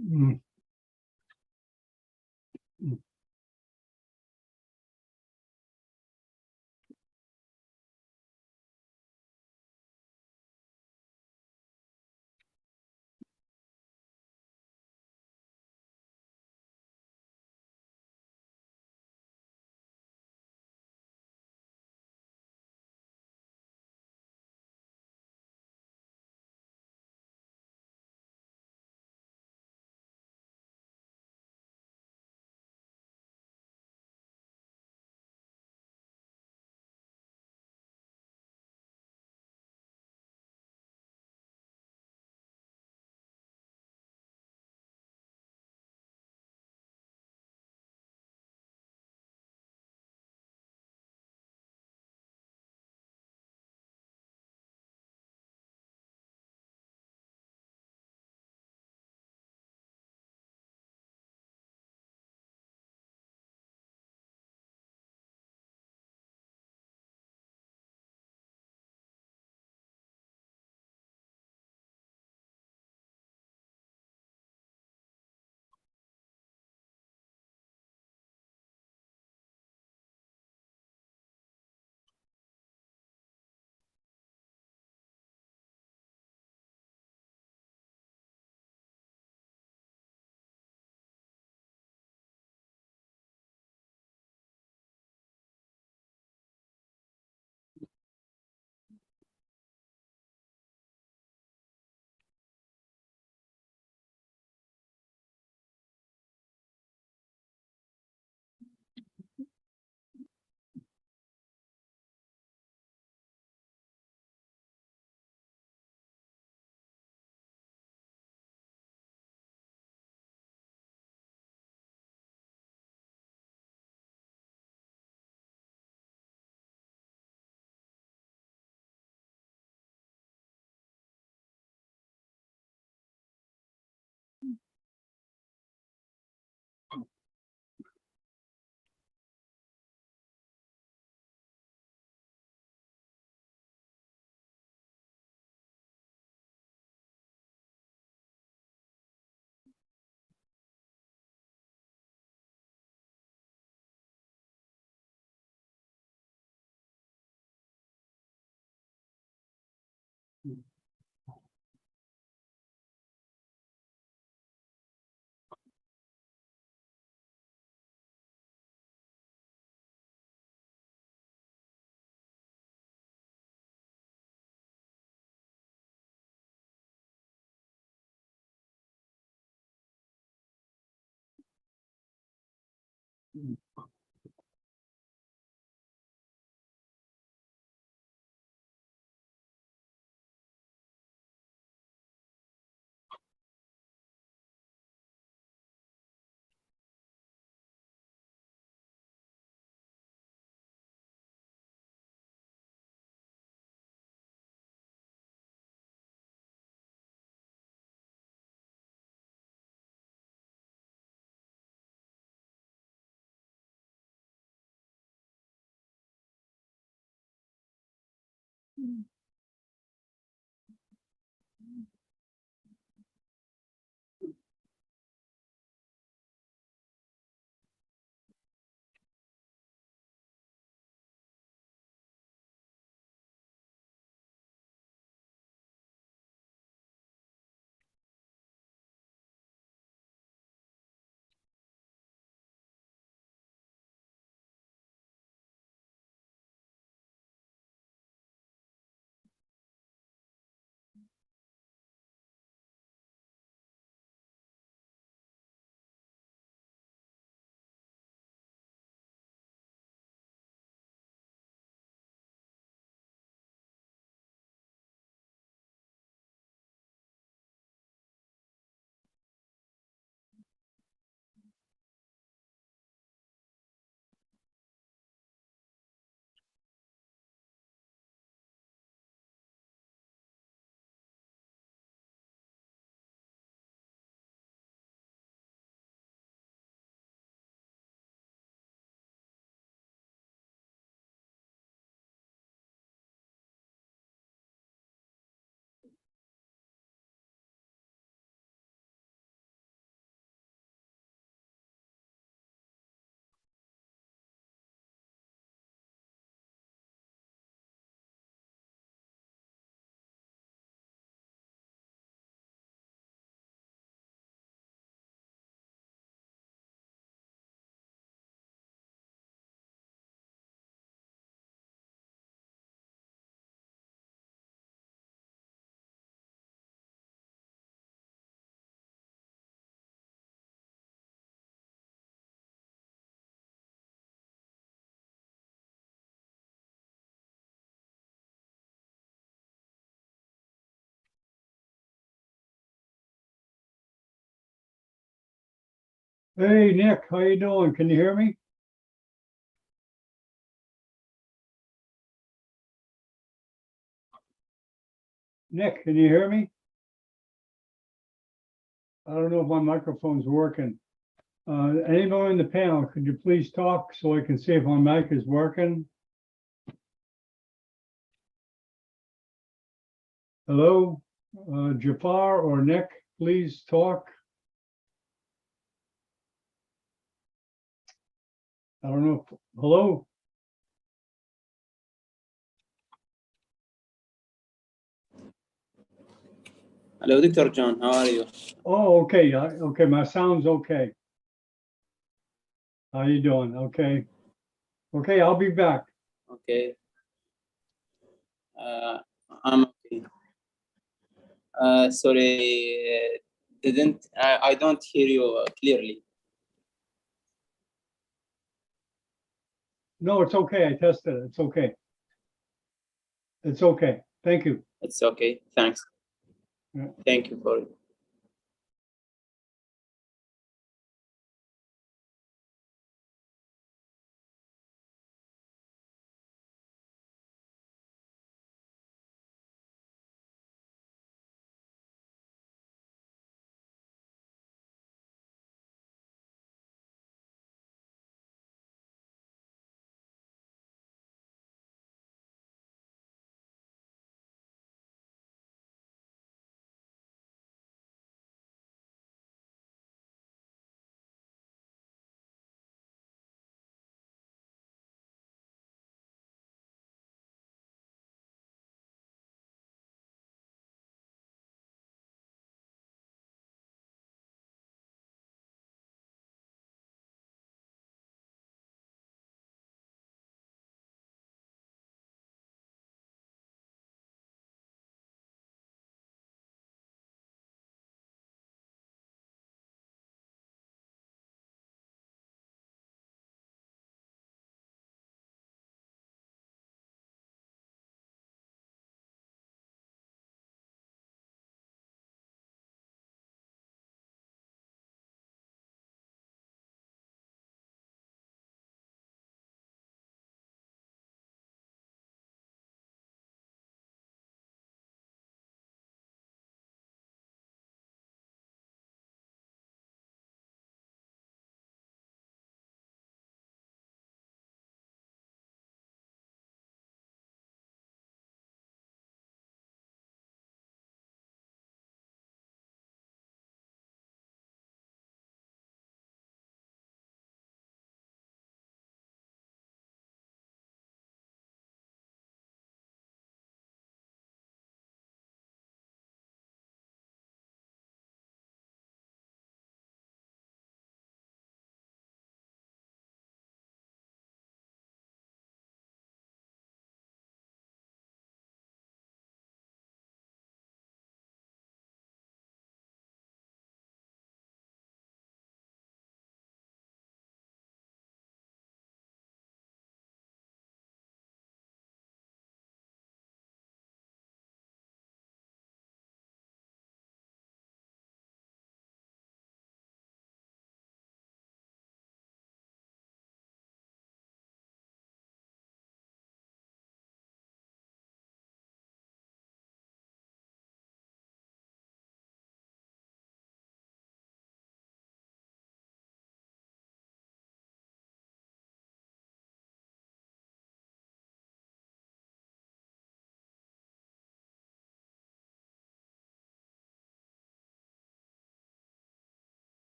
Mm. Mm. Hey, Nick, how you doing? Can you hear me? Nick, can you hear me? I don't know if my microphone's working. Anyone in the panel, could you please talk so I can see if my mic is working? Hello, Jafar or Nick, please talk. I don't know. Hello? Hello, Dr. John. How are you? Oh, okay. Okay, my sound's okay. How you doing? Okay. Okay, I'll be back. Okay. I'm okay. Sorry, I don't hear you clearly. No, it's okay. I tested it. It's okay. It's okay. Thank you. It's okay. Thanks. Yeah. Thank you for it.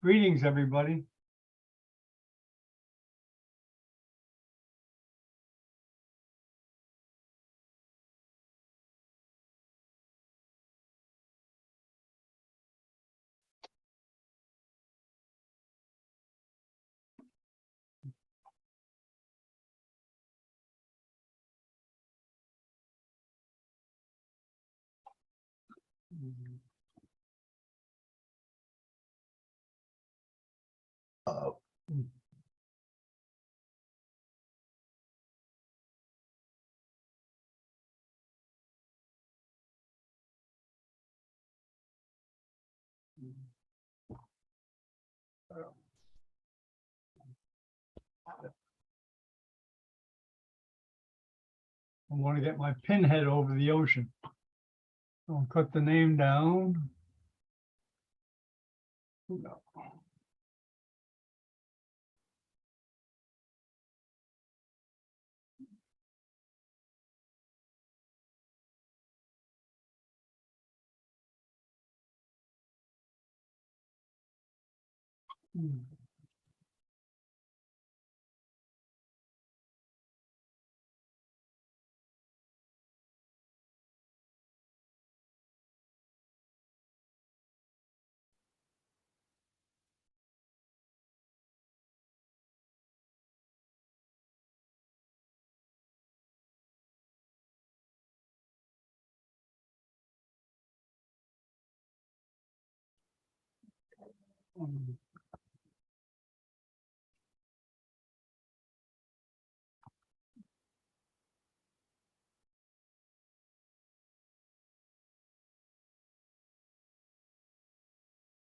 Greetings, everybody. I want to get my pinhead over the ocean. I'll cut the name down. No.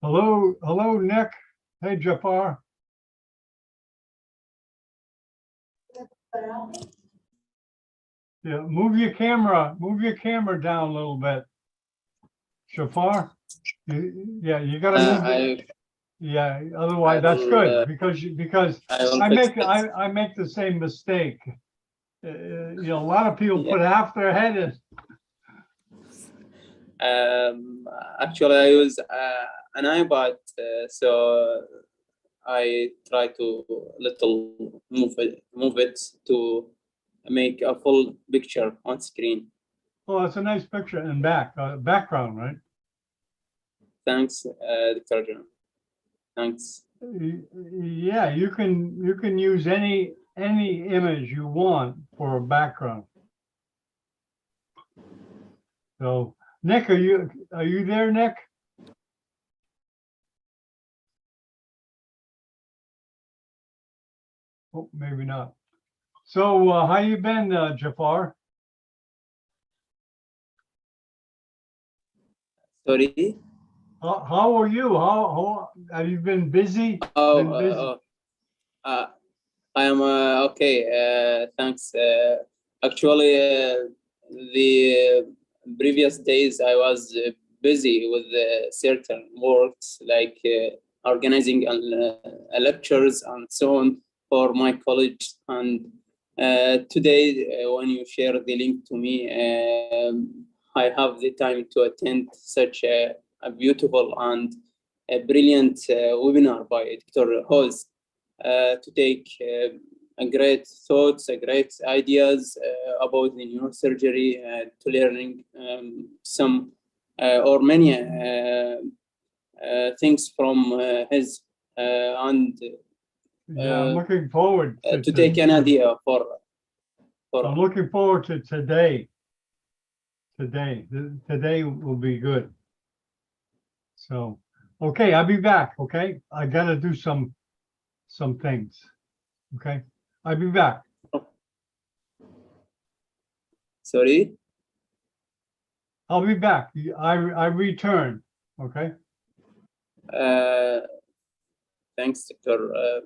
Hello, Nick. Hey, Jafar. Yeah, move your camera down a little bit. Jafar, you gotta move it. Yeah, otherwise that's good because I make the same mistake. A lot of people put half their head in. Actually, I use an iPad, so I try to move it to make a full picture on screen. Oh, it's a nice picture and background, right? Thanks, Dr. John. Thanks. Yeah, you can use any image you want for a background. So, Nick, are you there, Nick? Oh, maybe not. So, how you been, Jafar? Sorry. How are you? How have you been busy? I am okay. Thanks. Actually, the previous days I was busy with certain works like organizing lectures and so on for my college. And today, when you share the link to me, I have the time to attend such a beautiful and a brilliant webinar by Dr. Host. To take great thoughts, great ideas about the neurosurgery, to learning some or many things from his and I'm looking forward to take an idea for. I'm looking forward to today. Today will be good. So, okay, I'll be back. Okay, I gotta do some things. Okay, I'll be back. Sorry. I'll be back. I return. Okay. Thanks, Dr.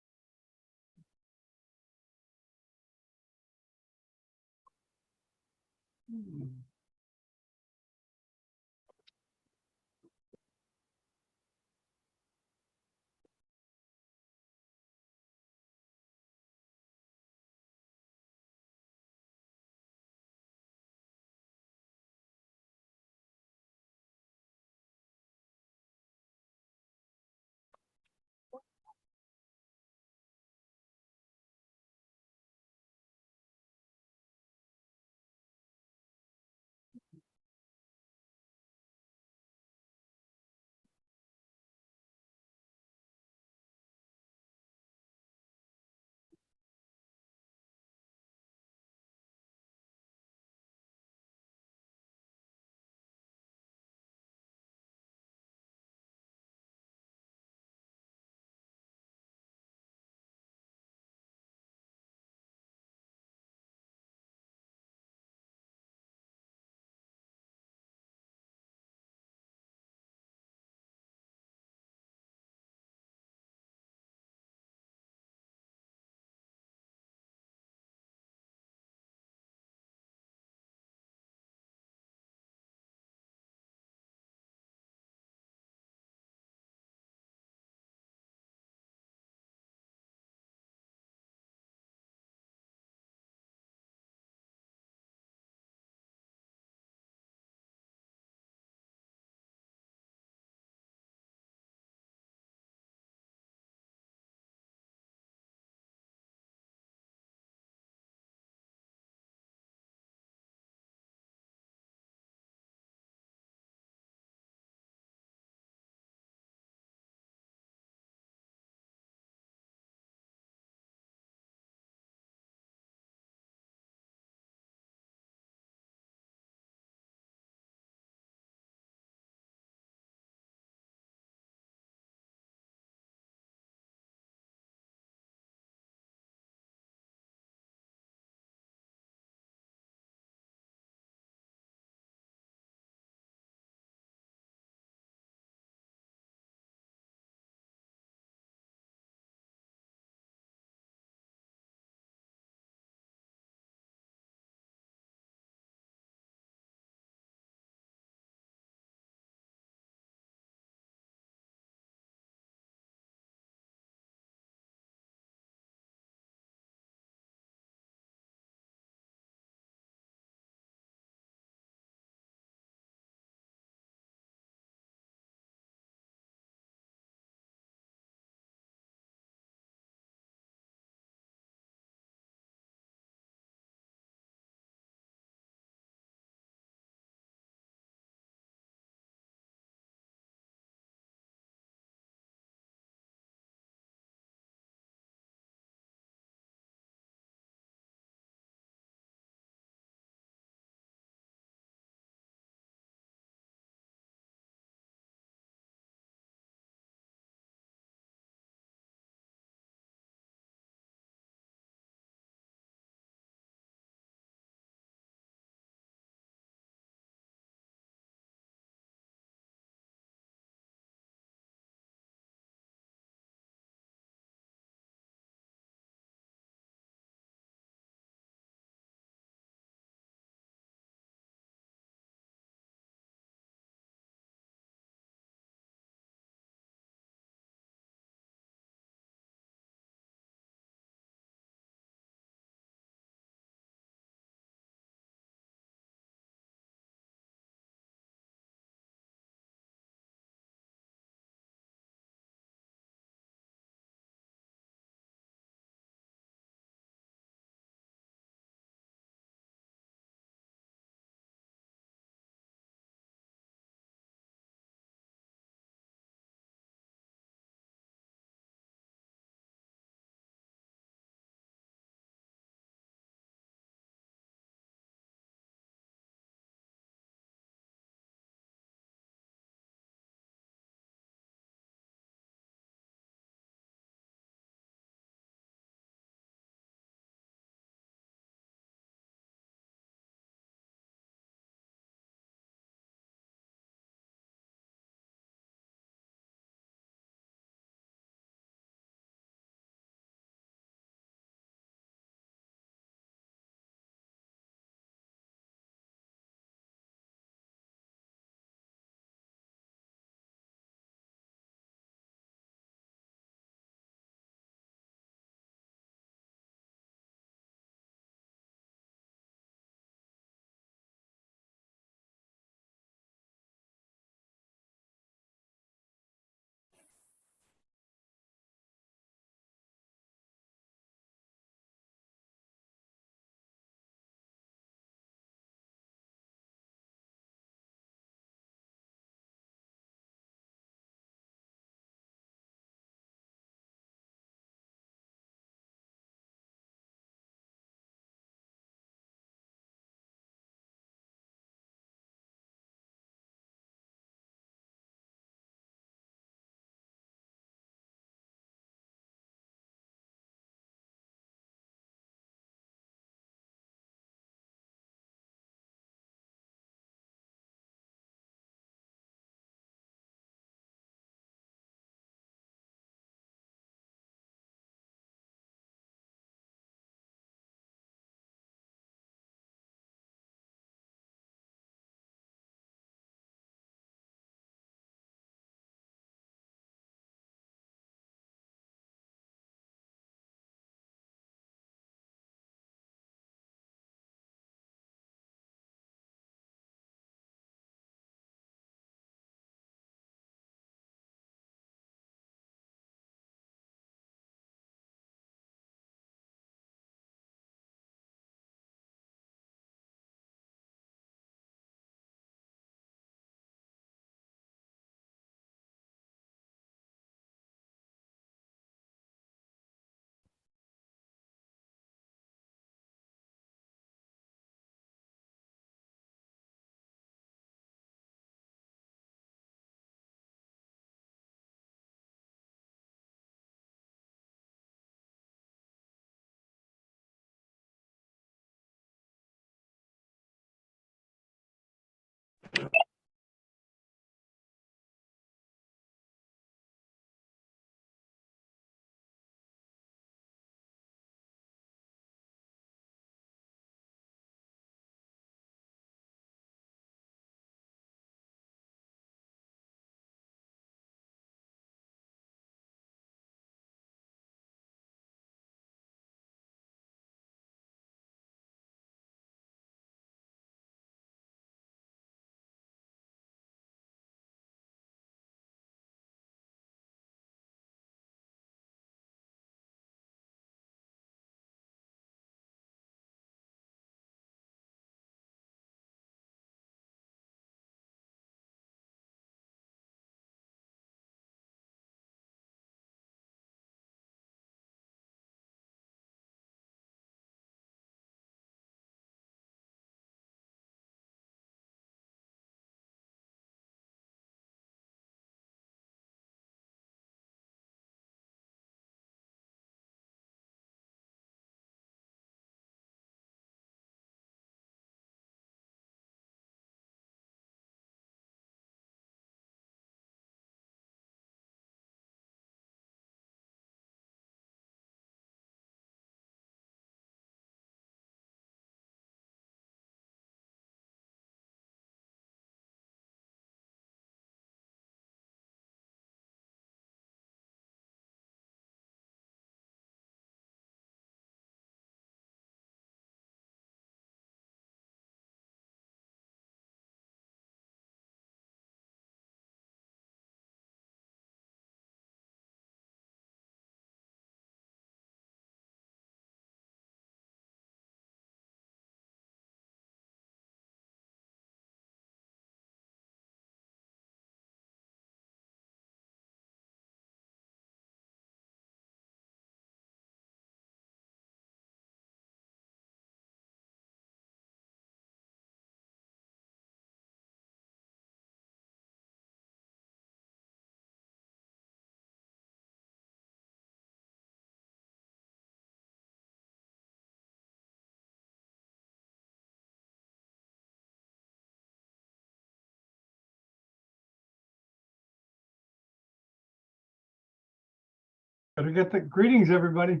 Better get the greetings, everybody.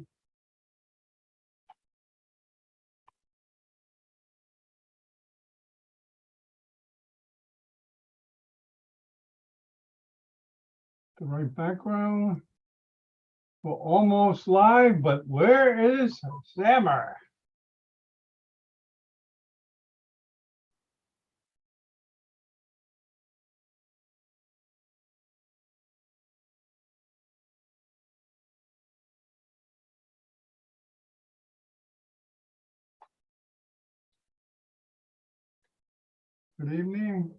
The right background. We're almost live, but where is Samer? Good evening.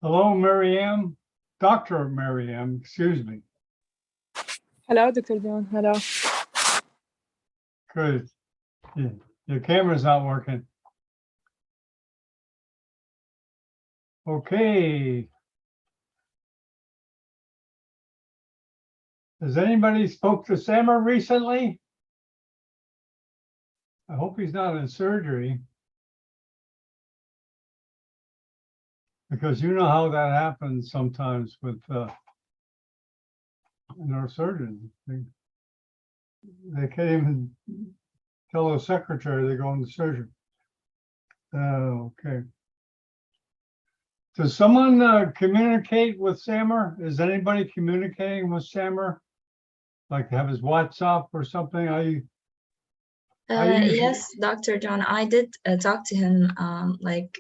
Hello, Maryam. Dr. Maryam, excuse me. Hello, Dr. John. Hello. Good. Your camera's not working. Okay. Has anybody spoke to Samer recently? I hope he's not in surgery. Because you know how that happens sometimes with neurosurgeons. They can't even tell a secretary they're going to surgery. Okay. Does someone communicate with Samer? Is anybody communicating with Samer? Like have his WhatsApp or something? I usually- Yes, Dr. John, I did talk to him like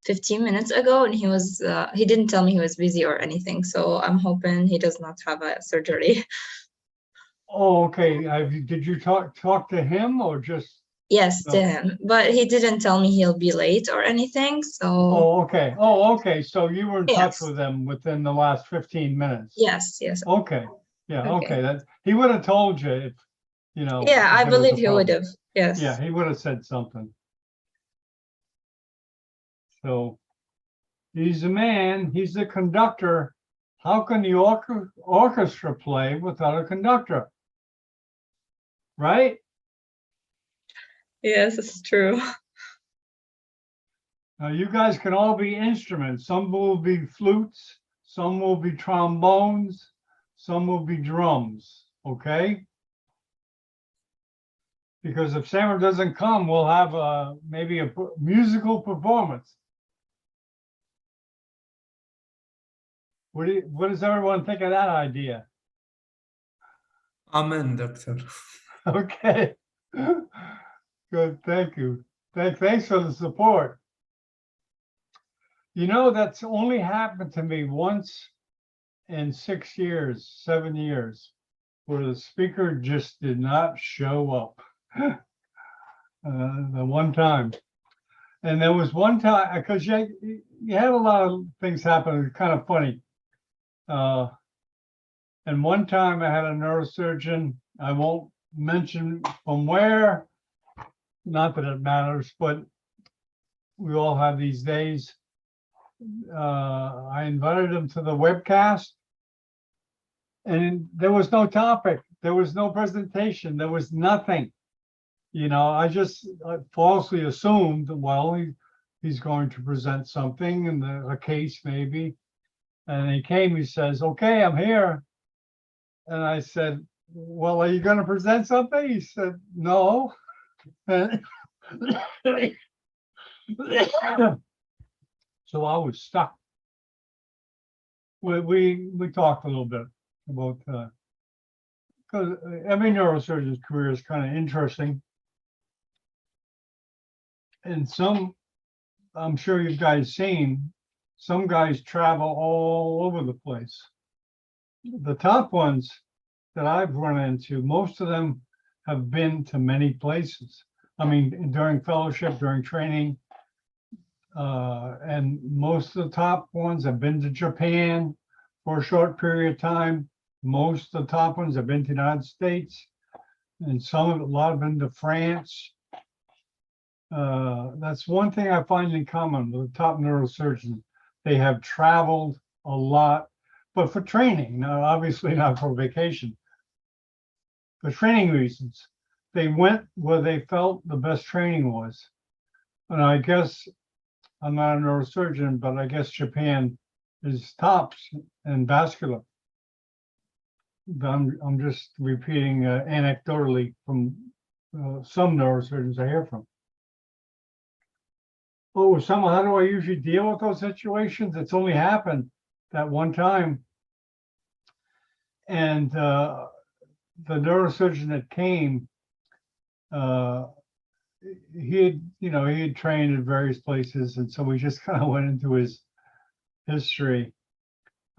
15 minutes ago, and he didn't tell me he was busy or anything. So I'm hoping he does not have a surgery. Oh, okay. Did you talk to him or just? Yes, No. to him, but he didn't tell me he'll be late or anything. So Oh, okay. Oh, okay. So you were in touch Yes. with him within the last 15 minutes? yes, yes. Okay. Yeah, Okay. okay. That he would have told you if, you know. Yeah, I if there was a believe he would problem. have. Yes. Yeah, he would have said something. So he's a man, he's the conductor. How can the orchestra play without a conductor? Right? Yes, it's true. Now you guys can all be instruments. Some will be flutes, some will be trombones, some will be drums, okay? Because if Samer doesn't come, we'll have maybe a musical performance. What does everyone think of that idea? Amen, doctor. Okay. Good, thank you. Thanks for the support. You know, that's only happened to me once in 6 years, 7 years, where the speaker just did not show up. The one time. And there was one time, because you had a lot of things happen, it was kind of funny. And one time I had a neurosurgeon, I won't mention from where, not that it matters, but we all have these days. I invited him to the webcast and there was no topic, there was no presentation, there was nothing. You know, I just falsely assumed, well, he's going to present something and a case maybe. And he came, he says, okay, I'm here. And I said, well, are you going to present something? He said, no. So I was stuck. We talked a little bit about because every neurosurgeon's career is kind of interesting. And some, I'm sure you guys seen, some guys travel all over the place. The top ones that I've run into, most of them have been to many places. I mean, during fellowship, during training, and most of the top ones have been to Japan for a short period of time. Most of the top ones have been to the United States, and a lot have been to France. That's one thing I find in common with the top neurosurgeons. They have traveled a lot, but for training, now obviously not for vacation. For training reasons, they went where they felt the best training was. And I guess I'm not a neurosurgeon, but I guess Japan is tops in vascular. I'm just repeating anecdotally from some neurosurgeons I hear from. Oh, how do I usually deal with those situations? It's only happened that one time. And the neurosurgeon that came, he had trained at various places, and so we just kind of went into his history.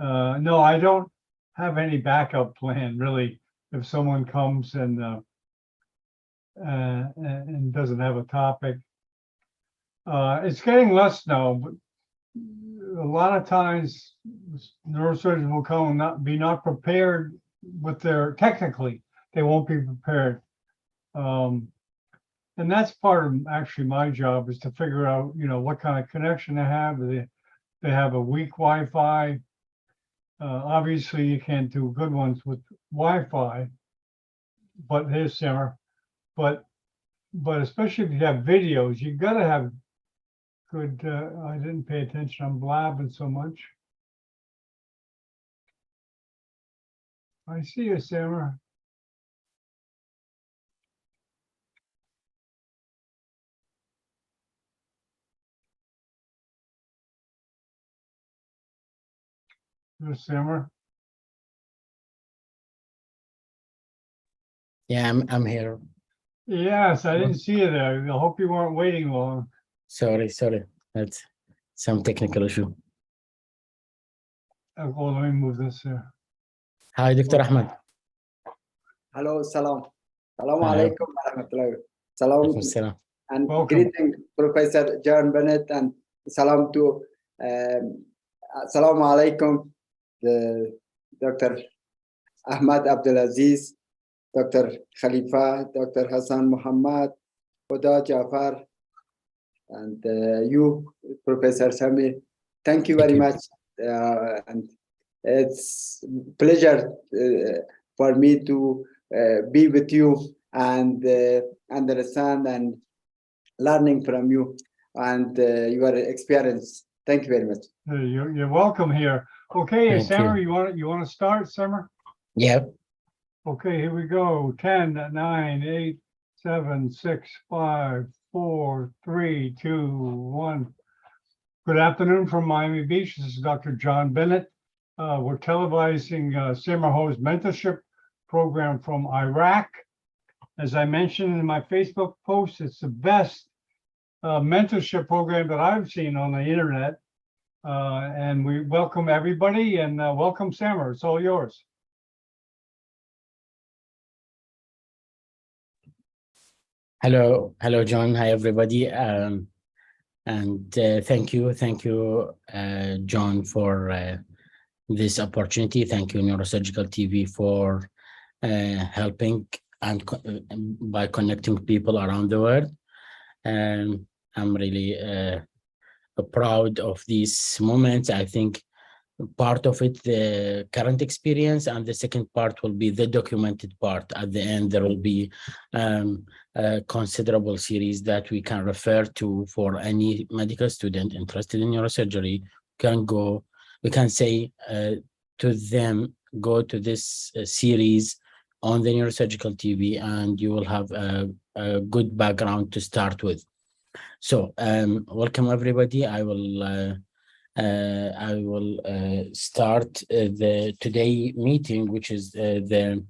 No, I don't have any backup plan really. If someone comes and doesn't have a topic, it's getting less now. But a lot of times, neurosurgeons will come and not be prepared with technically. They won't be prepared. And that's part of actually my job, is to figure out, what kind of connection they have. They have a weak Wi-Fi. Obviously, you can't do good ones with Wi-Fi, but here's Sarah. But especially if you have videos, you got to have good. I didn't pay attention. I'm blabbing so much. I see you, Sarah. Samer. Yeah, I'm here. Yes, I didn't see you there. I hope you weren't waiting long. Sorry. That's some technical issue. Well, let me move this here. Hi, Dr. Ahmed. Hello, salam. Salam Hello. alaikum wa rahmatullahi. Salam Assalam. and Welcome. greeting Professor John Bennett and salam to salam alaikum the Dr. Ahmad Abdulaziz, Dr. Khalifa, Dr. Hassan Muhammad, Huda Jafar, and you, Professor Samir. Thank you very much. And it's pleasure for me to be with you and understand and learning from you and your experience. Thank you very much. You're welcome here. Okay, Thank Samer, you want to start, Samer? Yeah. Okay, here we go. 10, 9, 8, 7, 6, 5, 4, 3, 2, 1. Good afternoon from Miami Beach. This is Dr. John Bennett. We're televising SAMER'S mentorship program from Iraq. As I mentioned in my Facebook post, it's the best mentorship program that I've seen on the internet. And we welcome everybody and welcome SAMER. It's all yours. Hello, John. Hi, everybody. And thank you, John, for this opportunity. Thank you, Neurosurgical TV, for helping and by connecting people around the world. And I'm really proud of these moments. I think part of it, the current experience, and the second part will be the documented part. At the end, there will be a considerable series that we can refer to for any medical student interested in neurosurgery. We can say to them, go to this series on the Neurosurgical TV, and you will have a good background to start with. So welcome everybody. I will start the today meeting, which is the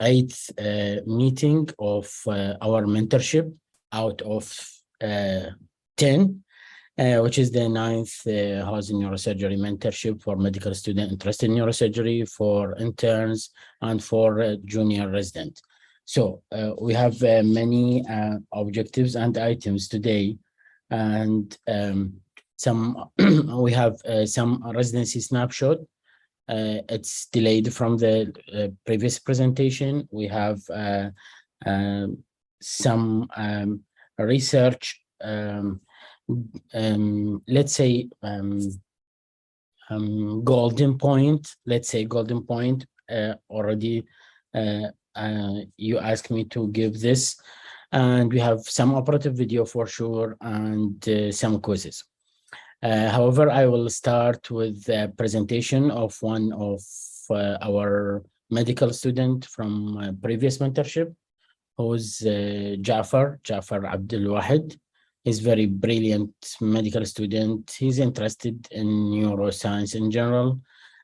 8th meeting of our mentorship out of 10, which is the 9th housing neurosurgery mentorship for medical students interested in neurosurgery, for interns, and for junior resident. So we have many objectives and items today, and we have some residency snapshot. It's delayed from the previous presentation. We have some research, let's say golden point. Let's say golden point. Already, you asked me to give this, and we have some operative video for sure, and some quizzes. However, I will start with a presentation of one of our medical student from previous mentorship, who's Jafar Abdul Wahid. He's very brilliant medical student. He's interested in neuroscience in general,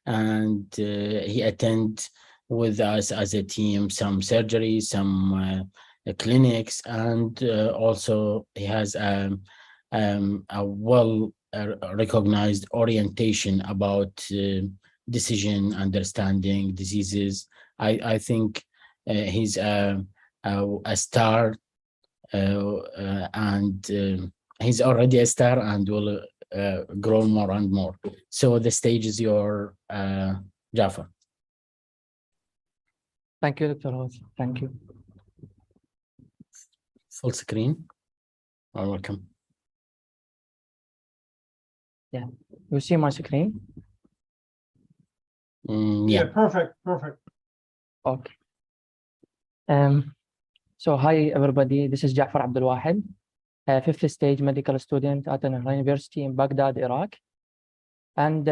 and he attended with us as a team some surgeries, some clinics, and also he has a well recognized orientation about decision, understanding diseases. I think he's a star, and he's already a star and will grow more and more. So the stage is your Jafar. Thank you, Dr. House. Thank you. Full screen. You're welcome. Yeah, you see my screen? Yeah, perfect. Okay. So hi everybody, this is Jafar Abdul Wahid, a 5th stage medical student at an university in Baghdad, Iraq. And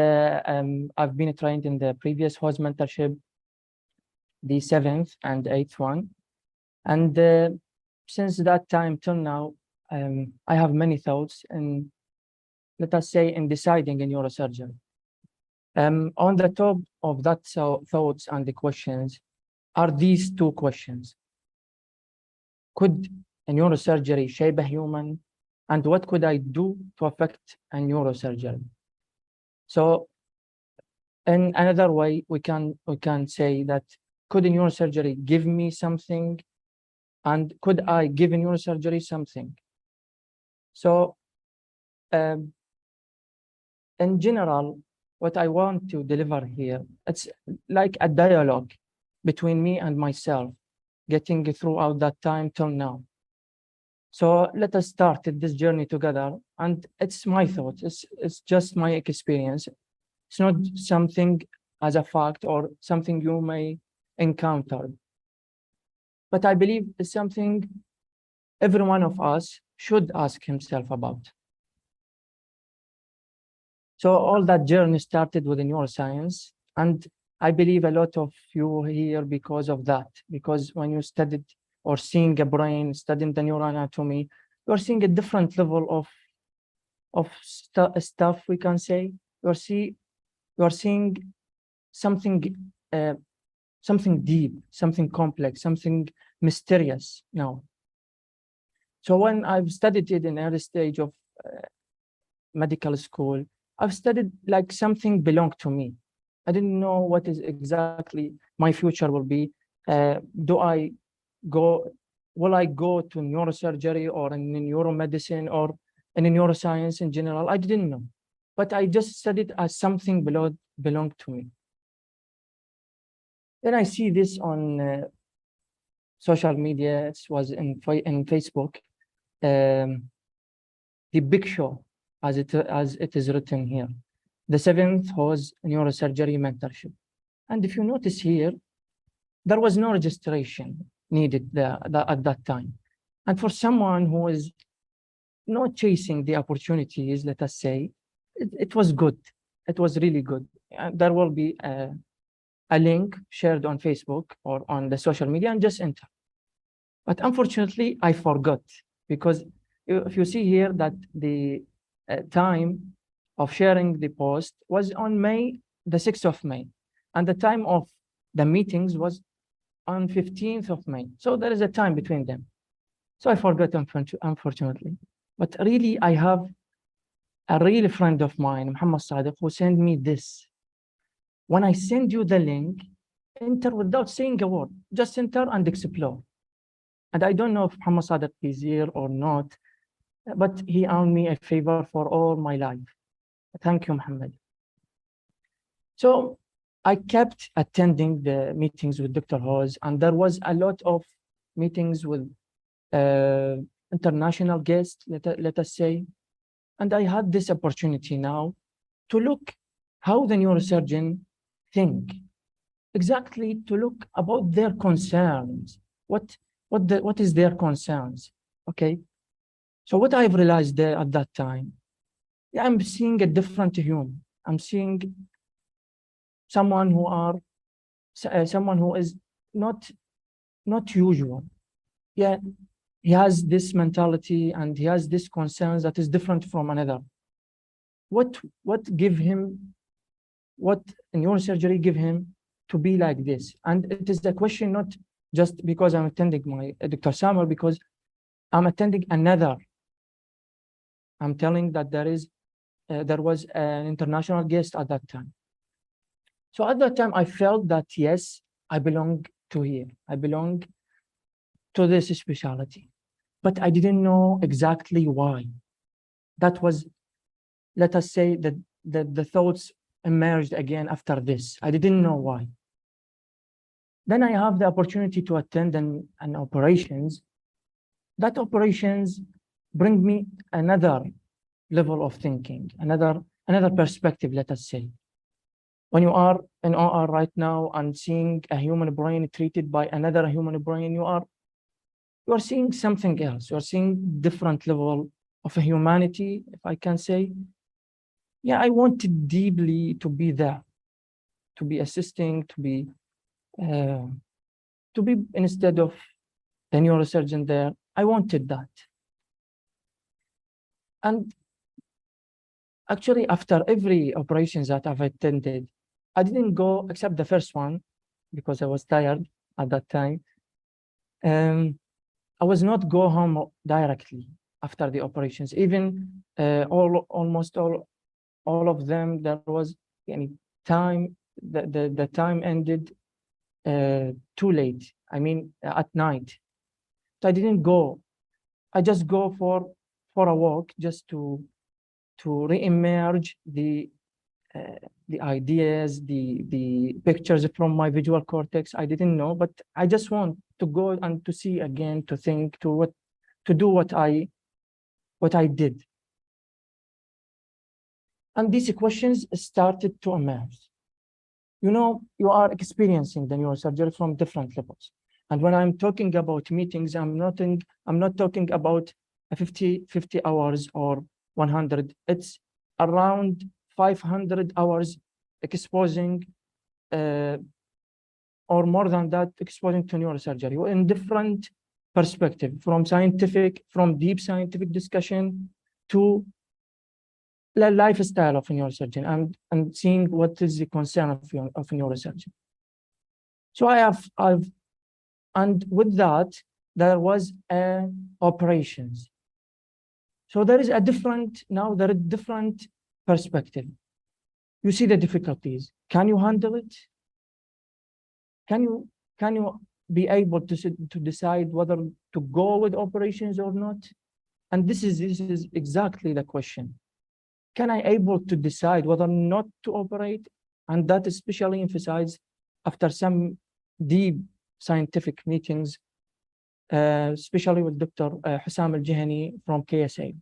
I've been trained in the previous host mentorship, the 7th and 8th one. And since that time till now, I have many thoughts in, let us say, in deciding in neurosurgery. On the top of that thoughts and the questions are these two questions. Could a neurosurgery shape a human? And what could I do to affect a neurosurgery? So in another way, we can say that could a neurosurgery give me something? And could I give a neurosurgery something? So in general, what I want to deliver here, it's like a dialogue between me and myself, getting throughout that time till now. So let us start this journey together. And it's my thoughts, it's just my experience. It's not something as a fact or something you may encounter. But I believe it's something every one of us should ask himself about. So all that journey started with the neuroscience, and I believe a lot of you here because of that, because when you studied or seeing a brain, studying the neuroanatomy, you're seeing a different level of stuff, we can say. You're seeing something something deep, something complex, something mysterious now. So when I've studied it in early stage of medical school, I've studied like something belonged to me. I didn't know what is exactly my future will be. Will I go to neurosurgery or in neuromedicine or in neuroscience in general? I didn't know, but I just studied as something belonged to me. Then I see this on social media. It was in Facebook. The big show, as it is written here. The 7th was neurosurgery mentorship. And if you notice here, there was no registration needed there at that time. And for someone who is not chasing the opportunities, let us say, it was good. It was really good. And there will be a link shared on Facebook or on the social media and just enter. But unfortunately, I forgot, because if you see here that the time of sharing the post was on the 6th of May, and the time of the meetings was on 15th of May. So there is a time between them. So I forgot, unfortunately. But really, I have a real friend of mine, Muhammad Sadiq, who sent me this. When I send you the link, enter without saying a word. Just enter and explore. And I don't know if Muhammad Sadiq is here or not, but he earned me a favor for all my life. Thank you, Muhammad. So I kept attending the meetings with Dr. Hoz, and there was a lot of meetings with international guests, let us say. And I had this opportunity now to look how the neurosurgeon think, exactly to look about their concerns. What is their concerns? Okay. So what I've realized there at that time, I'm seeing a different human. I'm seeing someone who is not usual. Yeah, he has this mentality and he has this concerns that is different from another. What in neurosurgery give him to be like this? And it is a question not just because I'm attending my Dr. Samer, because I'm attending another. I'm telling that there was an international guest at that time. So at that time, I felt that, yes, I belong to here. I belong to this specialty. But I didn't know exactly why. That was, let us say, that the thoughts emerged again after this. I didn't know why. Then I have the opportunity to attend an operations. That operations bring me another level of thinking, another perspective, let us say. When you are in OR right now and seeing a human brain treated by another human brain, you are seeing something else. You are seeing different level of humanity, if I can say. Yeah, I wanted deeply to be there, to be assisting, to be instead of the neurosurgeon there. I wanted that. And Actually, after every operations that I've attended, I didn't go except the first one because I was tired at that time. I was not go home directly after the operations. Even almost all of them, there was any time, the time ended too late. I mean, at night. So I didn't go. I just go for a walk just to re-emerge the ideas, the pictures from my visual cortex. I didn't know, but I just want to go and to see again, to think, to do what I did. And these questions started to emerge. You know, you are experiencing the neurosurgery from different levels. And when I'm talking about meetings, I'm not talking about 50 hours or 100. It's around 500 hours exposing, or more than that, exposing to neurosurgery in different perspective, from deep scientific discussion to the lifestyle of a neurosurgeon, and seeing what is the concern of a neurosurgeon. So and with that, there was operations. So there is there is different perspective. You see the difficulties. Can you handle it? Can you be able to decide whether to go with operations or not? And this is exactly the question. Can I able to decide whether not to operate? And that is especially emphasized after some deep scientific meetings, especially with Dr. Hussam Al-Jihani from KSA.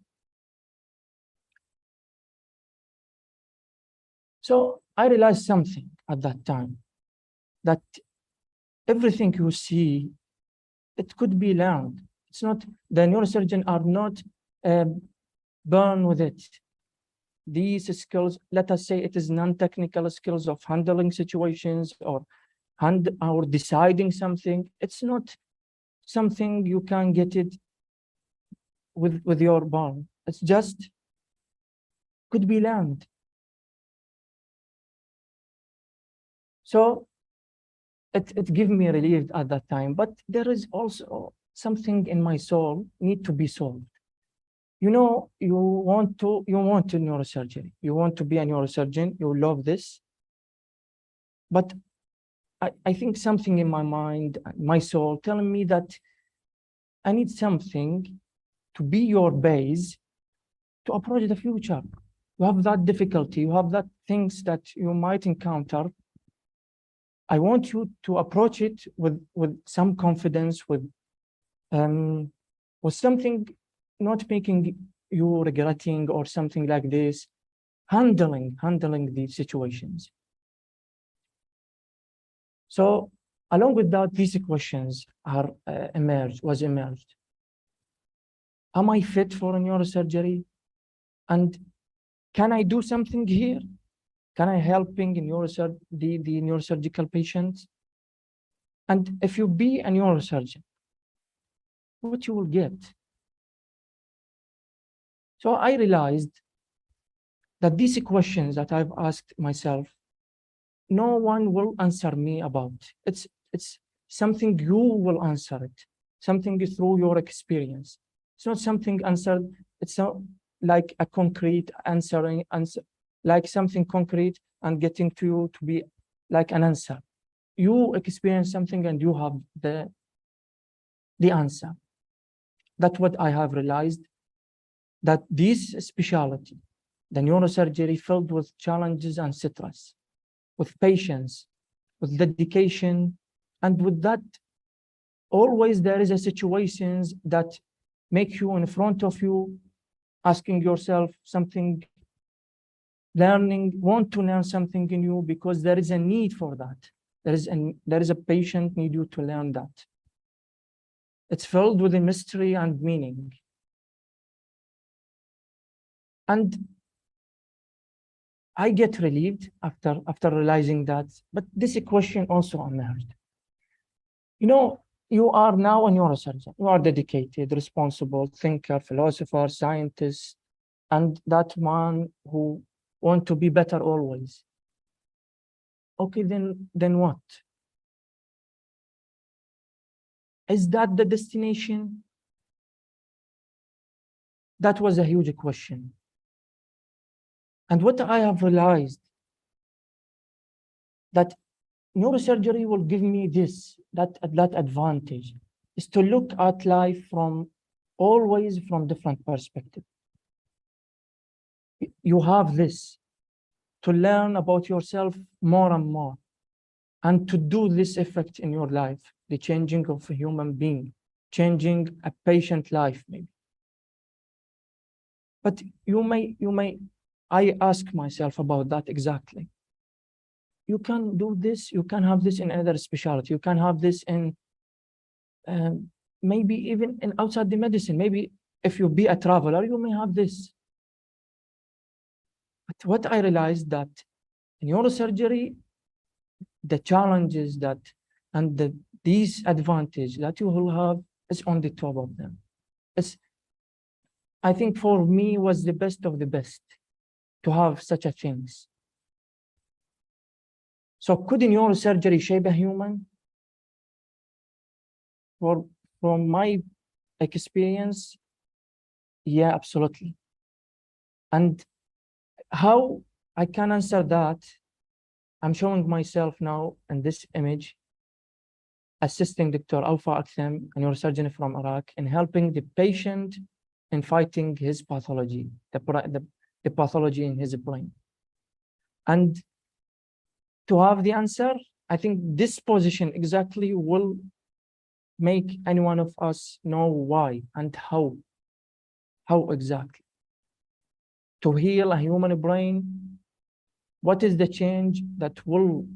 So I realized something at that time, that everything you see, it could be learned. It's not, the neurosurgeons are not born with it. These skills, let us say it is non-technical skills of handling situations or deciding something. It's not something you can get it with your born. It's just could be learned. So it gave me relief at that time, but there is also something in my soul need to be solved. You know, you want neurosurgery. You want to be a neurosurgeon. You love this. But I think something in my mind, my soul, telling me that I need something to be your base to approach the future. You have that difficulty. You have that things that you might encounter. I want you to approach it with some confidence, with something not making you regretting or something like this, handling these situations. So along with that, these questions are emerged. Am I fit for a neurosurgery? And can I do something here? Can I helping in the neurosurgical patients? And if you be a neurosurgeon, what you will get? So I realized that these questions that I've asked myself, no one will answer me about. It's something you will answer it, something through your experience. It's not something answered. It's not like a concrete answer, like something concrete and getting to you to be like an answer. You experience something and you have the answer. That's what I have realized, that this specialty, the neurosurgery, filled with challenges and stress, with patience, with dedication, and with that, always there is a situations that make you in front of you, asking yourself something, want to learn something new, because there is a need for that. There is a patient need you to learn that. It's filled with a mystery and meaning. And I get relieved after realizing that, but this question also emerged. You know, you are now a neurosurgeon. You are dedicated, responsible, thinker, philosopher, scientist, and that man who want to be better always. Okay, then what? Is that the destination? That was a huge question. And what I have realized, that neurosurgery will give me that advantage, is to look at life always from different perspective. You have this to learn about yourself more and more, and to do this effect in your life, the changing of a human being, changing a patient life maybe. But I ask myself about that exactly. You can do this, you can have this in another specialty, you can have this in maybe even in outside the medicine. Maybe if you be a traveler, you may have this. But what I realized, that in neurosurgery, the challenges and these advantages that you will have is on the top of them. I think for me was the best of the best to have such a things. So could neurosurgery shape a human? From my experience, yeah, absolutely. And how I can answer that, I'm showing myself now in this image, assisting Dr. Alfa Aktham, a neurosurgeon from Iraq, in helping the patient in fighting his pathology, the pathology in his brain. And to have the answer, I think this position exactly will make any one of us know why and how exactly. To heal a human brain, what is the change that will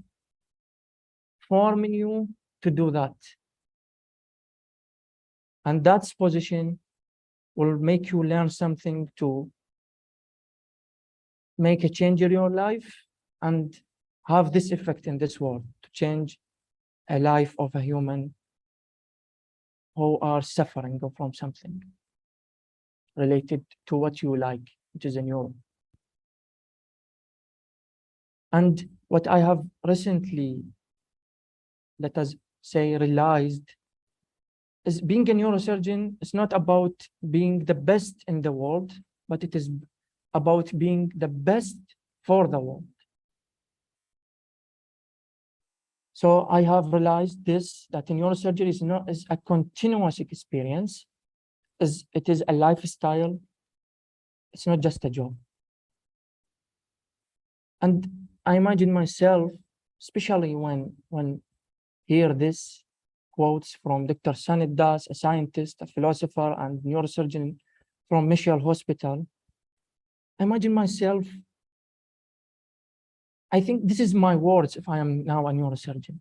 form in you to do that? And that position will make you learn something to make a change in your life and have this effect in this world, to change a life of a human who are suffering from something related to what you like, which is a neuro. And what I have recently, let us say, realized is being a neurosurgeon is not about being the best in the world, but it is about being the best for the world. So I have realized this, that neurosurgery is a continuous experience, it is a lifestyle. It's not just a job. And I imagine myself, especially when hear this quotes from Dr. Sanid Das, a scientist, a philosopher, and neurosurgeon from Michel Hospital. I imagine myself, I think this is my words if I am now a neurosurgeon.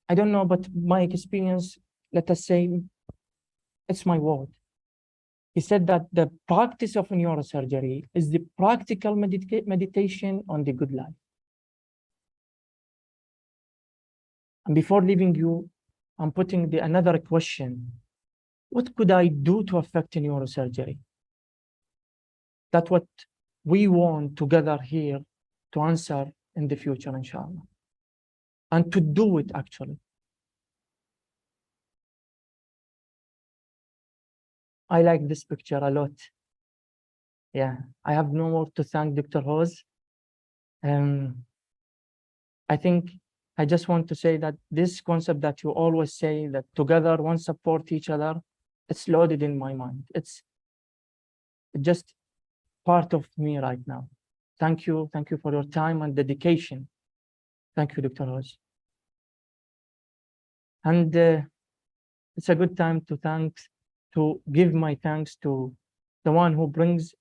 I don't know, but my experience, let us say, it's my word. He said that the practice of neurosurgery is the practical meditation on the good life. And before leaving you, I'm putting another question. What could I do to affect neurosurgery? That's what we want to gather here to answer in the future, inshallah. And to do it, actually. I like this picture a lot. Yeah, I have no more to thank Dr. Hoz. I think I just want to say that this concept that you always say, that together one support each other, it's loaded in my mind. It's just part of me right now. Thank you for your time and dedication. Thank you, Dr. Hoz. And it's a good time to give my thanks to the one who brings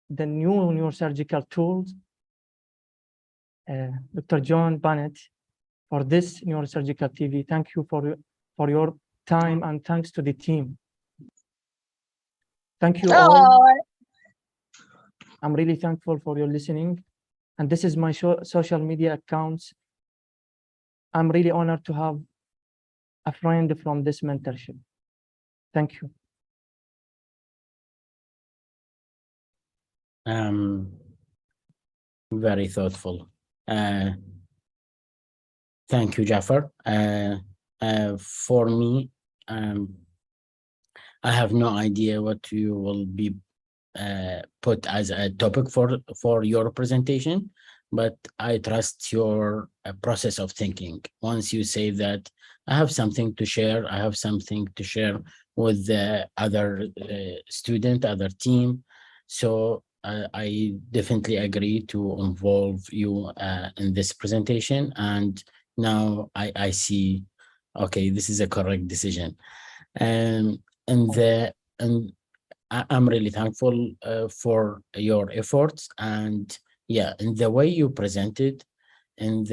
the new neurosurgical tools, Dr. John Bennett, for this neurosurgical TV. Thank you for your time, and thanks to the team. Thank you all. I'm really thankful for your listening. And this is my social media accounts. I'm really honored to have a friend from this mentorship. Thank you. Very thoughtful. Thank you, Jafar. For me, I have no idea what you will be put as a topic for your presentation, but I trust your process of thinking. Once you say that I have something to share, I have something to share with the other student, other team. So I definitely agree to involve you in this presentation. And now I see, okay, this is a correct decision. And I'm really thankful for your efforts, and yeah, in the way you presented, in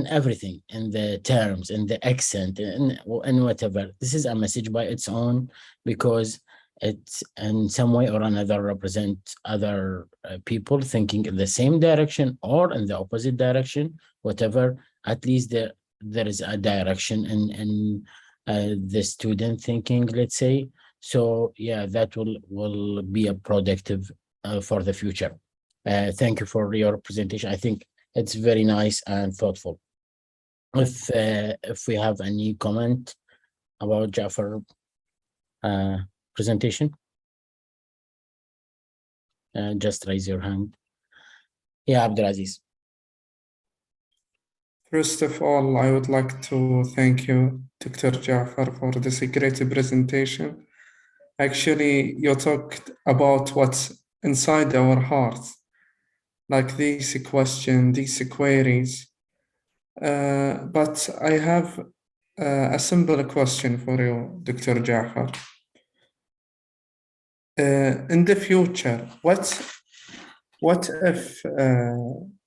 everything, in the terms, in the accent, and whatever. This is a message by its own, because it's in some way or another represent other people thinking in the same direction or in the opposite direction, whatever. At least there is a direction in the student thinking, let's say. So yeah, that will be a productive for the future. Thank you for your presentation. I think it's very nice and thoughtful. If we have any comment about Jafar presentation, just raise your hand. Yeah, Abdulaziz. First of all, I would like to thank you, Dr. Jafar, for this great presentation. Actually, you talked about what's inside our hearts, like these questions, these queries. But I have a simple question for you, Dr. Jafar. In the future, what if,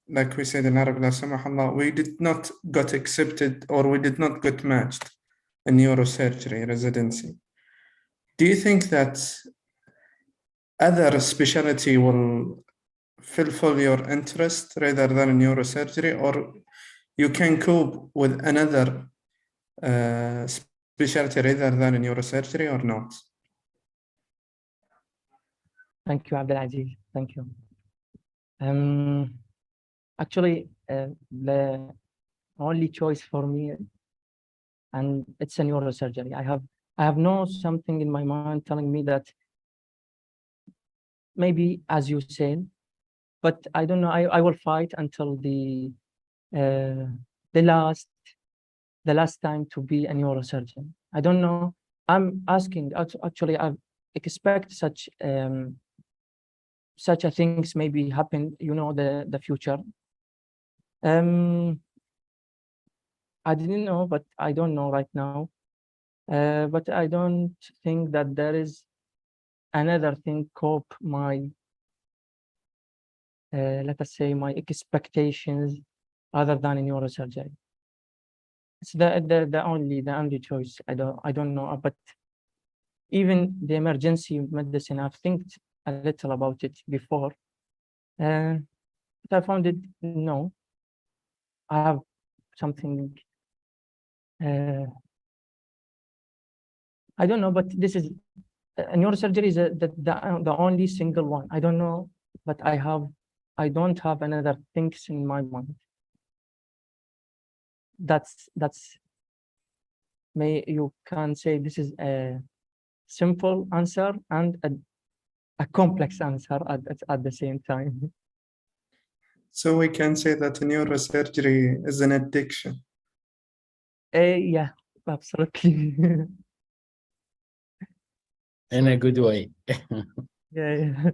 like we said in Arabic, la samahullah, we did not got accepted or we did not get matched in neurosurgery residency? Do you think that other specialty will fulfill your interest rather than neurosurgery, or you can cope with another specialty rather than neurosurgery, or not? Thank you, Abdulaziz. Thank you. Actually, the only choice for me, and it's a neurosurgery. I have no something in my mind telling me that maybe, as you said, but I don't know. I will fight until the last time to be a neurosurgeon. I don't know. I'm asking. Actually, I expect such a things maybe happen. You know, the future. I didn't know, but I don't know right now. But I don't think that there is another thing cope my, let us say, my expectations other than in neurosurgery. It's the only choice. I don't know, but even the emergency medicine, I've think a little about it before, but I found it no. I have something. I don't know, but this is neurosurgery is the only single one. I don't know, but I don't have another things in my mind. That's you can say this is a simple answer and a complex answer at the same time. So we can say that neurosurgery is an addiction. Yeah, absolutely. In a good way. Yeah.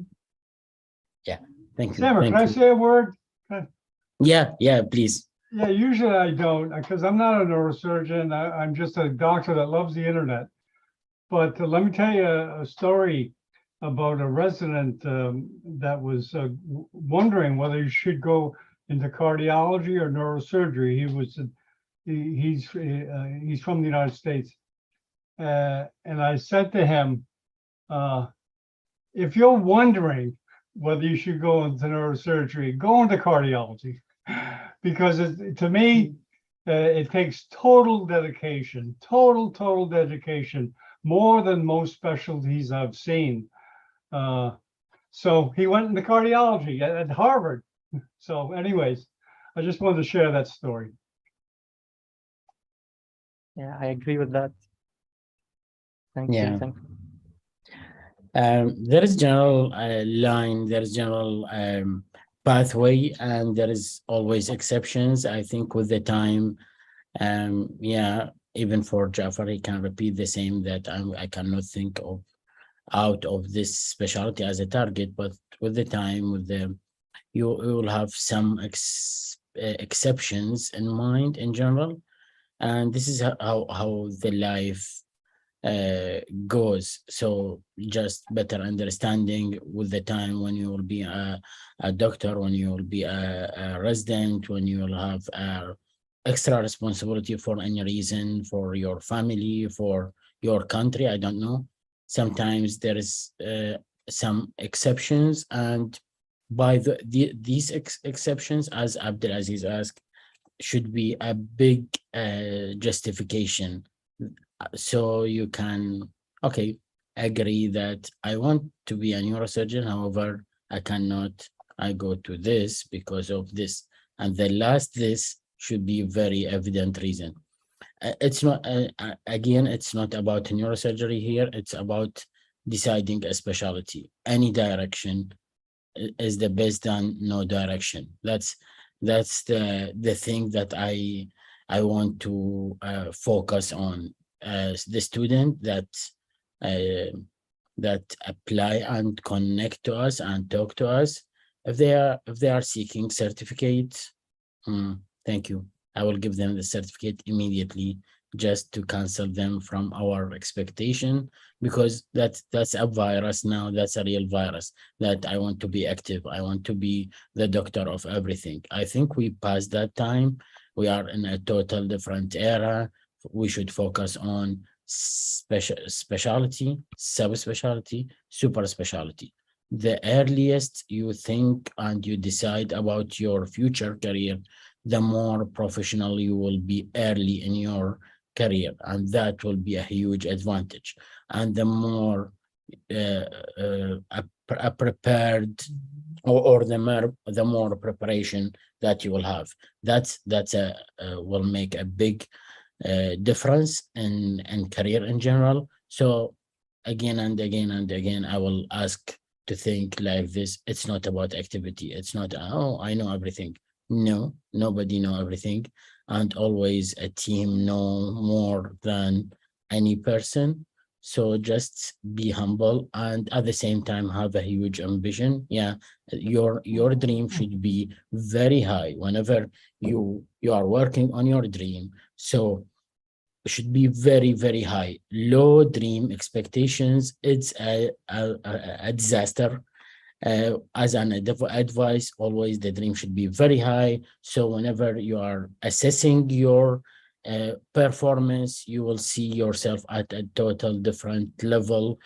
Thank you. Samer, Thank can I you. say a word? Yeah, please. Yeah, usually I don't, because I'm not a neurosurgeon. I'm just a doctor that loves the internet. But let me tell you a story about a resident that was wondering whether he should go into cardiology or neurosurgery. He's from the United States, and I said to him, if you're wondering whether you should go into neurosurgery, go into cardiology, because to me, it takes total dedication, total dedication, more than most specialties I've seen. So he went into cardiology at Harvard. So anyways, I just wanted to share that story. Yeah, I agree with that. Thank Yeah. you. Thank you. There is general line, there is general pathway, and there is always exceptions. I think with the time, yeah, even for Jafar, he can repeat the same, that I cannot think of out of this specialty as a target, but with the time, with the you will have some exceptions in mind in general, and this is how the life goes. So just better understanding with the time, when you will be a doctor, when you will be a resident, when you will have extra responsibility for any reason, for your family, for your country, I don't know. Sometimes there is some exceptions, and by these exceptions, as Abdulaziz asked, should be a big justification. So you can, okay, agree that I want to be a neurosurgeon, however, I cannot, I go to this because of this. And the last this should be very evident reason. It's not, again, it's not about neurosurgery here, it's about deciding a specialty. Any direction is the best than no direction. That's the thing that I want to focus on as the student that apply and connect to us and talk to us. If they are seeking certificate, thank you. I will give them the certificate immediately, just to cancel them from our expectation, because that's a virus now. That's a real virus that I want to be active. I want to be the doctor of everything. I think we passed that time. We are in a total different era. We should focus on specialty, subspecialty, super specialty. The earliest you think and you decide about your future career, the more professional you will be early in your career, and that will be a huge advantage. And the more prepared, or the more preparation that you will have, that's will make a big difference in career in general. So again and again and again, I will ask to think like this. It's not about activity. It's not, oh, I know everything. No, nobody know everything, and always a team know more than any person. So just be humble, and at the same time have a huge ambition. Yeah, your dream should be very high whenever you are working on your dream. So it should be very, very high. Low dream expectations, it's a disaster. As an advice, always the dream should be very high. So whenever you are assessing your performance, you will see yourself at a total different level.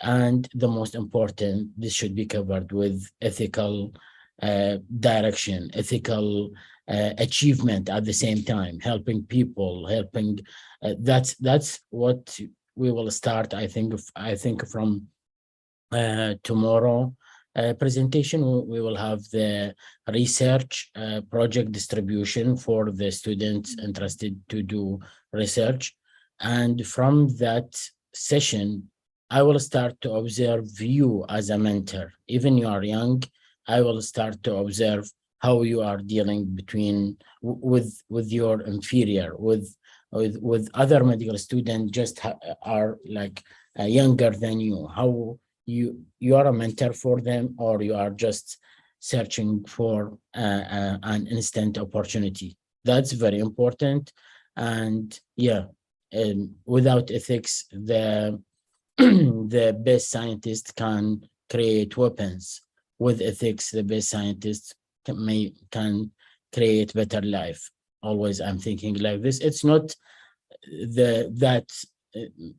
And the most important, this should be covered with ethical direction, ethical achievement at the same time, helping people, helping. That's what we will start. I think from tomorrow presentation, we will have the research project distribution for the students interested to do research. And from that session, I will start to observe you as a mentor. Even you are young, I will start to observe how you are dealing with your inferior, with other medical students just are like younger than you. How you are a mentor for them, or you are just searching for an instant opportunity. That's very important. And yeah, without ethics, the the best scientist can create weapons. With ethics, the best scientists can create better life. Always I'm thinking like this. It's not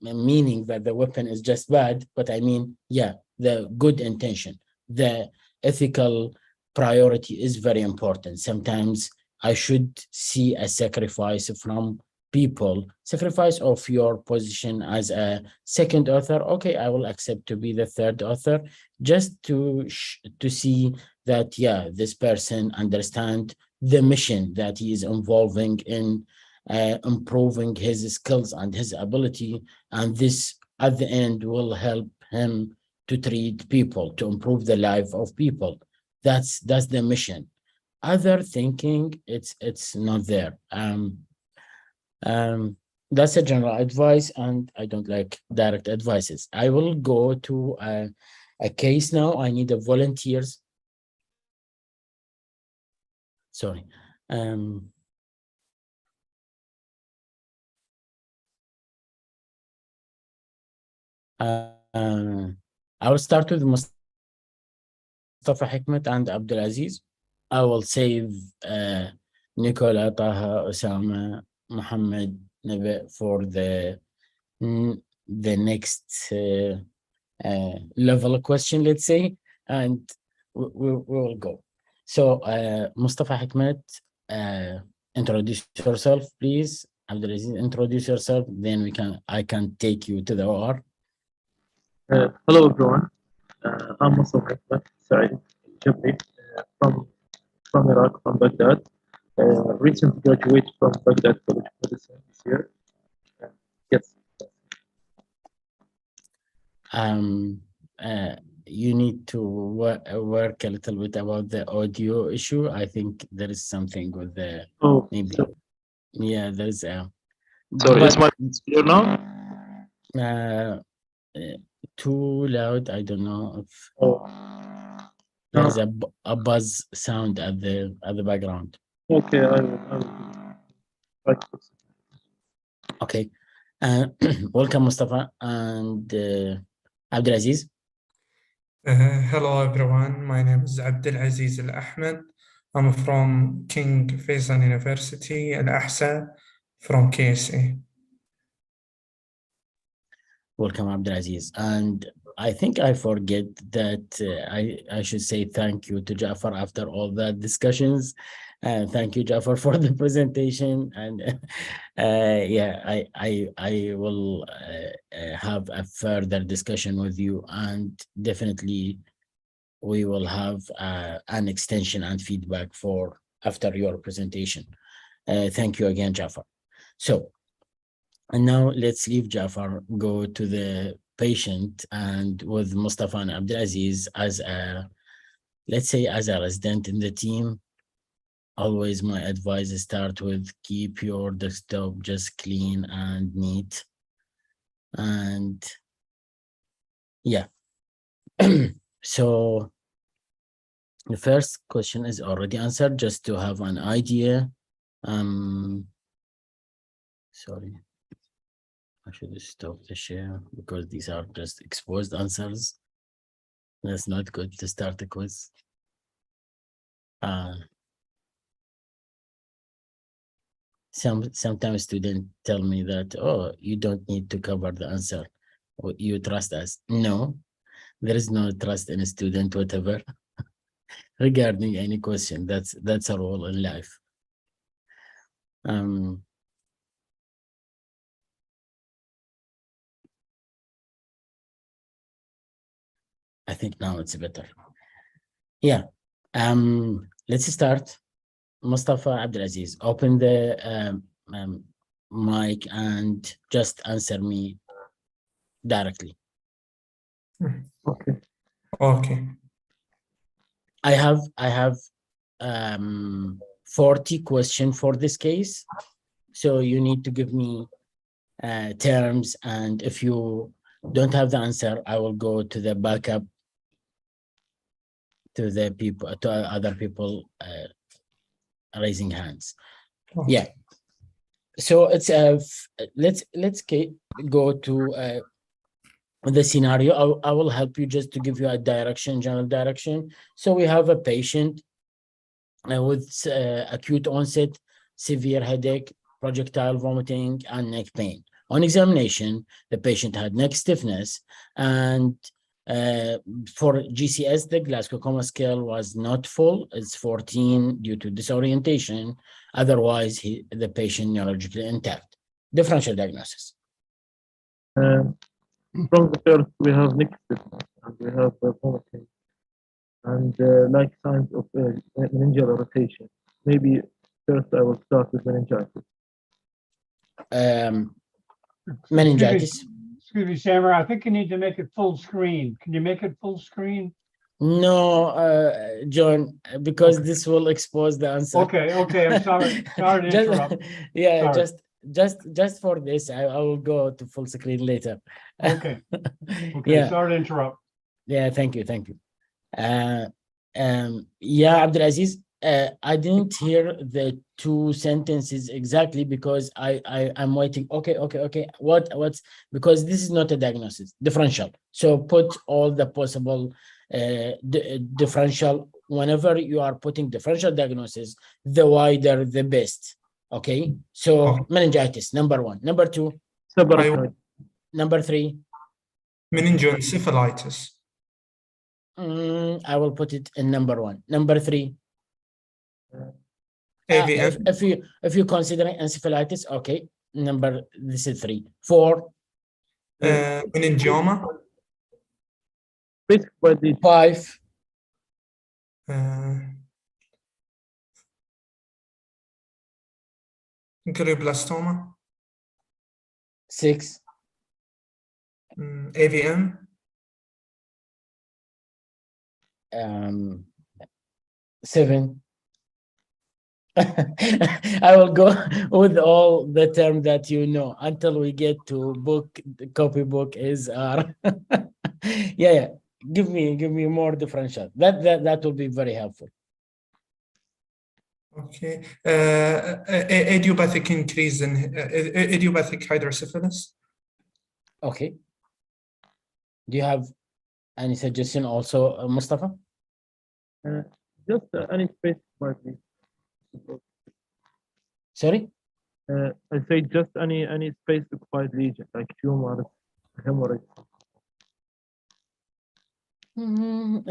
meaning that the weapon is just bad, but I mean, yeah, the good intention, the ethical priority is very important. Sometimes I should see a sacrifice from people, sacrifice of your position as a second author. Okay, I will accept to be the third author, just to see that, yeah, this person understand the mission that he is involving in improving his skills and his ability, and this at the end will help him to treat people, to improve the life of people. That's the mission. Other thinking, it's not there. That's a general advice, and I don't like direct advices. I will go to a case now. I need a volunteers. Sorry. I will start with Mustafa Hikmet and Abdulaziz. I will save Nicola, Taha, Osama, Muhammad, Nabi for the next level question, let's say, and we will go. So Mustafa Hikmet, introduce yourself, please. Abdulaziz, introduce yourself, then I can take you to the OR. Hello everyone, I'm Mustafa Hikmet Saeed Jabri from Iraq, from Baghdad. Recently graduated from Baghdad College of Medicine this year. Yes. You need to work a little bit about the audio issue. I think there is something with the maybe. So, yeah, there's a. Sorry, is my clear now? Too loud. I don't know if there's a buzz sound at the background. Okay, I will. Okay. Welcome, Mustafa and Abdulaziz. Hello everyone, my name is Abdulaziz Al Ahmed. I'm from King Faisal University, Al Ahsa, from KSA. Welcome, Abdulaziz. And I think I forget that I should say thank you to Jafar after all that discussions. Thank you, Jafar, for the presentation. And yeah, I will have a further discussion with you, and definitely we will have an extension and feedback for after your presentation. Thank you again, Jafar. So, and now let's leave Jafar, go to the patient, and with Mustafa and Abdulaziz as a, let's say, as a resident in the team. Always my advice is start with keep your desktop just clean and neat. And yeah, so the first question is already answered, just to have an idea. Sorry. I should stop the share because these are just exposed answers. That's not good to start a quiz. Sometimes students tell me that, oh, you don't need to cover the answer. You trust us. No, there is no trust in a student, whatever, regarding any question. That's a rule in life. I think now it's better. Yeah. Let's start. Mustafa, Abdulaziz, open the mic and just answer me directly. Okay. Okay. I have 40 questions for this case. So you need to give me terms, and if you don't have the answer, I will go to the backup to the people, to other people raising hands. Okay. Yeah. So it's let's go to the scenario. I will help you just to give you a direction, general direction. So we have a patient with acute onset, severe headache, projectile vomiting, and neck pain. On examination, the patient had neck stiffness, and for GCS, the Glasgow Coma Scale was not full. It's 14 due to disorientation. Otherwise, the patient neurologically intact. Differential diagnosis. From the first, we have neck stiffness and we have vomiting and like signs of meningeal rotation. Maybe first I will start with meningitis. Meningitis. Excuse me, Samer, I think you need to make it full screen. Can you make it full screen? No, John, because this will expose the answer. Okay, I'm sorry. Sorry to interrupt. Yeah, Sorry. just for this, I will go to full screen later. Okay. Okay, Yeah. sorry to interrupt. Yeah, thank you. Yeah, Abdulaziz, I didn't hear the two sentences exactly because I'm waiting. Okay. What's because this is not a diagnosis, differential. So put all the possible differential. Whenever you are putting differential diagnosis, the wider the best. Okay. So meningitis, number one. Number two. Subarachnoid. Number three. Meningoencephalitis. I will put it in number one. Number three. AVM. If you consider encephalitis, okay. This is 3. 4. Meningioma. 5. Glioblastoma. 6. AVM. 7. I will go with all the term that you know until we get to book. The copybook is yeah. Give me more differential. That will be very helpful. Okay. Idiopathic increase in idiopathic hydrocephalus. Okay. Do you have any suggestion also, Mustafa? Just any space quietly. Sorry? I say just any space occupied lesion like tumor, hemorrhage.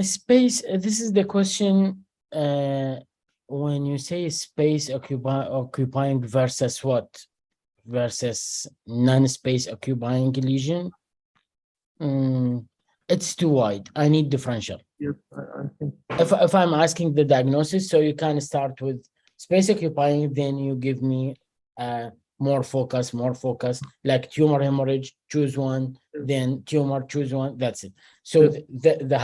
Space. This is the question. When you say space occupying versus what? Versus non-space occupying lesion. It's too wide. I need differential. Yes, I think. If I'm asking the diagnosis, so you can start with space occupying, then you give me more focus, like tumor hemorrhage, choose one, then tumor, choose one, that's it. So the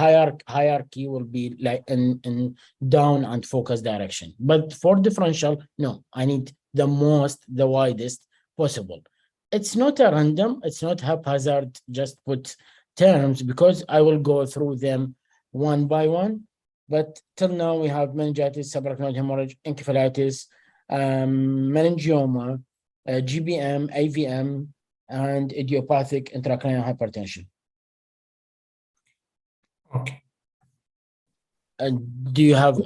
hierarchy will be like in down and focus direction. But for differential, no, I need the widest possible. It's not a random, it's not haphazard, just put terms because I will go through them one by one. But till now we have meningitis, subarachnoid hemorrhage, encephalitis, meningioma, GBM, AVM, and idiopathic intracranial hypertension. Okay. Do you have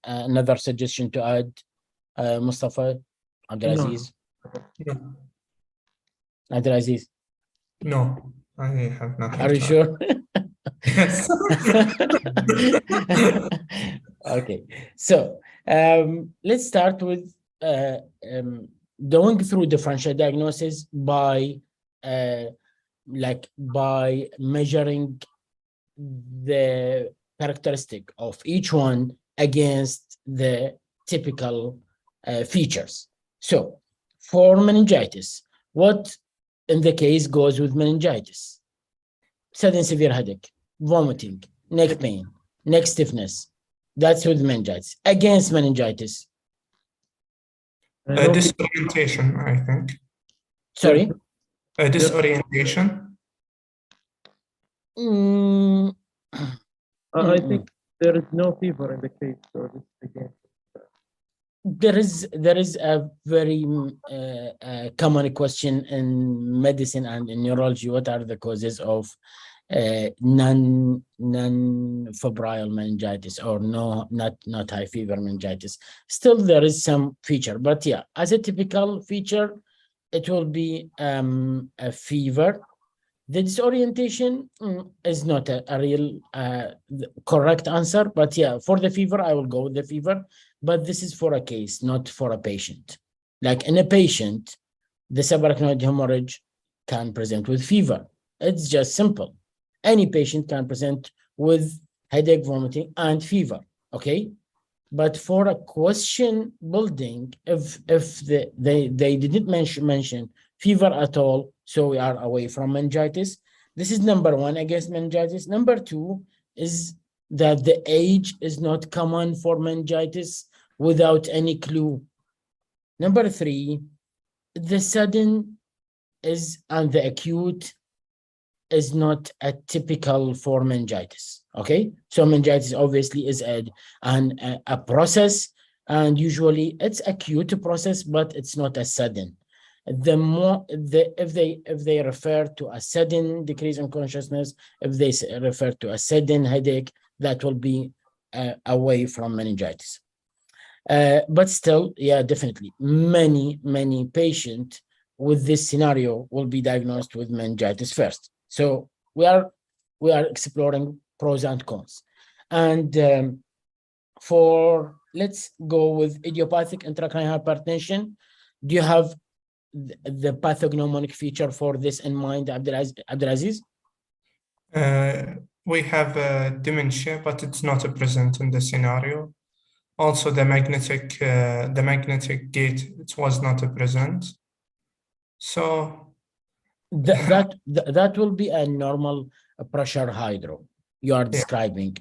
another suggestion to add, Mustafa, Abdulaziz? No. Abdulaziz? No, I have nothing. Are you sure? Yes. Okay, so let's start with going through differential diagnosis by measuring the characteristic of each one against the typical features. So for meningitis, what in the case goes with meningitis? Sudden severe headache, vomiting, neck pain, neck stiffness. That's with meningitis. Against meningitis. Disorientation, I think. Sorry? Disorientation. I think there is no fever in the case, so this again. There is a very common question in medicine and in neurology. What are the causes of non-febrile meningitis or not high fever meningitis? Still, there is some feature, but yeah, as a typical feature, it will be a fever. The disorientation is not a real correct answer, but yeah, for the fever, I will go with the fever. But this is for a case, not for a patient. Like in a patient, the subarachnoid hemorrhage can present with fever. It's just simple. Any patient can present with headache, vomiting, and fever, okay? But for a question building, if they didn't mention fever at all, so we are away from meningitis. This is number one against meningitis. Number two is that the age is not common for meningitis without any clue. Number three, the sudden is and the acute is not a typical for meningitis. Okay, so meningitis obviously is a process, and usually it's acute process, but it's not a sudden. If they refer to a sudden decrease in consciousness, if they refer to a sudden headache, that will be away from meningitis. But still, yeah, definitely, many patients with this scenario will be diagnosed with meningitis first. So we are exploring pros and cons. And let's go with idiopathic intracranial hypertension. Do you have the pathognomonic feature for this in mind, Abdulaziz? We have dementia, but it's not present in the scenario. Also, the magnetic gate, it was not present. So that will be a normal pressure hydro you are describing,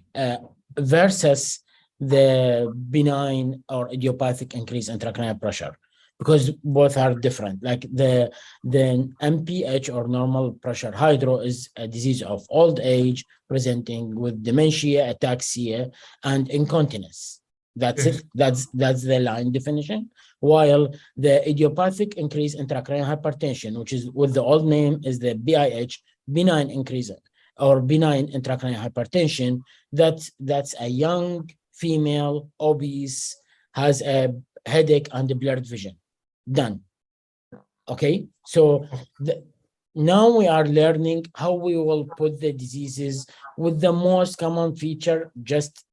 versus the benign or idiopathic increase intracranial pressure, because both are different. Like the MPH or normal pressure hydro is a disease of old age presenting with dementia, ataxia, and incontinence. That's it. That's the line definition. While the idiopathic increase intracranial hypertension, which is with the old name is the BIH, benign increase or benign intracranial hypertension, that's a young female, obese, has a headache and a blurred vision. Done. Okay, so now we are learning how we will put the diseases with the most common feature, just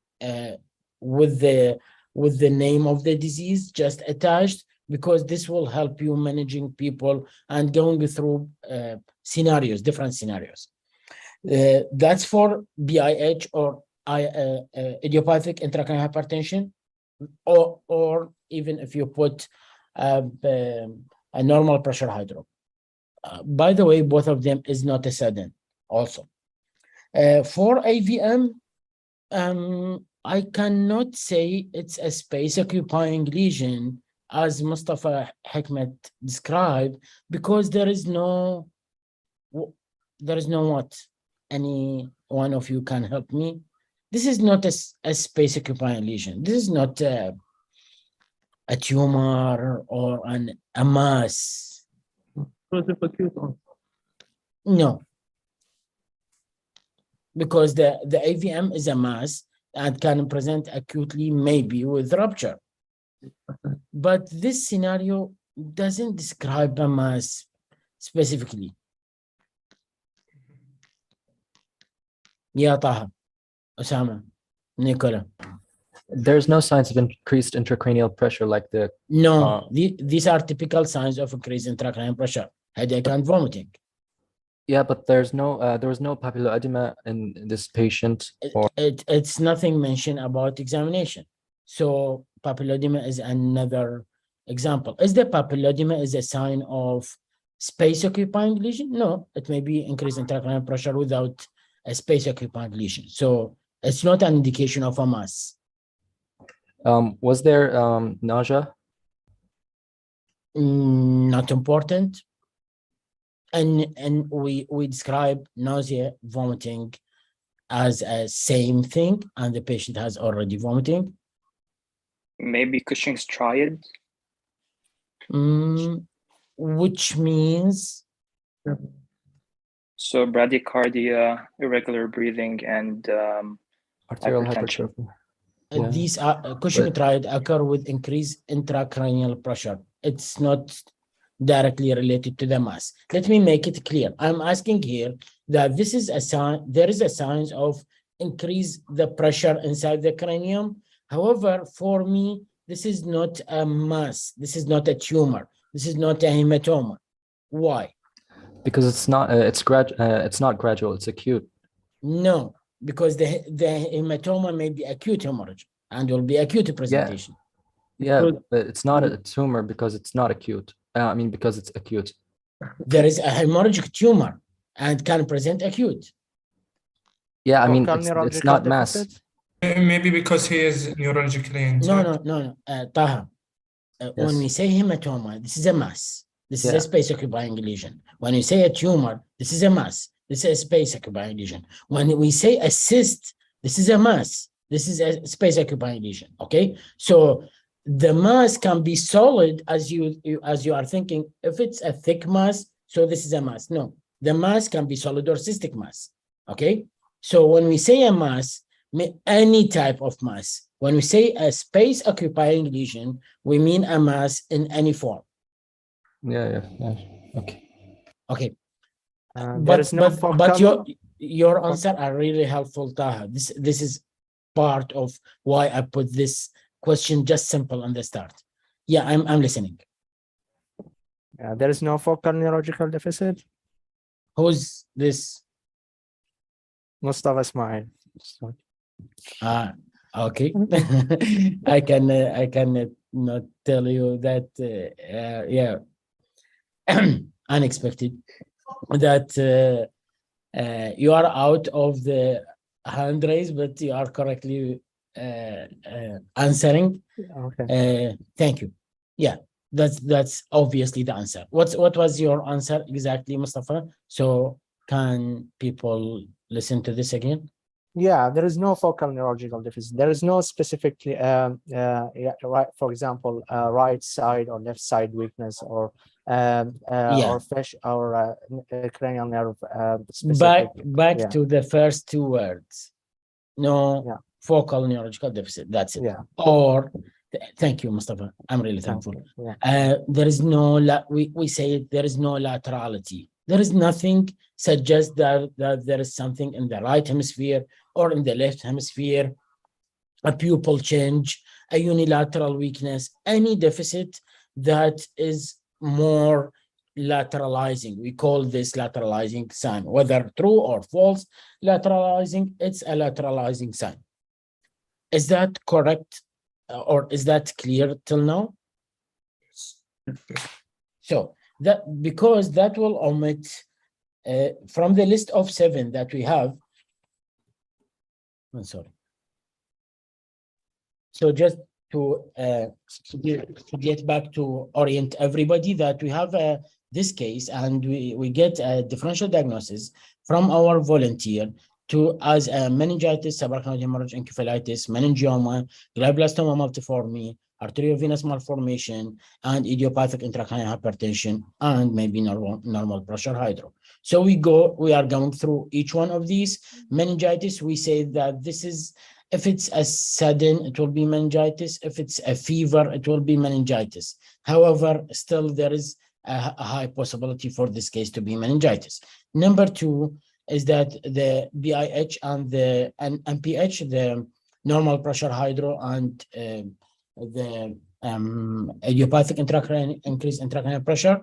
with the name of the disease just attached, because this will help you managing people and going through scenarios, different scenarios. That's for BIH or idiopathic intracranial hypertension, or even if you put a normal pressure hydro. By the way, both of them is not a sudden also. For AVM, I cannot say it's a space-occupying lesion as Mustafa Hikmet described, because there is no what? Any one of you can help me? This is not a space-occupying lesion. This is not a tumor or a mass. No, because the AVM is a mass and can present acutely, maybe with rupture. But this scenario doesn't describe a mass specifically. Yeah, Taha, Osama, Nicola. There's no signs of increased intracranial pressure like the... No, these are typical signs of increased intracranial pressure, headache and vomiting. Yeah, but there was no papilloedema in this patient. It's nothing mentioned about examination. So papilloedema is another example. Is the papilloedema is a sign of space-occupying lesion? No, it may be increased intracranial pressure without a space-occupying lesion. So it's not an indication of a mass. Was there nausea? Not important. And we describe nausea, vomiting as a same thing, and the patient has already vomiting. Maybe Cushing's triad. Which means? So bradycardia, irregular breathing, and arterial hypertrophy. Yeah. These are Cushing triad occur with increased intracranial pressure. It's not directly related to the mass. Let me make it clear. I'm asking here that this is a sign, there is a sign of increase the pressure inside the cranium. However, for me, this is not a mass. This is not a tumor. This is not a hematoma. Why? Because it's not it's not gradual, it's acute. No, because the hematoma may be acute hemorrhage and will be acute presentation. Yeah, Because but it's not a tumor because it's not acute. I mean, because it's acute. there is a hemorrhagic tumor and can present acute. Yeah, I mean, Focal it's neurological not mass. deficit? Maybe because he is neurologically intact. No. Taha, when Yes. we say hematoma, this is a mass. This is Yeah. a space occupying lesion. When you say a tumor, this is a mass. This is a space occupying lesion. When we say a cyst, this is a mass. This is a space occupying lesion. Okay, so the mass can be solid as you are thinking. If it's a thick mass, so this is a mass. No, the mass can be solid or cystic mass. Okay, so when we say a mass, any type of mass. When we say a space occupying lesion, we mean a mass in any form. Yeah. Okay. Okay. There is no but focal. your answer are really helpful, Taha. This is part of why I put this question just simple on the start. Yeah, I'm listening. There is no focal neurological deficit. Who's this? Mustafa Ismail. Okay. I can not tell you that. Yeah, unexpected that you are out of the hand raise, but you are correctly answering. Okay. Thank you. Yeah, that's obviously the answer. What was your answer exactly, Mustafa? So can people listen to this again? Yeah, there is no focal neurological deficit. There is no specifically, right, for example, right side or left side weakness or fish or cranial nerve specific. Back Yeah. to the first two words. No focal neurological deficit. That's it. Yeah. Or thank you, Mustafa. I'm really thankful. There is no we say there is no laterality. There is nothing suggests that there is something in the right hemisphere or in the left hemisphere, a pupil change, a unilateral weakness, any deficit that is more lateralizing. We call this lateralizing sign, whether true or false. Lateralizing, it's a lateralizing sign. Is that correct? Or is that clear till now? So that because that will omit from the list of 7 that we have. I'm sorry. So just to get back to orient everybody that we have this case and we get a differential diagnosis from our volunteer as a meningitis, subarachnoid hemorrhage, encephalitis, meningioma, glioblastoma multiforme, arteriovenous malformation, and idiopathic intracranial hypertension, and maybe normal pressure hydro. So we are going through each one of these. Meningitis, we say that this is, if it's a sudden, it will be meningitis. If it's a fever, it will be meningitis. However, still there is a high possibility for this case to be meningitis. Number 2 is that the BIH and the MPH, the normal pressure hydro, and the idiopathic increased intracranial pressure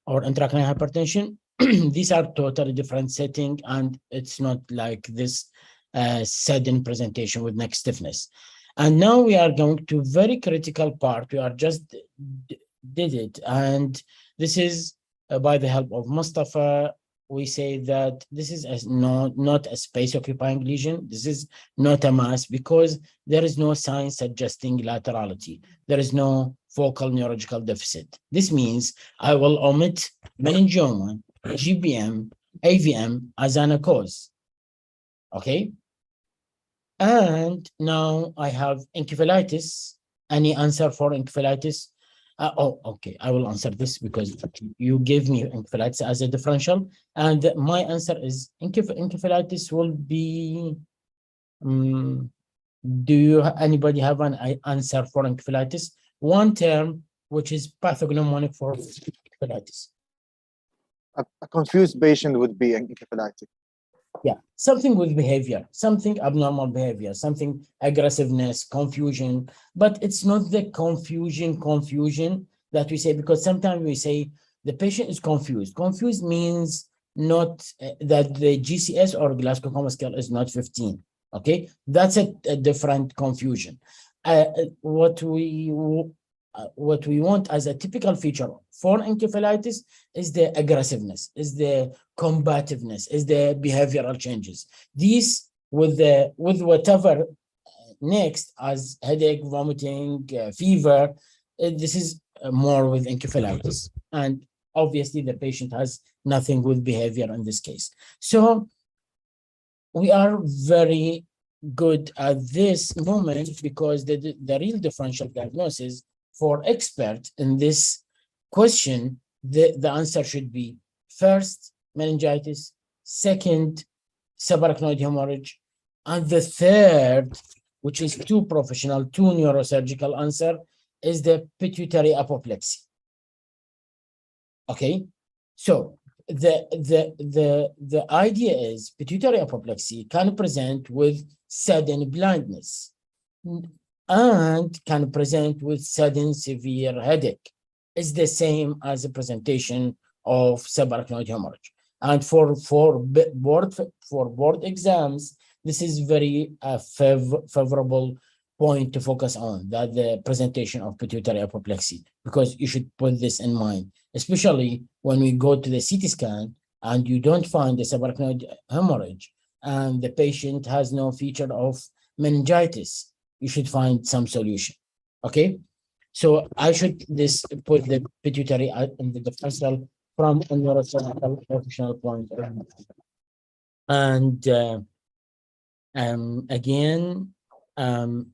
or intracranial hypertension, these are totally different setting, and it's not like this sudden presentation with neck stiffness. And now we are going to very critical part. We are just did it, and this is by the help of Mustafa. We say that this is not a space occupying lesion. This is not a mass because there is no sign suggesting laterality. There is no focal neurological deficit. This means I will omit meningioma, GBM, AVM as an cause. Okay. And now I have encephalitis. Any answer for encephalitis? Okay. I will answer this because you gave me encephalitis as a differential, and my answer is encephalitis will be. Do anybody have an answer for encephalitis? One term which is pathognomonic for encephalitis. A confused patient would be encephalitic. Yeah, something with behavior, something abnormal behavior, something aggressiveness, confusion, but it's not the confusion that we say, because sometimes we say The patient is confused. Confused means not that the GCS or Glasgow Coma Scale is not 15. Okay, that's a different confusion. What we want as a typical feature for encephalitis is the aggressiveness, is the combativeness, is the behavioral changes. These with whatever next as headache, vomiting, fever, this is more with encephalitis. And obviously the patient has nothing with behavior in this case. So we are very good at this moment because the real differential diagnosis for expert in this question, the answer should be first, meningitis, second, subarachnoid hemorrhage, and the third, which is too professional, too neurosurgical answer, is the pituitary apoplexy. Okay, so the idea is pituitary apoplexy can present with sudden blindness and can present with sudden severe headache. It's the same as a presentation of subarachnoid hemorrhage. And for board exams, this is very favorable point to focus on, that the presentation of pituitary apoplexy, because you should put this in mind, especially when we go to the CT scan and you don't find the subarachnoid hemorrhage and the patient has no feature of meningitis. You should find some solution. Okay, so I should put the pituitary in the differential from a neurosurgical professional point of view. And again,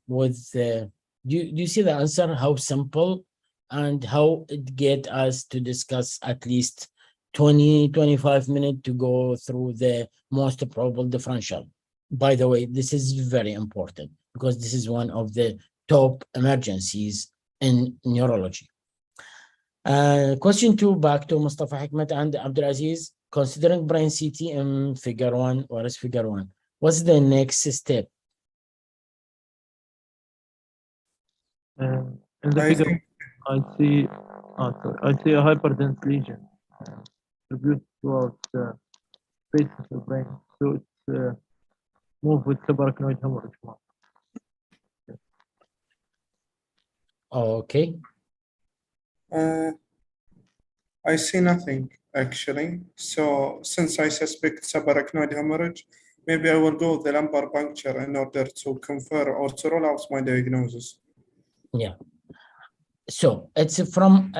with do you see the answer, how simple and how it get us to discuss at least 20-25 minutes to go through the most probable differential. By the way, this is very important because this is one of the top emergencies in neurology. Question 2, back to Mustafa Hikmat and Abdulaziz. Considering brain CT in figure 1, what is figure 1? What's the next step? In the figure, I see a hyperdense lesion distributed throughout the space of the brain. So it's moved with subarachnoid hemorrhage. Okay. I see nothing actually. So since I suspect subarachnoid hemorrhage, maybe I will go with the lumbar puncture in order to confirm or to rule out my diagnosis. Yeah. So it's from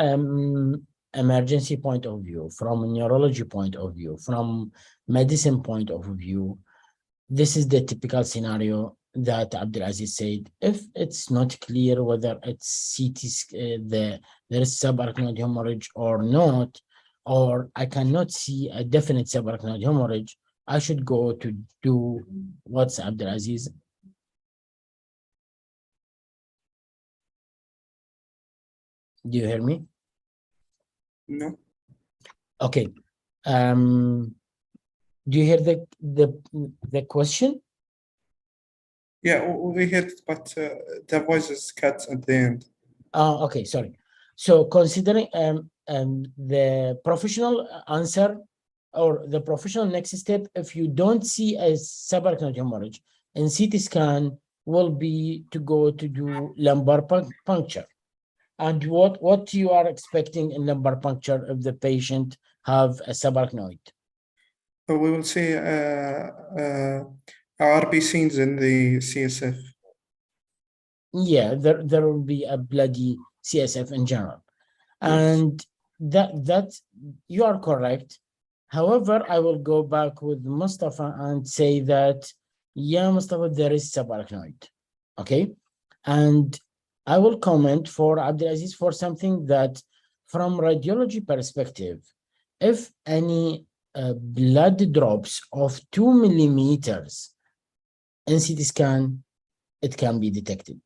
emergency point of view, from a neurology point of view, from medicine point of view. This is the typical scenario that Abdulaziz said. If it's not clear whether it's CT, there is subarachnoid hemorrhage or not, or I cannot see a definite subarachnoid hemorrhage, I should go to do what's Abdulaziz? Do you hear me? No. Okay. Do you hear the question? Yeah, we heard, but the voice is cut at the end. Oh, okay, sorry. So considering the professional answer or the professional next step, if you don't see a subarachnoid hemorrhage, and CT scan will be to go to do lumbar puncture. And what you are expecting in lumbar puncture if the patient have a subarachnoid? So we will see RBCs in the CSF. Yeah, there will be a bloody CSF in general. Yes. And that you are correct. However, I will go back with Mustafa and say that, yeah, Mustafa, there is subarachnoid. Okay. And I will comment for Abdulaziz for something that from radiology perspective, if any blood drops of 2 millimeters in CT scan, it can be detected.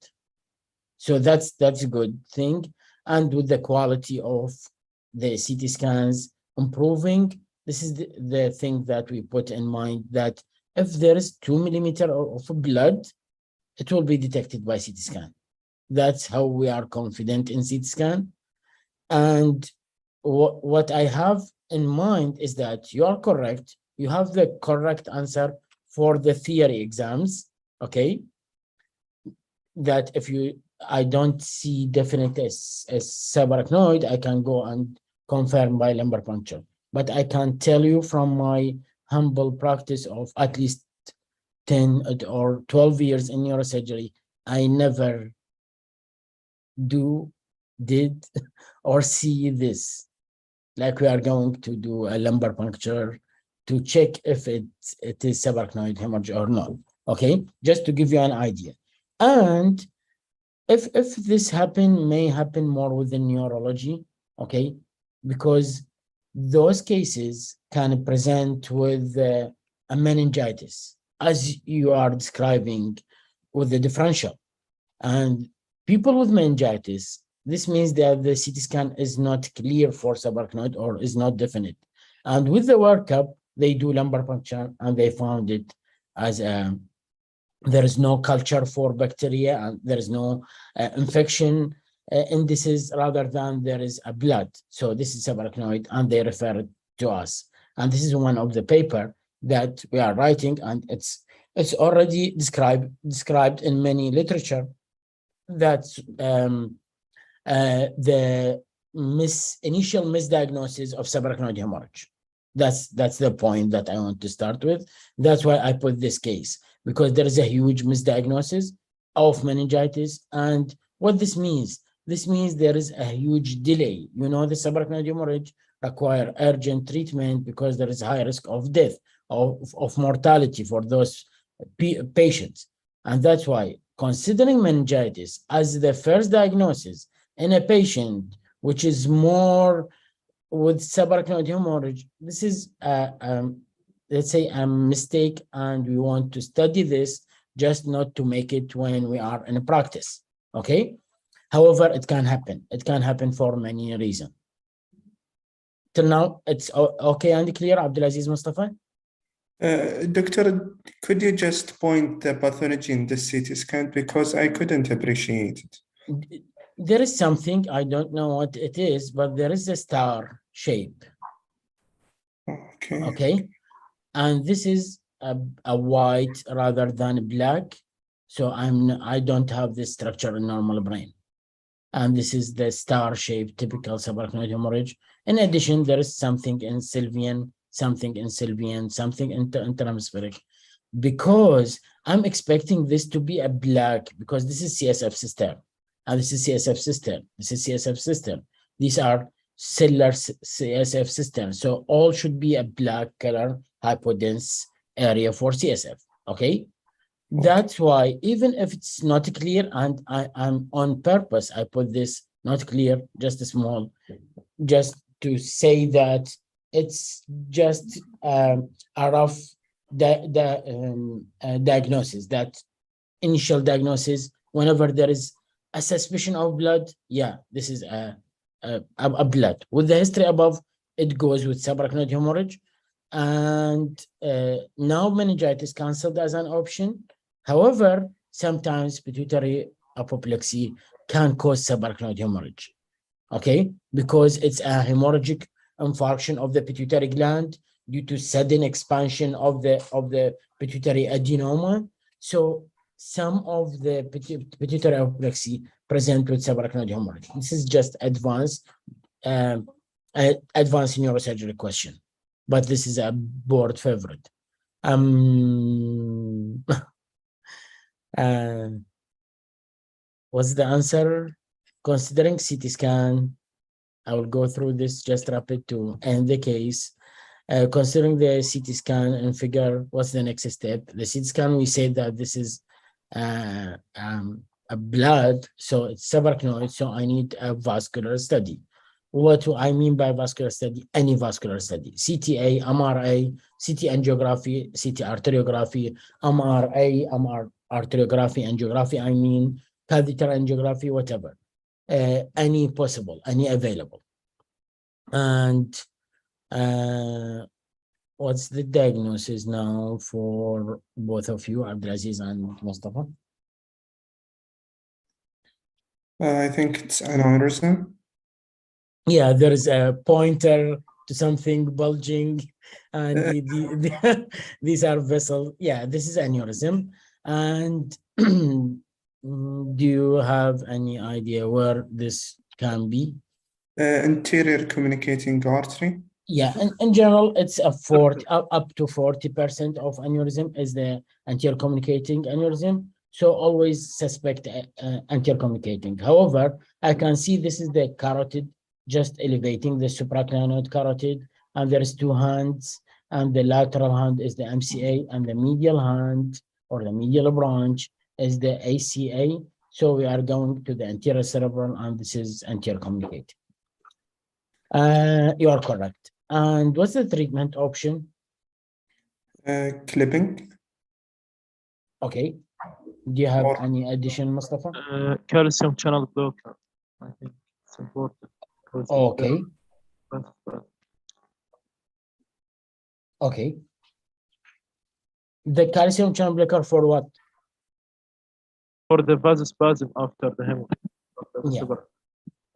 So that's a good thing. And with the quality of the CT scans improving, this is the thing that we put in mind, that if there is 2 millimeters of blood, it will be detected by CT scan. That's how we are confident in CT scan. And what I have in mind is that you are correct. You have the correct answer for the theory exams, okay? That if I don't see definite as subarachnoid, I can go and confirm by lumbar puncture. But I can tell you from my humble practice of at least 10 or 12 years in neurosurgery, I never did or see this. Like we are going to do a lumbar puncture to check if it is subarachnoid hemorrhage or not. Okay, just to give you an idea. And if this may happen more within neurology, okay, because those cases can present with a meningitis, as you are describing with the differential. And people with meningitis, this means that the CT scan is not clear for subarachnoid or is not definite. And with the workup, they do lumbar puncture and they found it as there is no culture for bacteria and there is no infection indices, rather than there is a blood. So this is subarachnoid and they refer it to us. And this is one of the paper that we are writing, and it's already described in many literature. That's the initial misdiagnosis of subarachnoid hemorrhage. That's the point that I want to start with. That's why I put this case, because there is a huge misdiagnosis of meningitis. And what this means there is a huge delay. You know, the subarachnoid hemorrhage require urgent treatment because there is high risk of death, of mortality for those patients. And that's why, considering meningitis as the first diagnosis in a patient which is more with subarachnoid hemorrhage, this is let's say a mistake, and we want to study this just not to make it when we are in practice. Okay, however, it can happen for many reasons. Till now it's okay and clear. Abdulaziz Mustafa. Doctor, could you just point the pathology in the CT scan, because I couldn't appreciate it? There is something, I don't know what it is, but there is a star shape. Okay. And this is a white rather than black. So I don't have this structure in normal brain. And this is the star shape, typical subarachnoid hemorrhage. In addition, there is something in Sylvian, something in interhemispheric, because I'm expecting this to be a black, because this is CSF system, and this is CSF system, this is CSF system. These are cellular CSF systems. So all should be a black color hypodense area for CSF, okay? That's why, even if it's not clear, and I'm on purpose, I put this not clear, just a small, just to say that it's just a rough diagnosis, that initial diagnosis, whenever there is a suspicion of blood, yeah, this is a blood. With the history above, it goes with subarachnoid hemorrhage. And now meningitis cancelled as an option. However, sometimes pituitary apoplexy can cause subarachnoid hemorrhage, okay? Because it's a hemorrhagic infarction of the pituitary gland due to sudden expansion of the pituitary adenoma. So some of the pituitary apoplexy present with subarachnoid hemorrhage. This is just advanced neurosurgery question, but this is a board favorite. What's the answer? Considering CT scan, I will go through this just rapid to end the case. Considering the CT scan and figure what's the next step. The CT scan, we say that this is a blood, so it's subarachnoid, so I need a vascular study. What do I mean by vascular study? Any vascular study. CTA, MRA, CT angiography, CT arteriography, MRA, arteriography, angiography, I mean catheter angiography, whatever. Any possible, any available. And what's the diagnosis now for both of you, Abdulaziz and Mustafa? I think it's aneurysm. Yeah, there is a pointer to something bulging, and these are vessels. Yeah, this is aneurysm. And do you have any idea where this can be? Anterior communicating artery. Yeah, in general, it's a 40 up to 40% of aneurysm is the anterior communicating aneurysm. So always suspect anterior communicating. However, I can see this is the carotid just elevating the supraclinoid carotid, and there's two hands, and the lateral hand is the MCA, and the medial hand or the medial branch is the ACA. So we are going to the anterior cerebral, and this is anterior communicating. You are correct. And what's the treatment option? Clipping. Okay. Do you have any addition, Mustafa? Calcium channel blocker. I think it's important. Okay. Okay. The calcium channel blocker for what? For the vasospasm after the hemorrhage. Yeah.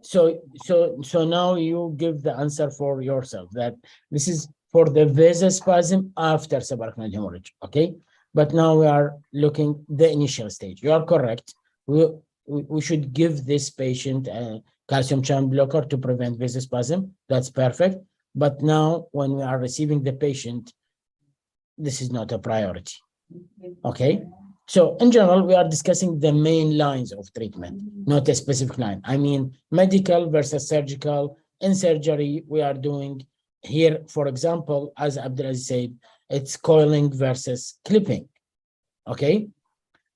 So now you give the answer for yourself that this is for the vasospasm after subarachnoid hemorrhage. Okay. But now we are looking the initial stage. You are correct. We should give this patient a calcium channel blocker to prevent vasospasm. That's perfect. But now when we are receiving the patient, this is not a priority. Okay. So in general, we are discussing the main lines of treatment, not a specific line. I mean, medical versus surgical. In surgery, we are doing here, for example, as Abdulaziz said, it's coiling versus clipping. Okay.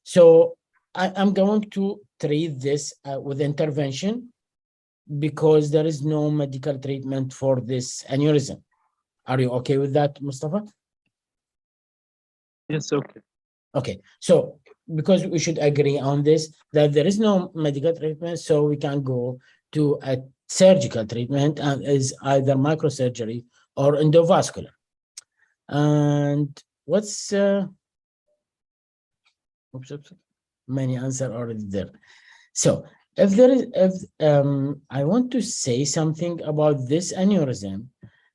So I'm going to treat this with intervention because there is no medical treatment for this aneurysm. Are you okay with that, Mustafa? Yes, okay. Okay, so because we should agree on this, that there is no medical treatment, so we can go to a surgical treatment, and is either microsurgery or endovascular. And what's many answer already there. So if there is, I want to say something about this aneurysm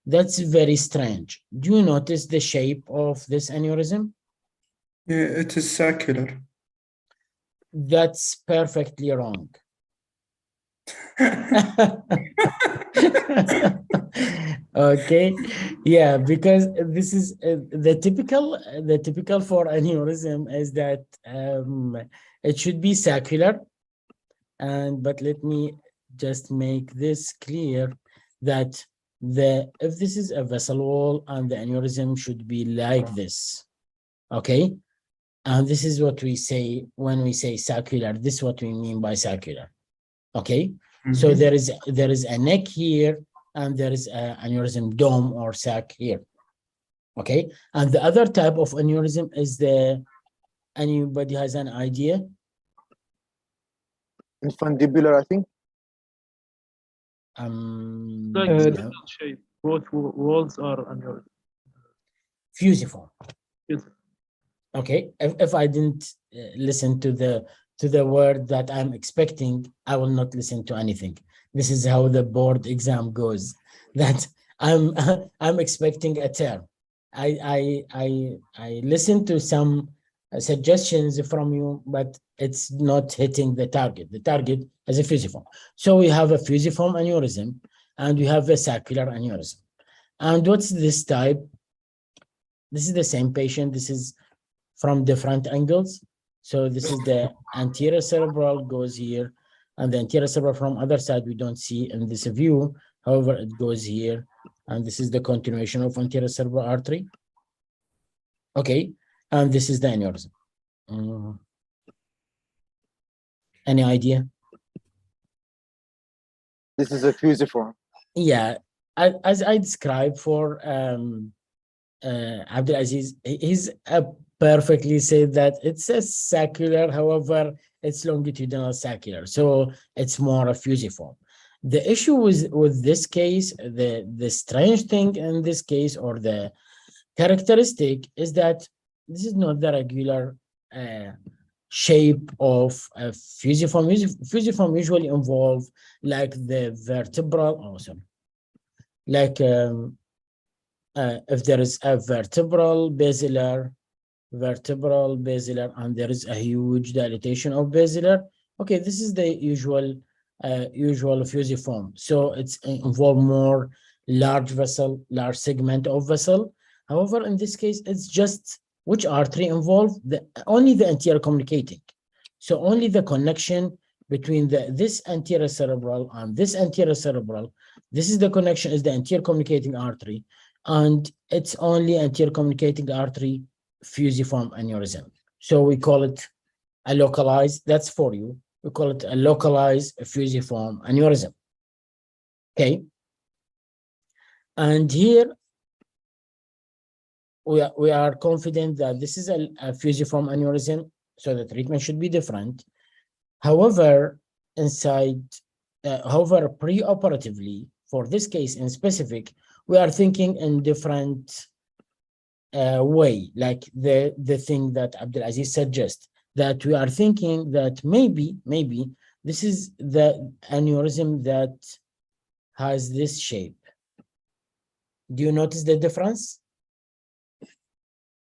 that's very strange. Do you notice the shape of this aneurysm? Yeah, it is circular. That's perfectly wrong. Okay, yeah, because this is the typical for aneurysm is that it should be circular, but let me just make this clear that if this is a vessel wall and the aneurysm should be like this, okay. And this is what we say when we say circular. This is what we mean by circular. Okay. So there is a neck here, and there is an aneurysm dome or sac here. Okay. And the other type of aneurysm is anybody has an idea? Infundibular, I think. No. Shape. Both walls are aneurysm. Fusiform. Yes. Okay, if I didn't listen to the word that I'm expecting, I will not listen to anything. This is how the board exam goes. That I'm expecting a term. I listen to some suggestions from you, but it's not hitting the target. The target is a fusiform. So we have a fusiform aneurysm, and we have a circular aneurysm. And what's this type? This is the same patient. This is from different angles. So this is the anterior cerebral goes here, and the anterior cerebral from other side we don't see in this view. However, it goes here, and this is the continuation of anterior cerebral artery. Okay, and this is the aneurysm. Any idea? This is a fusiform. Yeah, as I described for Abdulaziz, he's perfectly said that it's a circular, however, it's longitudinal circular, so it's more a fusiform. The issue with this case, the strange thing in this case, or the characteristic, is that this is not the regular shape of a fusiform. Fusiform usually involve like the vertebral, like if there is a vertebral basilar, and there is a huge dilatation of basilar. Okay, this is the usual fusiform. So it's involve more large vessel, large segment of vessel. However, in this case, it's just which artery involved? Only the anterior communicating. So only the connection between this anterior cerebral and this anterior cerebral. This is the connection, is the anterior communicating artery, and it's only anterior communicating artery fusiform aneurysm. So we call it a localized, that's for you, we call it a localized fusiform aneurysm. Okay. And here we are confident that this is a fusiform aneurysm, so the treatment should be different. However, preoperatively, for this case in specific, we are thinking in different way, like the thing that Abdulaziz suggests, that we are thinking that maybe this is the aneurysm that has this shape. Do you notice the difference?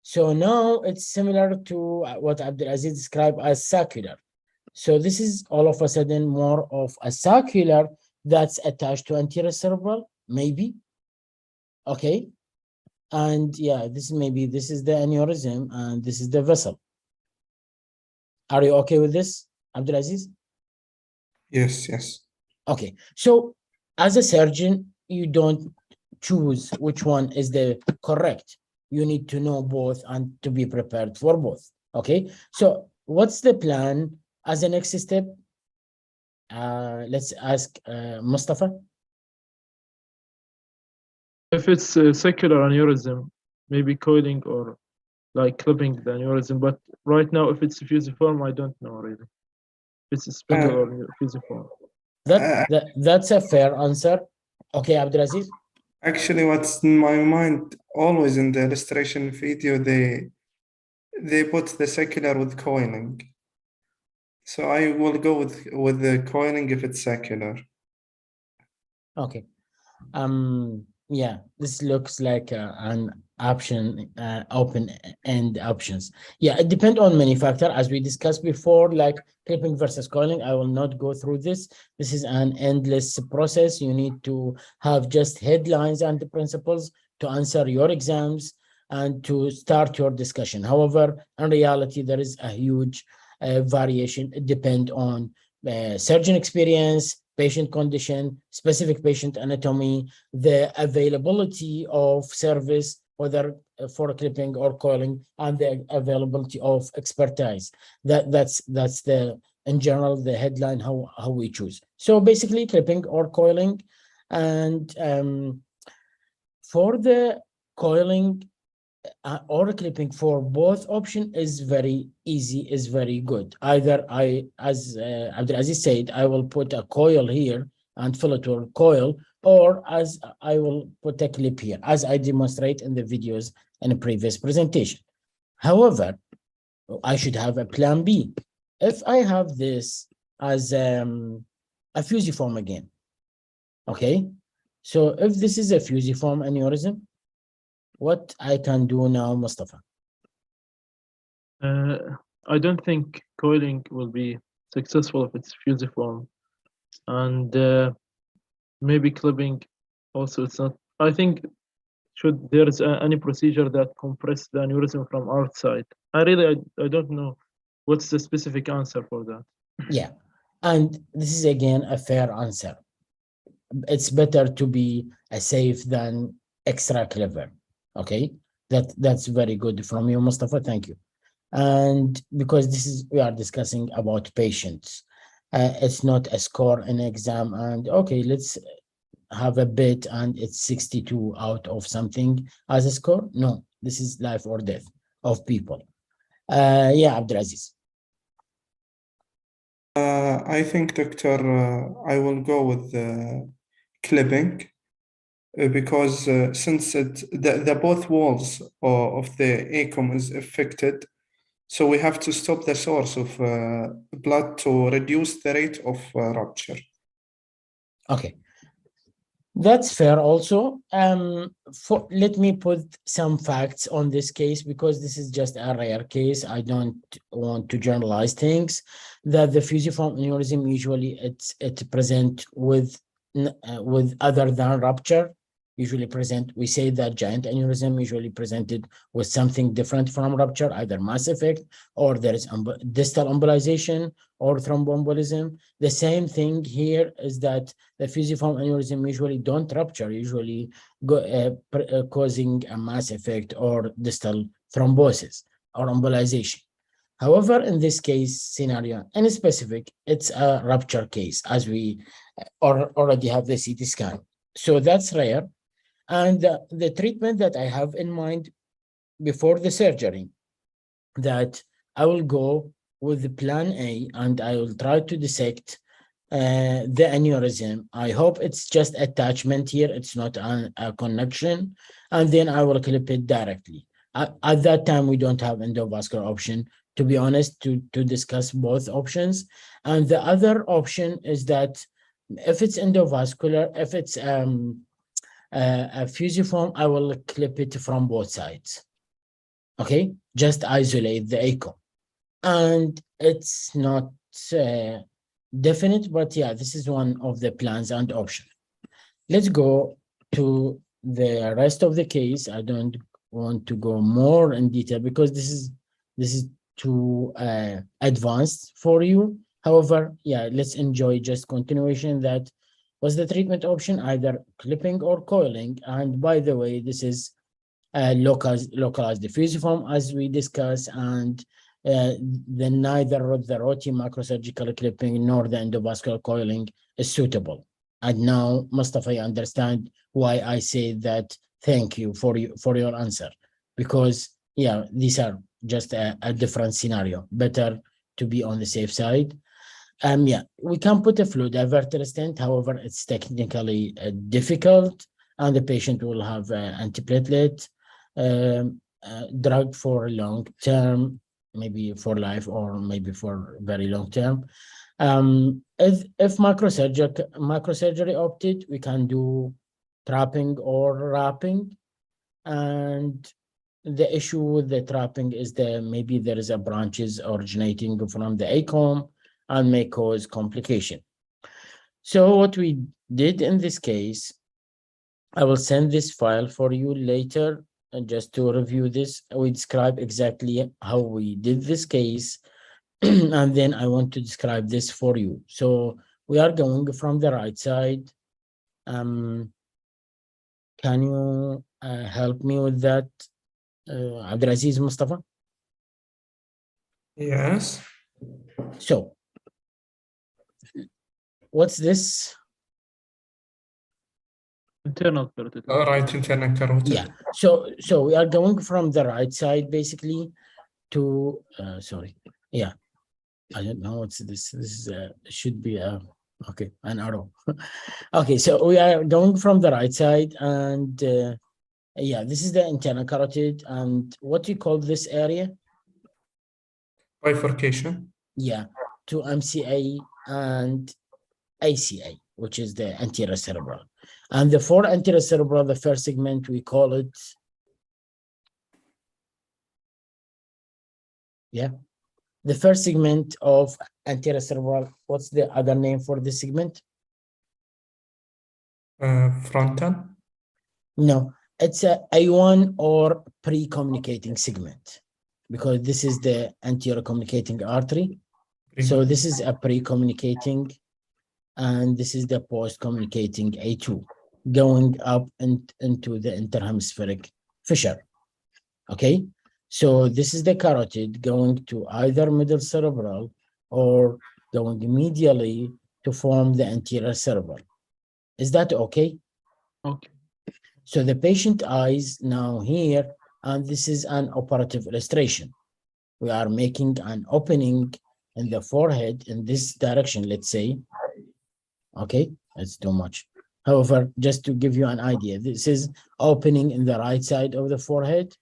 So now it's similar to what Abdulaziz described as circular. So this is all of a sudden more of a circular that's attached to anterior cerebral, maybe. Okay. And yeah, this is the aneurysm and this is the vessel. Are you okay with this, Abdulaziz? Yes. Okay. So as a surgeon, you don't choose which one is the correct. You need to know both and to be prepared for both. Okay. So what's the plan as a next step? Let's ask Mustafa. If it's a secular aneurysm, maybe coiling or like clipping the aneurysm. But right now, if it's fusiform, I don't know really. If it's a spindle or fusiform. That's a fair answer. Okay, Abdulaziz. Actually, what's in my mind always in the illustration video, they put the secular with coiling. So I will go with the coiling if it's secular. Okay. Yeah, this looks like an option, open-end options. Yeah, it depends on many factors, as we discussed before, like clipping versus coiling. I will not go through this. This is an endless process. You need to have just headlines and the principles to answer your exams and to start your discussion. However, in reality, there is a huge variation. It depends on surgeon experience, patient condition, specific patient anatomy, the availability of service, whether for clipping or coiling, and the availability of expertise. That's the, in general, the headline, how we choose. So basically clipping or coiling. And for the coiling or clipping, for both option is very easy, is very good. Either as Abdulaziz said, I will put a coil here and fill it with coil, or as I will put a clip here, as I demonstrate in the videos in a previous presentation. However, I should have a plan B. If I have this as a fusiform again, okay? So if this is a fusiform aneurysm, what I can do now, Mustafa? I don't think coiling will be successful if it's fusiform, and maybe clipping also. It's not. I think should there's any procedure that compress the aneurysm from outside. I don't know what's the specific answer for that. Yeah, and this is again a fair answer. It's better to be a safe than extra clever. Okay, that's very good from you, Mustafa. Thank you. And because we are discussing about patients, it's not a score in exam. And okay, let's have a bit, and it's 62 out of something as a score. No, this is life or death of people. Yeah, Abdulaziz. I think, Doctor, I will go with the clipping. Because since the both walls of the ACOM is affected, So we have to stop the source of blood to reduce the rate of rupture. Okay. That's fair also. Let me put some facts on this case because this is just a rare case. I don't want to generalize things. That the fusiform aneurysm usually it present with other than rupture. Usually present, we say that giant aneurysm usually presented with something different from rupture, either mass effect or there is distal embolization or thromboembolism. The same thing here is that the fusiform aneurysm usually don't rupture, usually causing a mass effect or distal thrombosis or embolization. However, in this case scenario, in specific, it's a rupture case as we already have the CT scan. So that's rare. And the treatment that I have in mind before the surgery, that I will go with the plan A and I will try to dissect the aneurysm. I hope it's just attachment here. It's not a connection. And then I will clip it directly. At that time, we don't have endovascular option, to be honest, to discuss both options. And the other option is that if it's endovascular, if it's a fusiform, I will clip it from both sides. Okay, just isolate the echo. And it's not definite, but yeah, this is one of the plans and options. Let's go to the rest of the case. I don't want to go more in detail because this is too advanced for you. However, yeah, let's enjoy just continuation. That was the treatment option, either clipping or coiling. And by the way, this is localized diffusiform as we discussed, and neither the routine macrosurgical clipping nor the endovascular coiling is suitable. And now, Mustafa, you understand why I say that. Thank you for your answer, because yeah, these are just a different scenario. Better to be on the safe side. Yeah, we can put a flow diverter stent. However, it's technically difficult, and the patient will have antiplatelet drug for long term, maybe for life or maybe for very long term. If macrosurgery opted, we can do trapping or wrapping. And the issue with the trapping is that maybe there is a branches originating from the ACOM and may cause complication. So what we did in this case, I will send this file for you later, and just to review this, we describe exactly how we did this case, and then I want to describe this for you. So we are going from the right side. Can you help me with that, Abdulaziz Mustafa? Yes. So, what's this? Internal carotid. Right, internal carotid. Yeah. So we are going from the right side basically to sorry. Yeah. I don't know what's this. This is should be okay, an arrow. Okay, so we are going from the right side, and yeah, this is the internal carotid. And what do you call this area? Bifurcation. Yeah, to MCA and ACA, which is the anterior cerebral. And the for anterior cerebral, the first segment, we call it, yeah, the first segment of anterior cerebral. What's the other name for this segment? Frontal? No, it's a A1 or pre-communicating segment, because this is the anterior communicating artery. So this is a pre-communicating, and this is the post-communicating A2, going up into the interhemispheric fissure. Okay, so this is the carotid going to either middle cerebral or going medially to form the anterior cerebral. Is that okay? Okay. So the patient eyes now here, and this is an operative illustration. We are making an opening in the forehead in this direction, let's say. Okay, that's too much. However, just to give you an idea, this is opening in the right side of the forehead.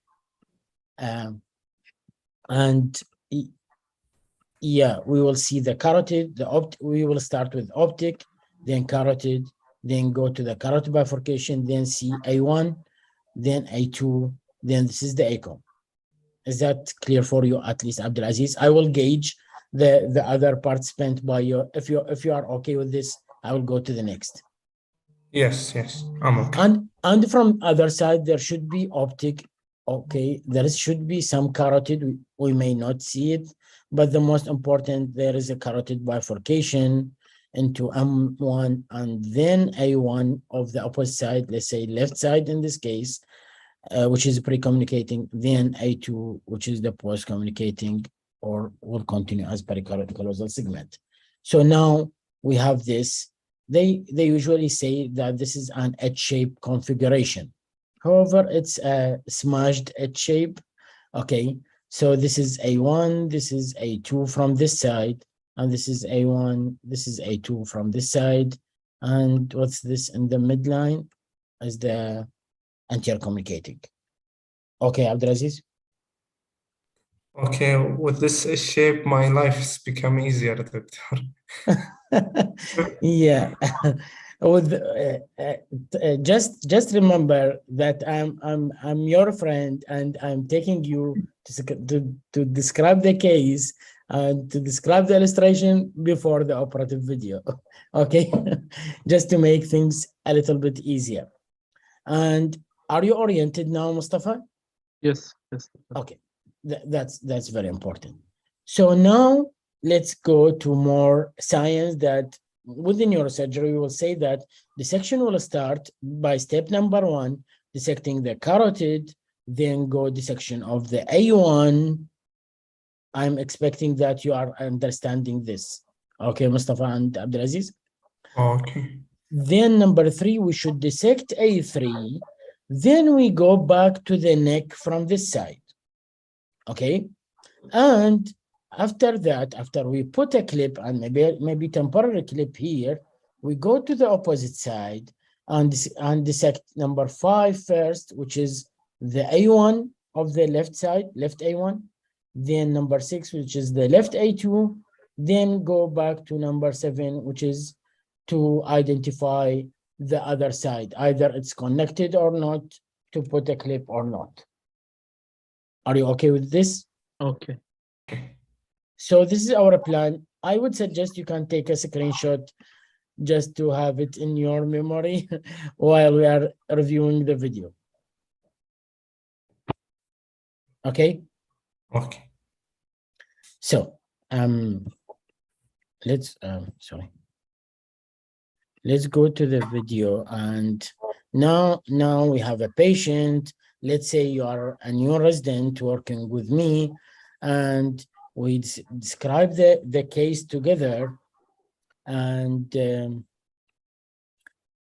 And Yeah, we will see the carotid, we will start with optic, then carotid, then go to the carotid bifurcation, then see A1, then A2, then this is the ACOM. Is that clear for you, at least, Abdulaziz? I will gauge the other participant by your, if you are okay with this, I will go to the next. Yes, I'm okay. And from other side, there should be optic. Okay, there should be some carotid. We may not see it, but the most important, there is a carotid bifurcation into M1 and then A1 of the opposite side, let's say left side in this case, which is pre-communicating, then A2, which is the post-communicating, or will continue as pericardial callosal segment. So now we have this. They usually say that this is an H-shape configuration. However, it's a smashed H-shape. Okay, so this is A1, this is A2 from this side, and this is A1, this is A2 from this side. And what's this in the midline is the anterior communicating. Okay, Abdulaziz? Okay, with this shape, my life has become easier, Doctor. Yeah. With just remember that I'm your friend, and I'm taking you to describe the case and to describe the illustration before the operative video. Okay, just to make things a little bit easier. And are you oriented now, Mustafa? Yes. Okay, that's very important. So now let's go to more science that within neurosurgery, we will say that dissection will start by step number 1, dissecting the carotid, then go dissection of the A1. I'm expecting that you are understanding this. Okay, Mustafa and Abdulaziz? Okay. Then number 3, we should dissect A3. Then we go back to the neck from this side. Okay, and after that, after we put a clip and maybe temporary clip here, we go to the opposite side and dissect number 5 first, which is the A1 of the left side, left A1, then number 6, which is the left A2, then go back to number 7, which is to identify the other side, either it's connected or not, to put a clip or not. Are you okay with this? Okay. So this is our plan. I would suggest you can take a screenshot just to have it in your memory while we are reviewing the video. Okay? Okay. So, let's go to the video, and now we have a patient. Let's say you are a new resident working with me, and we describe the case together, and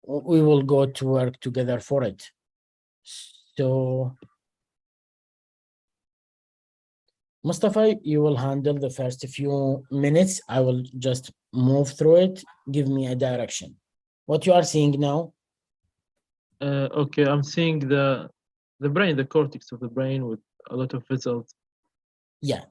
we will go to work together for it. So, Mustafa, you will handle the first few minutes. I will just move through it. Give me a direction. What you are seeing now? Okay, I'm seeing the brain, the cortex of the brain with a lot of vessels. Yeah,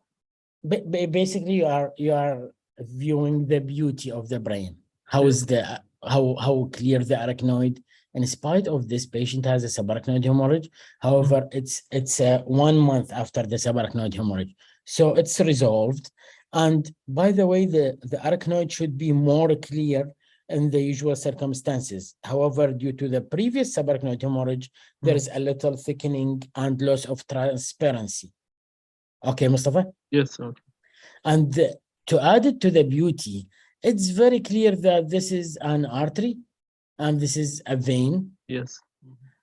basically you are viewing the beauty of the brain. How is the how clear the arachnoid? In spite of this, patient has a subarachnoid hemorrhage. However, it's 1 month after the subarachnoid hemorrhage, so it's resolved. And by the way, the arachnoid should be more clear in the usual circumstances. However, due to the previous subarachnoid hemorrhage, there is a little thickening and loss of transparency. Okay, Mustafa? Yes, okay. And to add it to the beauty, it's very clear that this is an artery and this is a vein. Yes.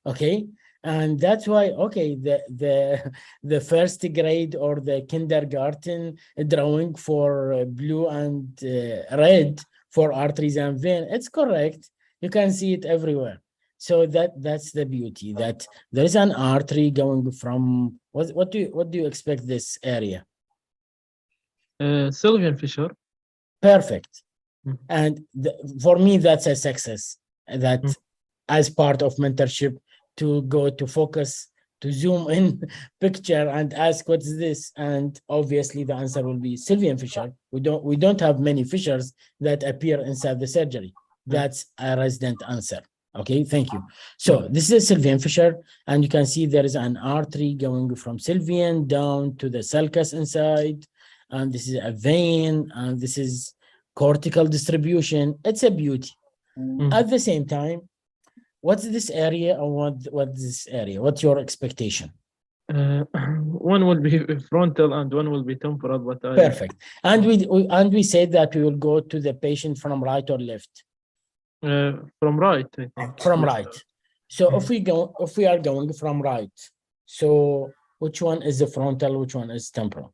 Okay, and that's why, okay, the first grade or the kindergarten drawing for blue and red for arteries and vein, it's correct. You can see it everywhere. So that's the beauty, that there is an artery going from what do you expect this area? Sylvian fissure. Perfect. And for me, that's a success. That as part of mentorship, to go to focus to zoom in picture and ask what is this, and obviously the answer will be Sylvian fissure. We don't have many fissures that appear inside the surgery. That's a resident answer. Okay, thank you. So this is a Sylvian fissure, and you can see there is an artery going from Sylvian down to the sulcus inside, and this is a vein, and this is cortical distribution. It's a beauty. At the same time, what's this area, or what's this area? What's your expectation? One will be frontal and one will be temporal, but Perfect. And we said that we will go to the patient from right or left. From right, I think. From right. So if we are going from right, so which one is the frontal? Which one is temporal?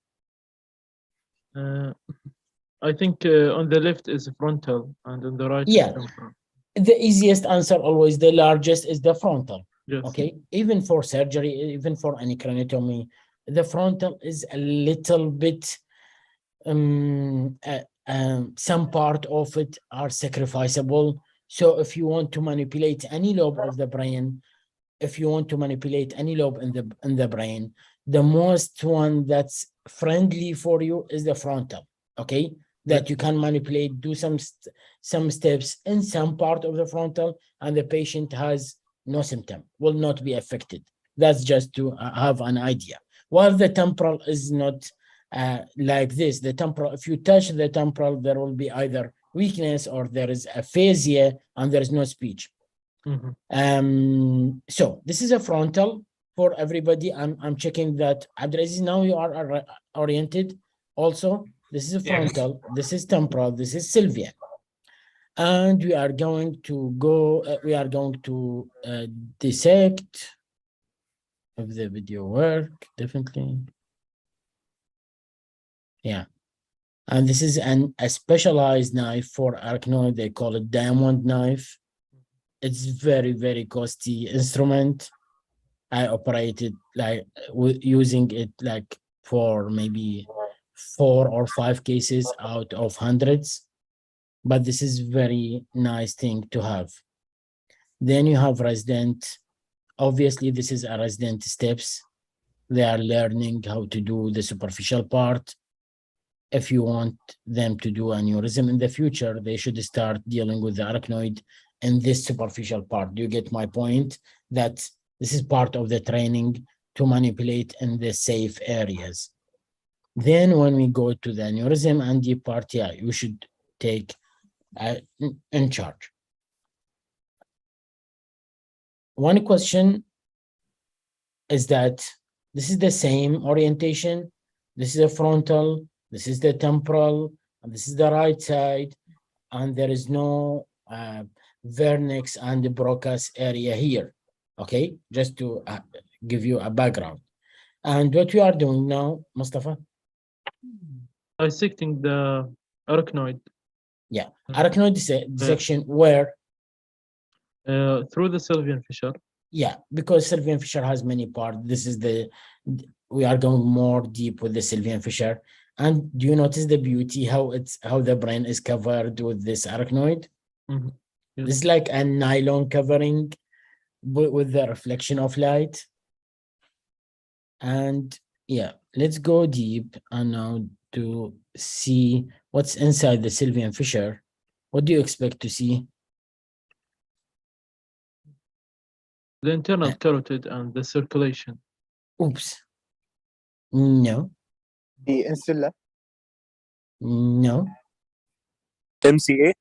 I think on the left is frontal and on the right is temporal. The easiest answer, always the largest, is the frontal. Yes. Okay, even for surgery, even for any craniotomy, the frontal is a little bit some part of it are sacrificable. So if you want to manipulate any lobe of the brain, if you want to manipulate any lobe in the brain, the most one that's friendly for you is the frontal. Okay, that you can manipulate, do some steps in some part of the frontal, and the patient has no symptom, will not be affected. That's just to have an idea. While the temporal is not like this. The temporal, if you touch the temporal, there will be either weakness or there is aphasia and there is no speech. So this is a frontal for everybody. I'm checking that. Abdulaziz, now you are oriented also. This is a frontal, this is temporal, this is Sylvian. And we are going to go, we are going to dissect, if the video work, definitely. Yeah. And this is a specialized knife for arachnoid. They call it diamond knife. It's very, very costly instrument. I operated like using it like for maybe 4 or 5 cases out of hundreds. But this is very nice thing to have. Then you have resident. Obviously, this is a resident steps. They are learning how to do the superficial part. If you want them to do aneurysm in the future, they should start dealing with the arachnoid in this superficial part. Do you get my point? That this is part of the training to manipulate in the safe areas. Then when we go to the aneurysm and deep part, yeah, you should take in charge. One question is that this is the same orientation. This is a frontal, this is the temporal, and this is the right side, and there is no vernix and the Broca's area here. Okay, just to give you a background. And what we are doing now, Mustafa? Dissecting the arachnoid. Yeah, arachnoid dissection where? Through the Sylvian fissure. Yeah, because Sylvian fissure has many parts. This is we are going more deep with the Sylvian fissure. And do you notice the beauty, how the brain is covered with this arachnoid? Yes. This is like a nylon covering with the reflection of light. And yeah, let's go deep and now to see what's inside the Sylvian fissure. What do you expect to see? The internal carotid and the circulation. Oops. No. The insula. No. MCA.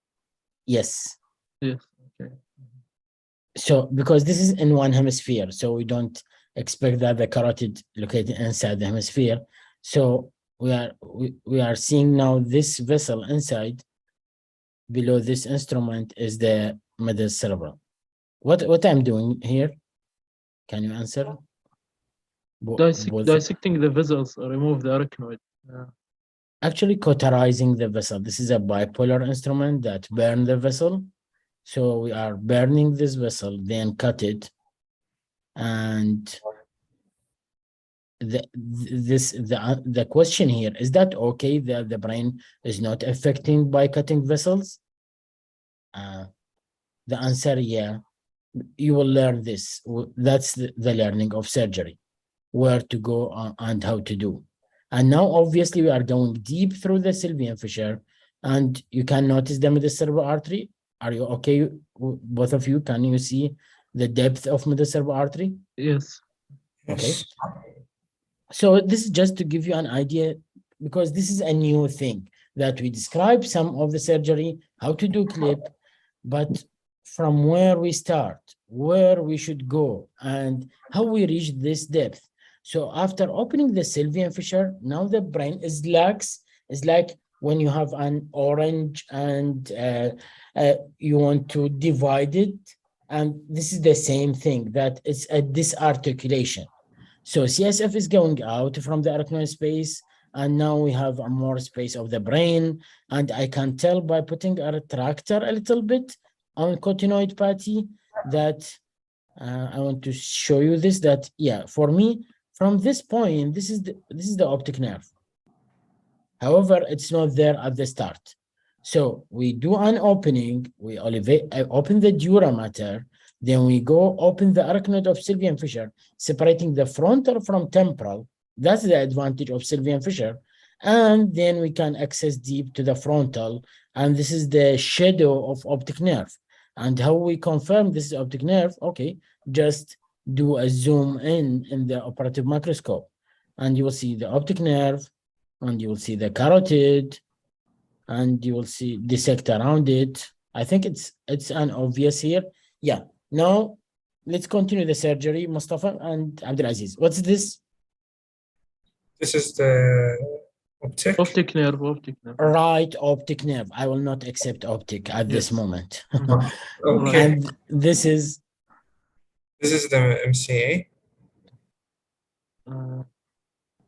Yes. Yes. Okay. So because this is in one hemisphere, so we don't expect that the carotid located inside the hemisphere. So we are seeing now this vessel inside. Below this instrument is the middle cerebral. What I'm doing here? Can you answer? Dissecting the vessels, remove the arachnoid. Actually, cauterizing the vessel. This is a bipolar instrument that burn the vessel. So we are burning this vessel, then cut it, and the question here is that okay that the brain is not affected by cutting vessels? The answer, yeah. you will learn this. That's the learning of surgery, where to go and how to do. And now, obviously, we are going deep through the sylvian fissure, and you can notice the mid-cerebral artery. Are you okay, both of you? Can you see the depth of mid-cerebral artery? Yes. Okay. So this is just to give you an idea, because this is a new thing that we describe some of the surgery, how to do clip, but from where we start, where we should go, and how we reach this depth. So after opening the sylvian fissure, now the brain is lax. It's like when you have an orange and you want to divide it. And this is the same thing, that it's a disarticulation. So CSF is going out from the arachnoid space, and now we have a more space of the brain. And I can tell by putting a retractor a little bit on cotinoid patty that I want to show you this, that, yeah, for me, from this point, this is the optic nerve. However, it's not there at the start. So we do an opening, we open the dura mater, then we go open the arachnoid of sylvian fissure, separating the frontal from temporal. That's the advantage of sylvian fissure. And then we can access deep to the frontal. And this is the shadow of optic nerve. And how we confirm this is optic nerve? Okay, just do a zoom in the operative microscope, and you will see the optic nerve, and you will see the carotid, and you will see dissect around it. I think it's an obvious here. Yeah. Now let's continue the surgery, Mustafa and Abdulaziz. What's this? This is the Optic nerve. Right, optic nerve. I will not accept optic at this moment. Okay. And this is the MCA.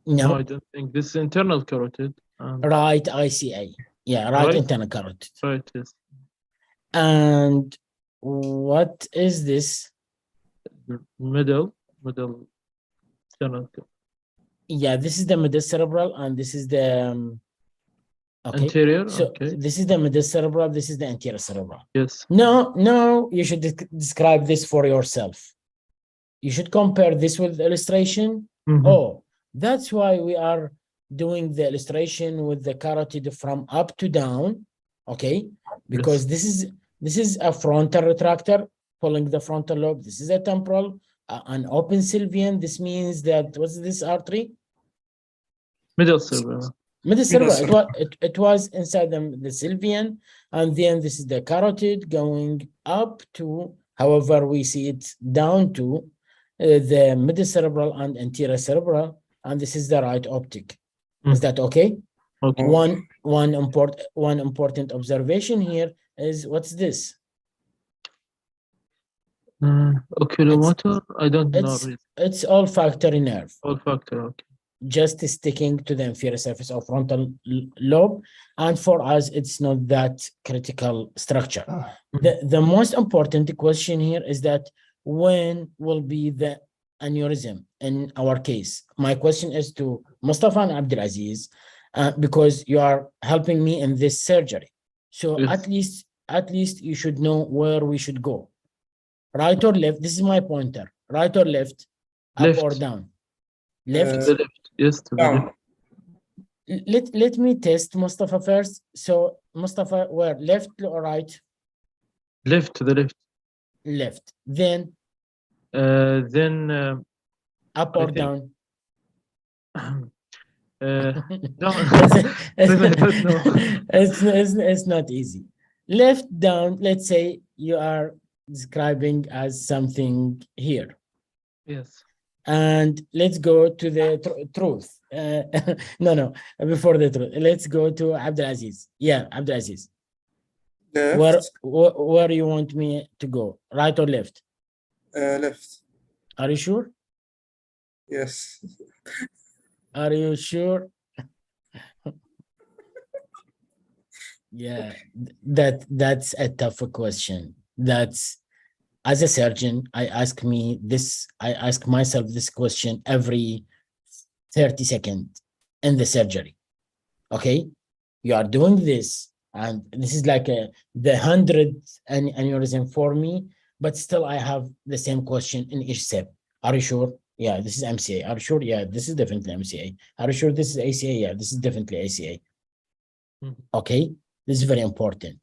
No, I don't think this is internal carotid. Right ICA. Yeah, right internal carotid. Right, yes. And what is this? Middle internal carotid. Yeah, this is the mid-cerebral, and this is the anterior. So okay. This is the mid-cerebral, this is the anterior cerebral. Yes. No, you should describe this for yourself. You should compare this with the illustration. Oh, that's why we are doing the illustration with the carotid from up to down, okay? Because this is a frontal retractor pulling the frontal lobe. This is a temporal, an open sylvian. This means that, what's this artery? Middle cerebral. Middle cerebral. It was inside the sylvian, and then this is the carotid going up to, however we see it, down to the middle cerebral and anterior cerebral, and this is the right optic. Is that okay? Okay. One important observation here is, what's this? Oculomotor? I don't know. It's olfactory nerve. Olfactory, okay. Just sticking to the inferior surface of frontal lobe, and for us, it's not that critical structure. The most important question here is that when will be the aneurysm in our case? My question is to Mustafa and Abdulaziz, because you are helping me in this surgery. So yes. at least you should know where we should go. Right or left? This is my pointer. Right or left? Up or down? Left. Left. Yes. Down. Let me test Mustafa first. So Mustafa, where? Left or right? Left to the left. Left. Then up or down? It's not easy. Left, down. Let's say you are describing as something here. Yes. And let's go to the truth. No, before the truth. Let's go to Abdulaziz. Yeah, Abdulaziz. Where you want me to go? Right or left? Left. Are you sure? Yes. Are you sure? Yeah, that's a tough question. That's, as a surgeon, I ask myself this question every 30 seconds in the surgery. Okay, you are doing this, and this is like the 100th aneurysm for me, but still I have the same question in each step. Are you sure? Yeah, this is MCA. Are you sure? Yeah, this is definitely MCA. Are you sure this is ACA? Yeah, this is definitely ACA. Okay, this is very important.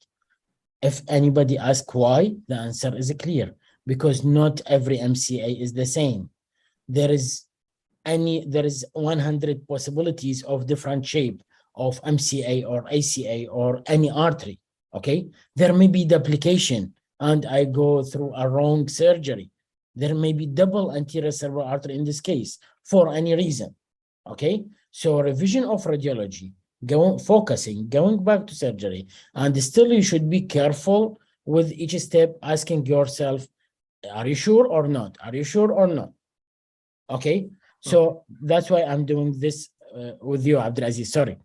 If anybody asks why, the answer is clear, because not every MCA is the same. There is 100 possibilities of different shape of MCA or ACA or any artery. Okay, there may be duplication and I go through a wrong surgery. There may be double anterior cerebral artery in this case for any reason. Okay, so revision of radiology, going back to surgery, and still you should be careful with each step, asking yourself, are you sure or not? Are you sure or not? Okay, so that's why I'm doing this with you, Abdulaziz. Sorry.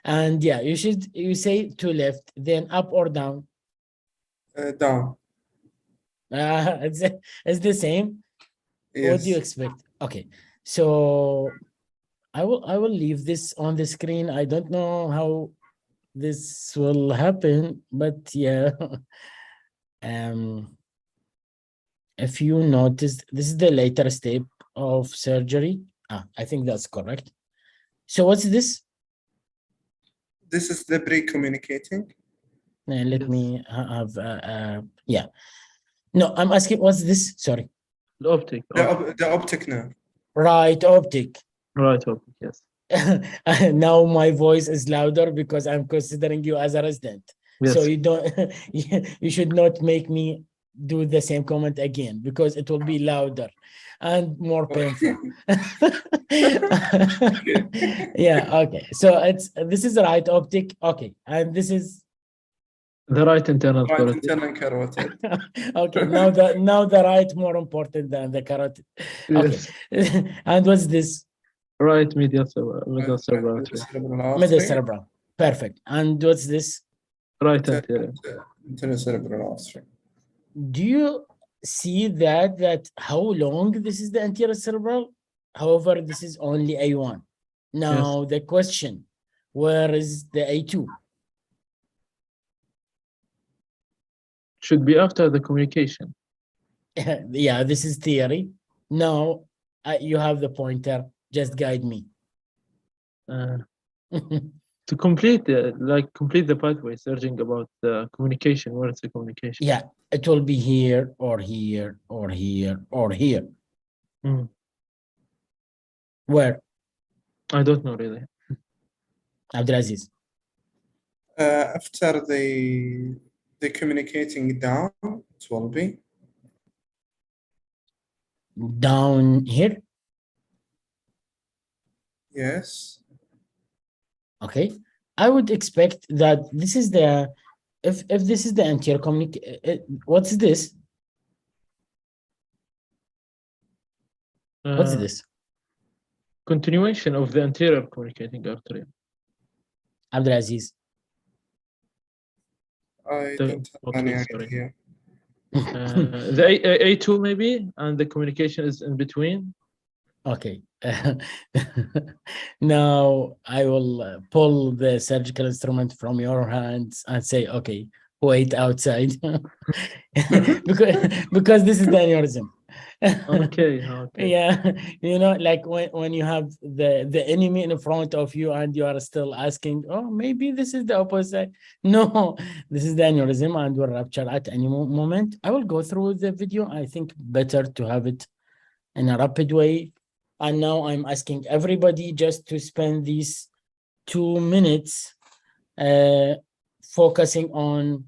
And yeah, you say to left, then up or down? Down. It's the same. Yes. What do you expect? Okay, so I will leave this on the screen. I don't know how this will happen, but yeah. If you notice, this is the later step of surgery. I think that's correct. So what's this? This is the pre-communicating. Let me have yeah. No, I'm asking what's this? Sorry. The optic. The optic nerve. Right, optic. Right, optic, yes. Now my voice is louder because I'm considering you as a resident. Yes. So you don't you should not make me do the same comment again because it will be louder and more painful. Yeah, okay. So this is the right optic. Okay, and this is the right internal right carotid. internal carotid. Okay, now the right more important than the carotid. Okay. Yes. And what's this? Right medial cerebral. Middle cerebral. Middle cerebral. Perfect. And what's this? Right anterior. Anterior cerebral artery. Do you see that how long this is the anterior cerebral? However, this is only A1. Now yes. The question, where is the A2? Should be after the communication. Yeah, this is theory. Now you have the pointer. Just guide me. To complete the pathway, searching about the communication. Where is the communication? Yeah, it will be here or here or here or here. Where? I don't know really. Abdulaziz. After the communicating down, it will be down here. Yes. Okay, I would expect that this is the if this is the anterior communication. What's this? What's this? Continuation of the anterior communicating artery. Abdulaziz. I don't have any idea. The A2 maybe, and the communication is in between. Okay. Now I will pull the surgical instrument from your hands and say, okay, wait outside. because this is the aneurysm. Okay. Yeah, you know, like when you have the enemy in front of you and you are still asking, oh, maybe this is the opposite. No, this is the aneurysm and will rupture at any moment. I will go through the video. I think better to have it in a rapid way. And now I'm asking everybody just to spend these 2 minutes focusing on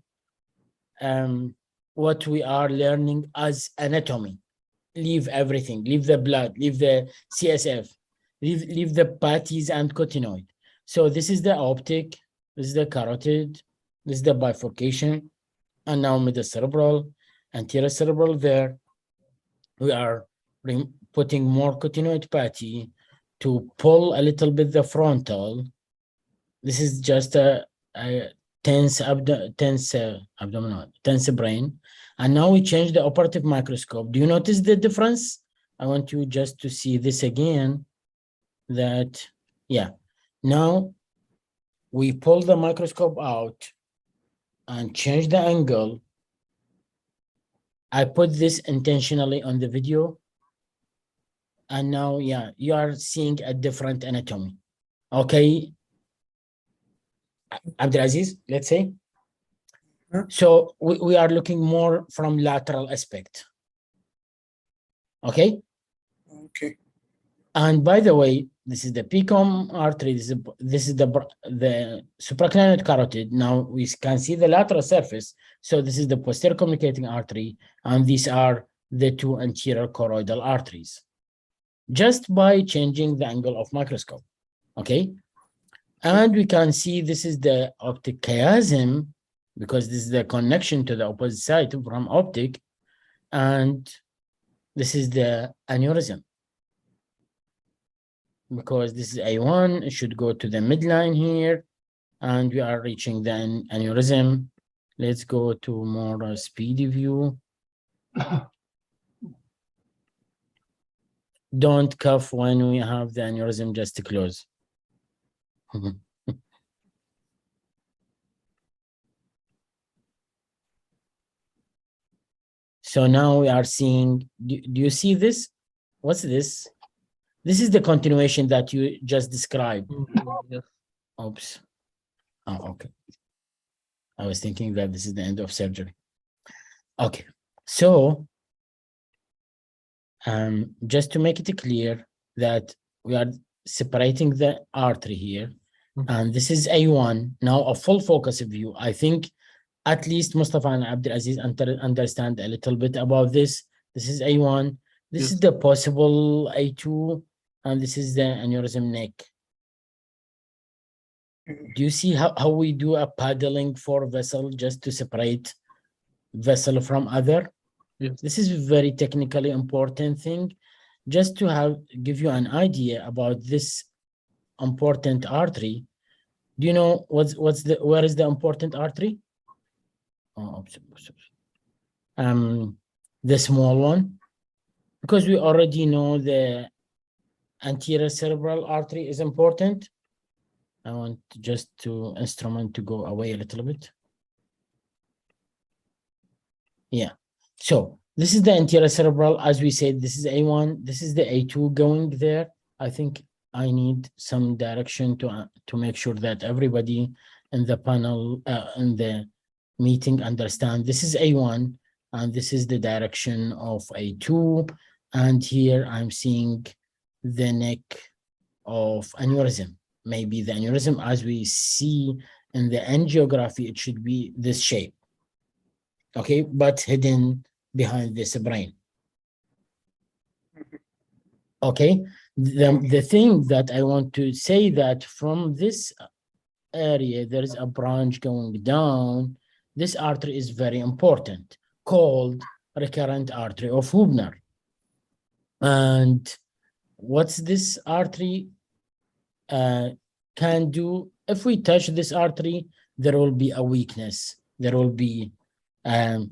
what we are learning as anatomy. Leave everything, leave the blood, leave the CSF, leave the patties and cotinoid. So this is the optic, this is the carotid, this is the bifurcation, and now middle cerebral, anterior cerebral there. We are putting more cotinoid patty to pull a little bit the frontal. This is just a tense brain. And now we change the operative microscope. Do you notice the difference? I want you just to see this again, that, yeah. Now we pull the microscope out and change the angle I put this intentionally on the video. And now, yeah, you are seeing a different anatomy. Okay. Abdulaziz, let's say. So we are looking more from lateral aspect. Okay. Okay. And by the way, this is the PCOM artery. This is the supraclinoid carotid. Now we can see the lateral surface. So this is the posterior communicating artery, and these are the two anterior choroidal arteries. Just by changing the angle of microscope, okay? And we can see this is the optic chiasm, because this is the connection to the opposite side from optic, and this is the aneurysm. Because this is A1, it should go to the midline here, and we are reaching the aneurysm. Let's go to more speedy view. Don't cough when we have the aneurysm just to close. So now we are seeing, do you see this? What's this? This is the continuation that you just described. Yes. Oops. Oh, okay. I was thinking that this is the end of surgery. Okay. So, just to make it clear that we are separating the artery here, and this is A1. Now a full focus view. I think at least Mustafa and Abdulaziz understand a little bit about this. This is A1. This is the possible A2, and this is the aneurysm neck. Do you see how we do a paddling for vessel just to separate vessel from other? Yes. This is very technically important thing, just to give you an idea about this important artery. Do you know where is the important artery? Oh, the small one, because we already know the anterior cerebral artery is important. I want just to instrument to go away a little bit. Yeah. So this is the anterior cerebral. As we said, this is A1. This is the A2 going there. I think I need some direction to make sure that everybody in the panel, in the meeting understand. This is A1, and this is the direction of A2. And here I'm seeing the neck of aneurysm. Maybe the aneurysm, as we see in the angiography, it should be this shape. Okay, but hidden behind this brain. Okay, the thing that I want to say that from this area, there is a branch going down. This artery is very important, called recurrent artery of Lubnar. And what's this artery can do? If we touch this artery, there will be a weakness. There will be a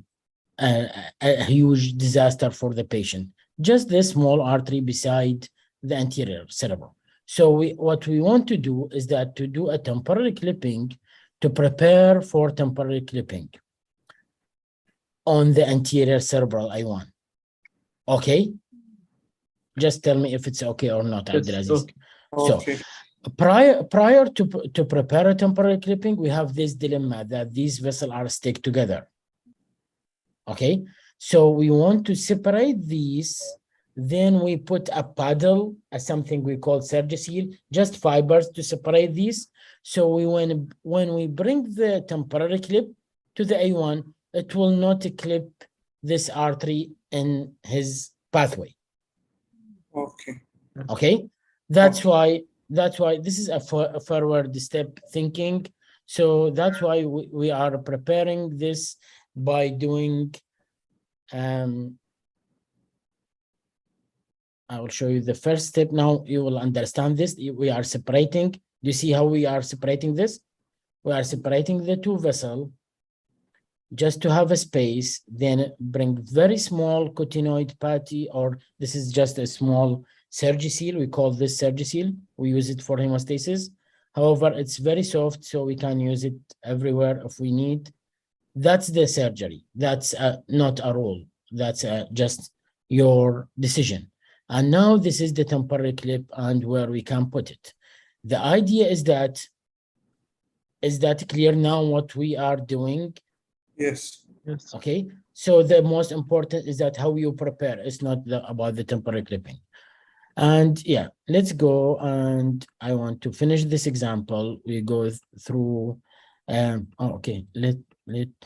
huge disaster for the patient. Just this small artery beside the anterior cerebral. So what we want to do is that to do a temporary clipping to prepare for temporary clipping on the anterior cerebral A1. Okay? Just tell me if it's okay or not, Abdulaziz. Okay. So prior to prepare a temporary clipping, we have this dilemma that these vessels are stick together. Okay, so we want to separate these. Then we put a paddle, something we call Surgical, just fibers to separate these. So when we bring the temporary clip to the A1, it will not clip this artery in his pathway. Okay. Okay, that's why this is a forward step thinking. So that's why we are preparing this by doing. I will show you the first step. Now you will understand this. We are separating. Do you see how we are separating this? We are separating the two vessels just to have a space, then bring very small cotinoid patty, or this is just a small Surgical. We call this Surgical. We use it for hemostasis. However, it's very soft, so we can use it everywhere if we need. That's the surgery. That's not a rule. that's just your decision. And now this is the temporary clip and where we can put it. The idea is that clear now what we are doing? Yes. Yes. Okay, so the most important is that how you prepare. It's not about the temporary clipping. And yeah, let's go. And I want to finish this example. We go through. Okay, let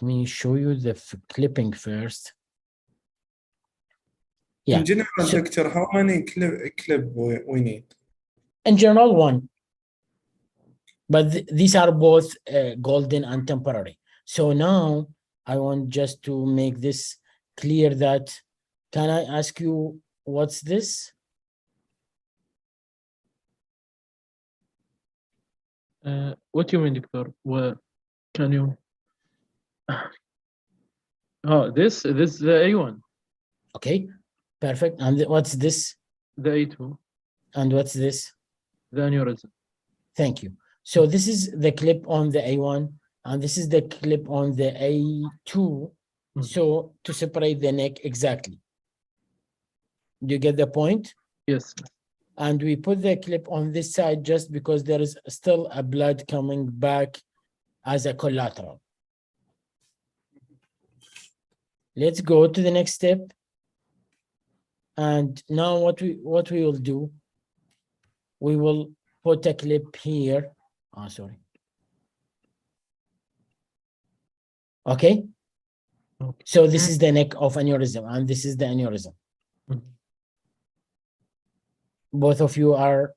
me show you the clipping first. Yeah. In general, doctor, how many clip we need? In general, one. But these are both golden and temporary. So now I want just to make this clear that, can I ask you, what's this? What do you mean, doctor? Well, can you? Oh, this is the A1. Okay, perfect. And what's this? The A2. And what's this? The aneurysm. Thank you. So this is the clip on the A1, and this is the clip on the A2. So to separate the neck exactly. Do you get the point? Yes. And we put the clip on this side just because there is still a blood coming back as a collateral. Let's go to the next step. And now what we will do, we will put a clip here. Oh, sorry. Okay. So this is the neck of aneurysm, and this is the aneurysm. Both of you are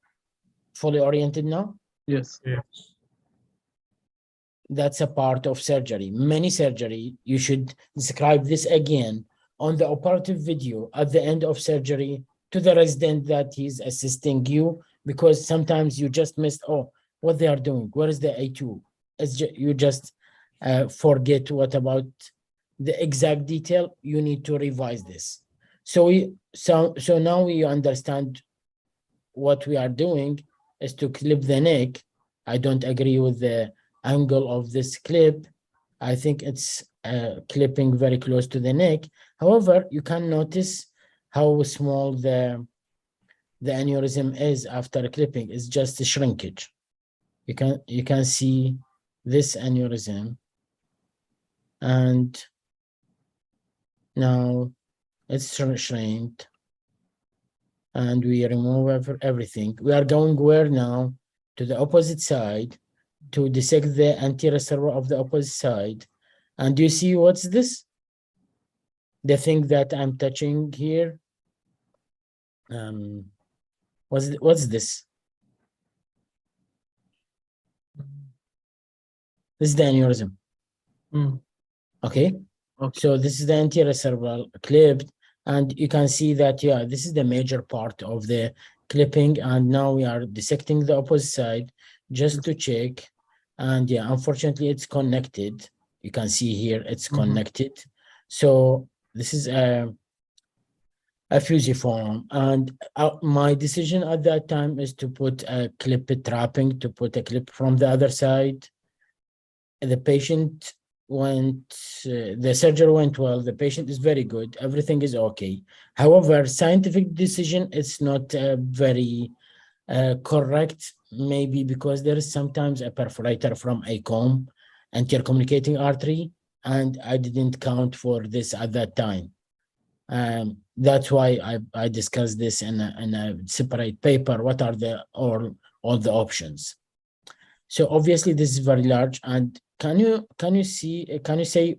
fully oriented now? Yes. Yes. That's a part of surgery. Many surgery, you should describe this again on the operative video at the end of surgery to the resident that he's assisting you, because sometimes you just missed, oh, what they are doing. Where is the A2? You just forget what about the exact detail. You need to revise this. So now we understand what we are doing is to clip the neck. I don't agree with the angle of this clip. I think it's clipping very close to the neck. However, you can notice how small the aneurysm is after clipping. It's just a shrinkage. You can see this aneurysm, and now it's shrinked, and we remove everything. We are going where now? To the opposite side to dissect the anterior cerebral of the opposite side. And do you see what's this? The thing that I'm touching here. What's this? This is the aneurysm. Okay. So this is the anterior cerebral clipped, and you can see that, yeah, this is the major part of the clipping, and now we are dissecting the opposite side just to check. And yeah, unfortunately, it's connected. You can see here it's connected. So this is a fusiform, and my decision at that time is to put a clip trapping, to put a clip from the other side. The patient went, the surgery went well, the patient is very good, everything is okay. However, scientific decision is not very correct, maybe because there is sometimes a perforator from a comb, anterior communicating artery, and I didn't count for this at that time. That's why I discussed this in a separate paper. What are all the options? So obviously this is very large, and can you say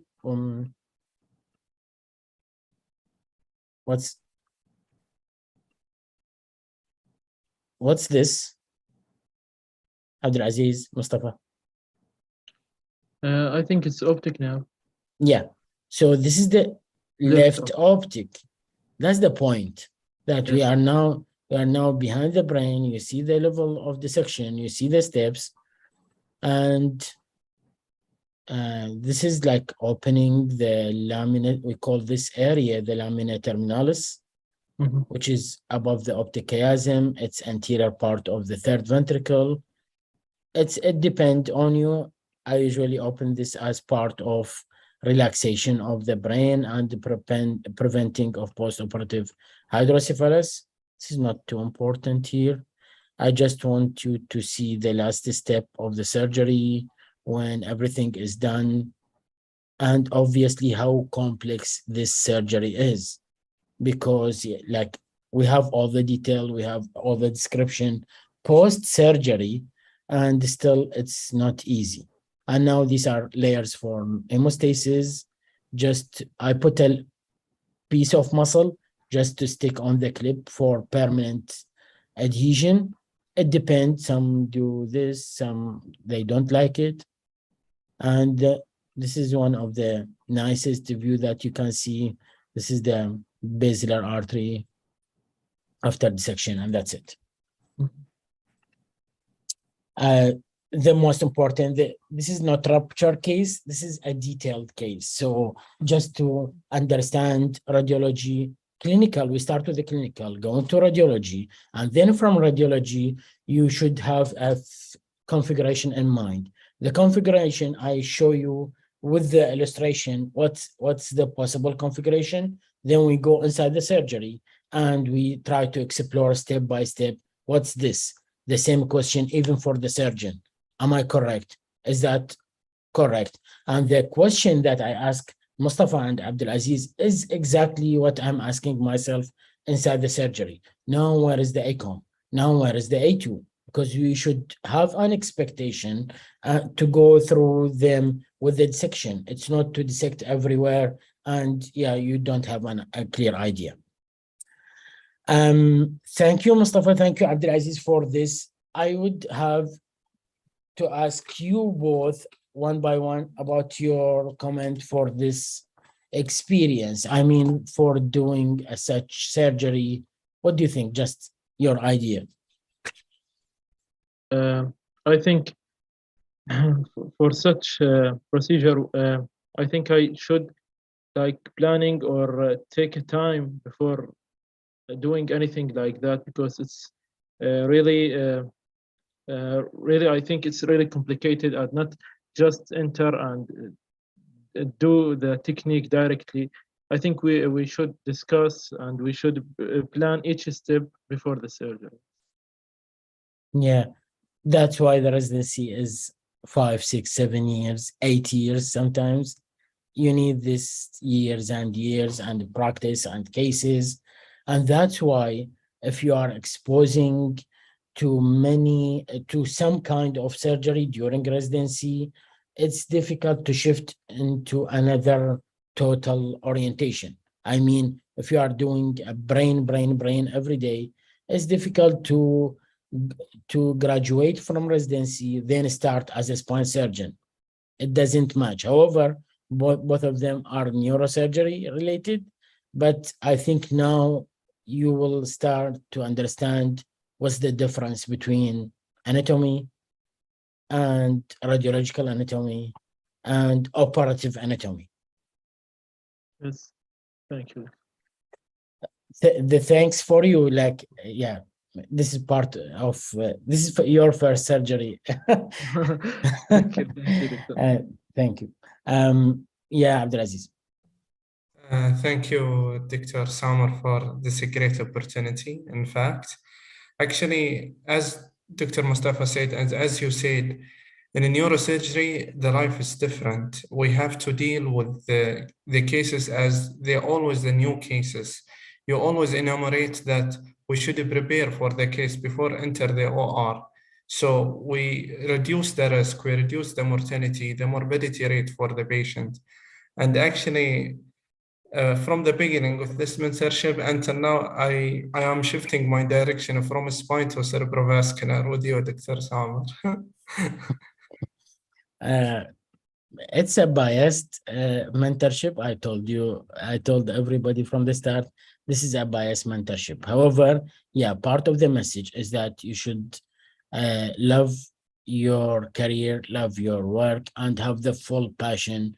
what's this? Abdulaziz, Mustafa. I think it's optic nerve. Yeah. So this is the left optic. That's the point. That we are now behind the brain. You see the level of dissection. You see the steps, and this is like opening the lamina. We call this area the lamina terminalis, which is above the optic chiasm. It's anterior part of the third ventricle. It depends on you. I usually open this as part of relaxation of the brain and the preventing of postoperative hydrocephalus. This is not too important here. I just want you to see the last step of the surgery when everything is done, and obviously how complex this surgery is, because like we have all the detail, we have all the description post-surgery, and still it's not easy. And now these are layers for hemostasis. Just I put a piece of muscle just to stick on the clip for permanent adhesion. It depends, some do this, some they don't like it. And this is one of the nicest view that you can see. This is the basilar artery after dissection, and that's it. The most important, this is not rupture case, this is a detailed case. So just to understand radiology, clinical, we start with the clinical, go into radiology, and then from radiology, you should have a configuration in mind. The configuration I show you with the illustration, what's the possible configuration, then we go inside the surgery and we try to explore step by step, what's this? The same question even for the surgeon. Am I correct? Is that correct? And the question that I ask Mustafa and Abdulaziz is exactly what I'm asking myself inside the surgery. Now, where is the ACOM? Now, where is the A2? Because we should have an expectation to go through them with the dissection. It's not to dissect everywhere, and yeah, you don't have a clear idea. Thank you, Mustafa. Thank you, Abdulaziz, for this. I would have to ask you both one by one about your comment for this experience. I mean, for doing such surgery, what do you think? Just your idea. I think for such procedure, I think I should like planning or take a time before doing anything like that, because it's really, I think it's really complicated and not just enter and do the technique directly. I think we should discuss and we should plan each step before the surgery. Yeah, that's why the residency is 5, 6, 7 years, 8 years sometimes. You need this years and years and practice and cases. And that's why if you are exposing to some kind of surgery during residency, it's difficult to shift into another total orientation. I mean, if you are doing a brain every day, it's difficult to graduate from residency, then start as a spine surgeon. It doesn't match. However, both of them are neurosurgery related, but I think now you will start to understand what's the difference between anatomy and radiological anatomy and operative anatomy. Yes, thank you. The thanks for you, like, yeah, this is part of, this is for your first surgery. Thank you, Doctor. Thank you. Yeah, Abdulaziz. Thank you, Dr. Samer, for this great opportunity. In fact, actually, as Dr. Mustafa said, and as you said, in a neurosurgery, the life is different. We have to deal with the cases as they're always the new cases. You always enumerate that we should prepare for the case before enter the OR. So we reduce the risk, we reduce the mortality, the morbidity rate for the patient. And actually, from the beginning of this mentorship until now, I am shifting my direction from spine to cerebrovascular with you, Dr. Samer. It's a biased mentorship. I told everybody from the start, this is a biased mentorship. However, yeah, part of the message is that you should love your career, love your work, and have the full passion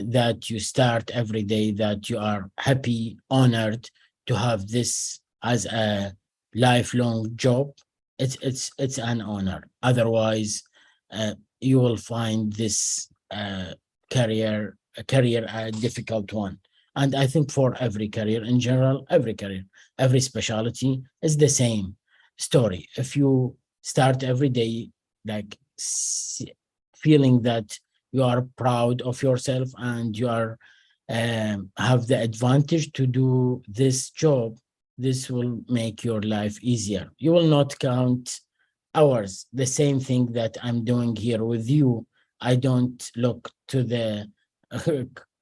that you start every day, that you are happy, honored to have this as a lifelong job. It's an honor. Otherwise, you will find this career career a difficult one. And I think for every career in general, every specialty is the same story. If you start every day like feeling that you are proud of yourself and you are have the advantage to do this job, this will make your life easier. You will not count hours. The same thing that I'm doing here with you. I don't look to the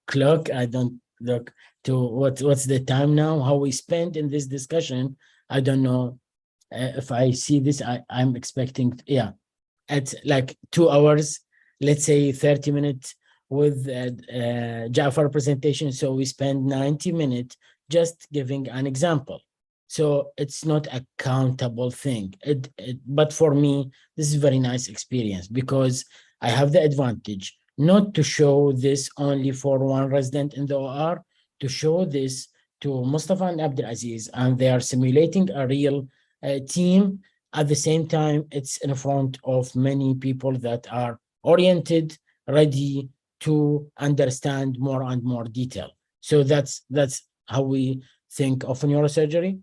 clock. I don't look to what's the time now, how we spend in this discussion. I don't know if I see this, I'm expecting, yeah, at like 2 hours, let's say 30 minutes with Jafar presentation. So we spend 90 minutes just giving an example. So it's not a countable thing. But for me, this is a very nice experience because I have the advantage not to show this only for one resident in the OR, to show this to Mustafa and Abdulaziz, and they are simulating a real team. At the same time, it's in front of many people that are oriented, ready to understand more and more detail. So that's how we think of neurosurgery.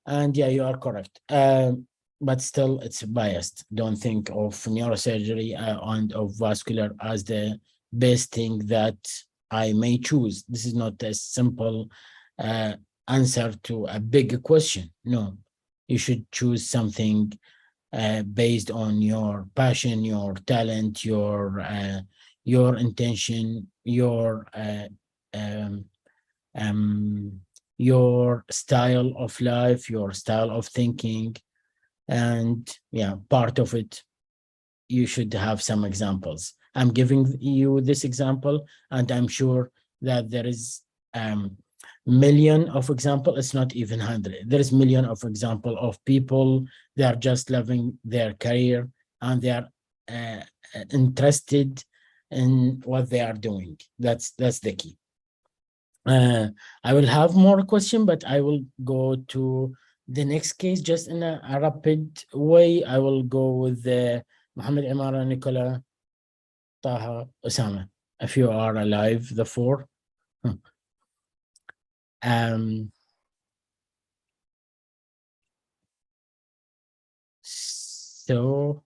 And yeah, you are correct. But still, it's biased. Don't think of neurosurgery and of vascular as the best thing that I may choose. This is not a simple answer to a big question. No, you should choose something based on your passion, your talent, your intention, your style of life, your style of thinking. And yeah, part of it, you should have some examples. I'm giving you this example, and I'm sure that there is million of example. It's not even 100. There is million of example of people that are just loving their career and they are interested in what they are doing. That's the key. I will have more question, but I will go to the next case just in a rapid way. I will go with Mohammed Imara, Nicola, Taha, Osama. If you are alive, the four. So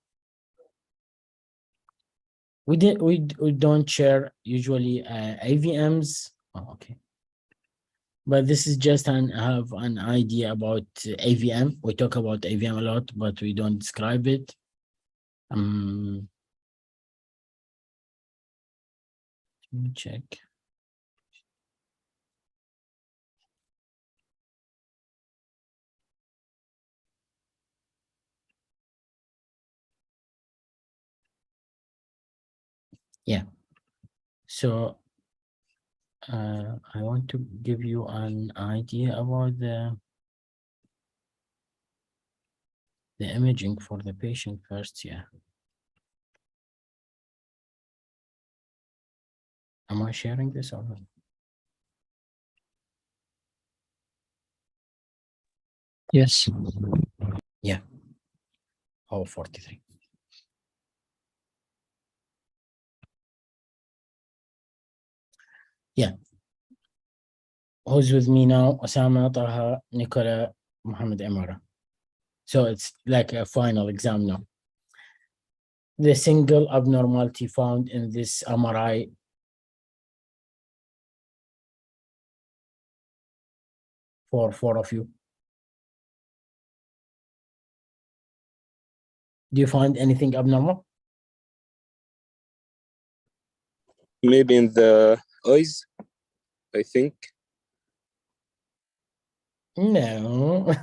we don't share usually AVMs. Oh, okay. But this is just have an idea about AVM. We talk about AVM a lot, but we don't describe it. Let me check. Yeah. So I want to give you an idea about the imaging for the patient first. Yeah. Am I sharing this or not? Yes. Yeah. Oh, 43. Yeah. Who's with me now? Osama, Taha, Nicola, Mohammed Imara. So it's like a final exam now. The single abnormality found in this MRI for four of you. Do you find anything abnormal? Maybe in the eyes, I think. No.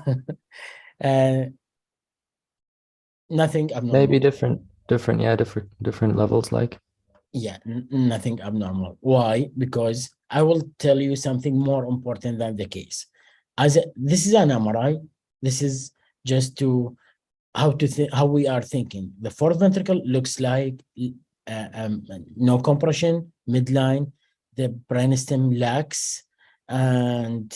Nothing abnormal. Maybe different, yeah, different levels, like. Yeah, nothing abnormal. Why? Because I will tell you something more important than the case. This is an MRI. This is just to how we are thinking. The fourth ventricle looks like no compression, midline. The brainstem lax, and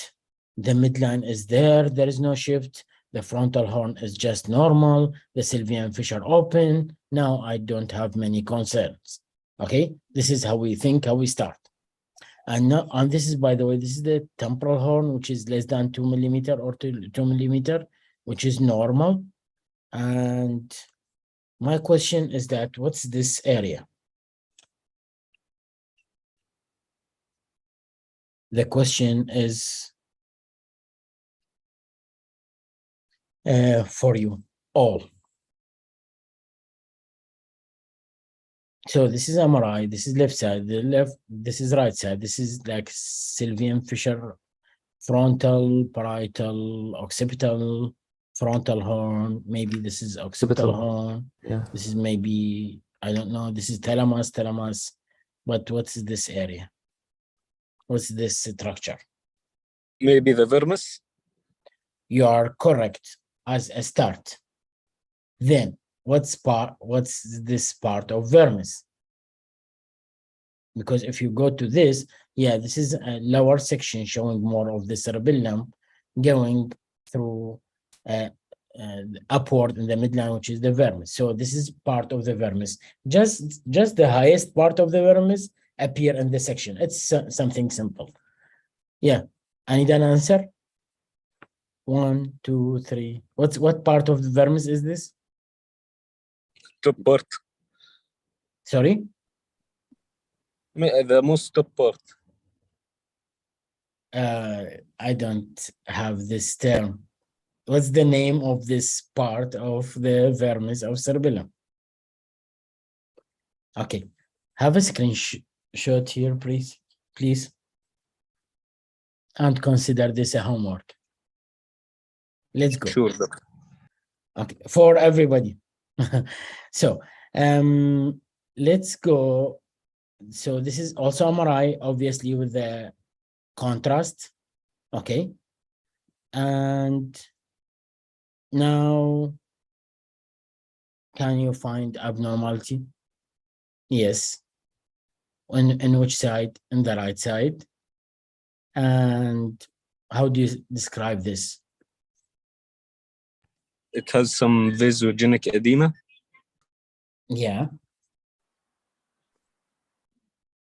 the midline is there. There is no shift. The frontal horn is just normal. The sylvian fissure open. Now I don't have many concerns. Okay, this is how we think, how we start. And now, and this is, by the way, this is the temporal horn, which is less than 2 millimeter or 2 millimeter, which is normal. And my question is that what's this area? The question is for you all. So this is MRI, this is left side, this is right side, this is like Sylvian Fisher, frontal, parietal, occipital, frontal horn, maybe this is occipital horn, Yeah. this is maybe, I don't know, this is thalamus, but what's this area? What's this structure? Maybe the vermis. You are correct as a start. Then what's this part of vermis? Because if you go to this, yeah, this is a lower section showing more of the cerebellum going through upward in the midline, which is the vermis. So this is part of the vermis. Just the highest part of the vermis appear in the section. It's something simple. Yeah, I need an answer. 1, 2, 3. What part of the vermis is this? Top part. Sorry? The most top part. I don't have this term. What's the name of this part of the vermis of cerebellum? Okay, have a screenshot here, please. And consider this a homework. Let's go. Sure. Okay, for everybody. So, let's go. So this is also MRI, obviously with the contrast. Okay. And now, can you find abnormality? Yes. In which side? In the right side. And how do you describe this? It has some vasogenic edema. Yeah.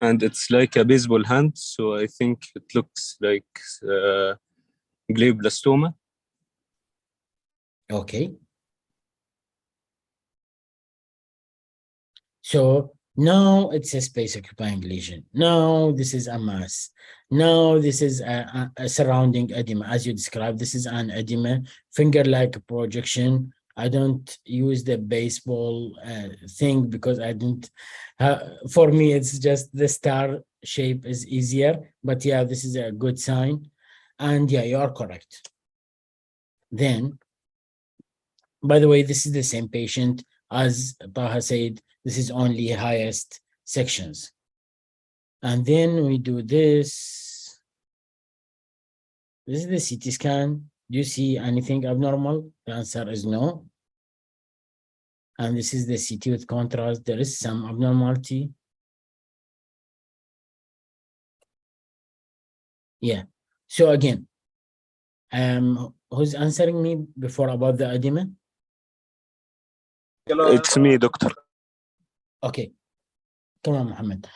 And it's like a baseball hand, so I think it looks like glioblastoma. Okay. So now it's a space occupying lesion. Now this is a mass. Now this is a surrounding edema. As you described, this is an edema, finger-like projection. I don't use the baseball thing because I didn't, for me, it's just the star shape is easier. But yeah, this is a good sign. And yeah, you are correct. Then, by the way, this is the same patient. As Taha said, this is only highest sections. And then we do this. This is the CT scan. Do you see anything abnormal? The answer is no. And this is the CT with contrast. There is some abnormality. Yeah. So again, who's answering me before about the edema? It's me, doctor. Okay. Come on, Mohammed.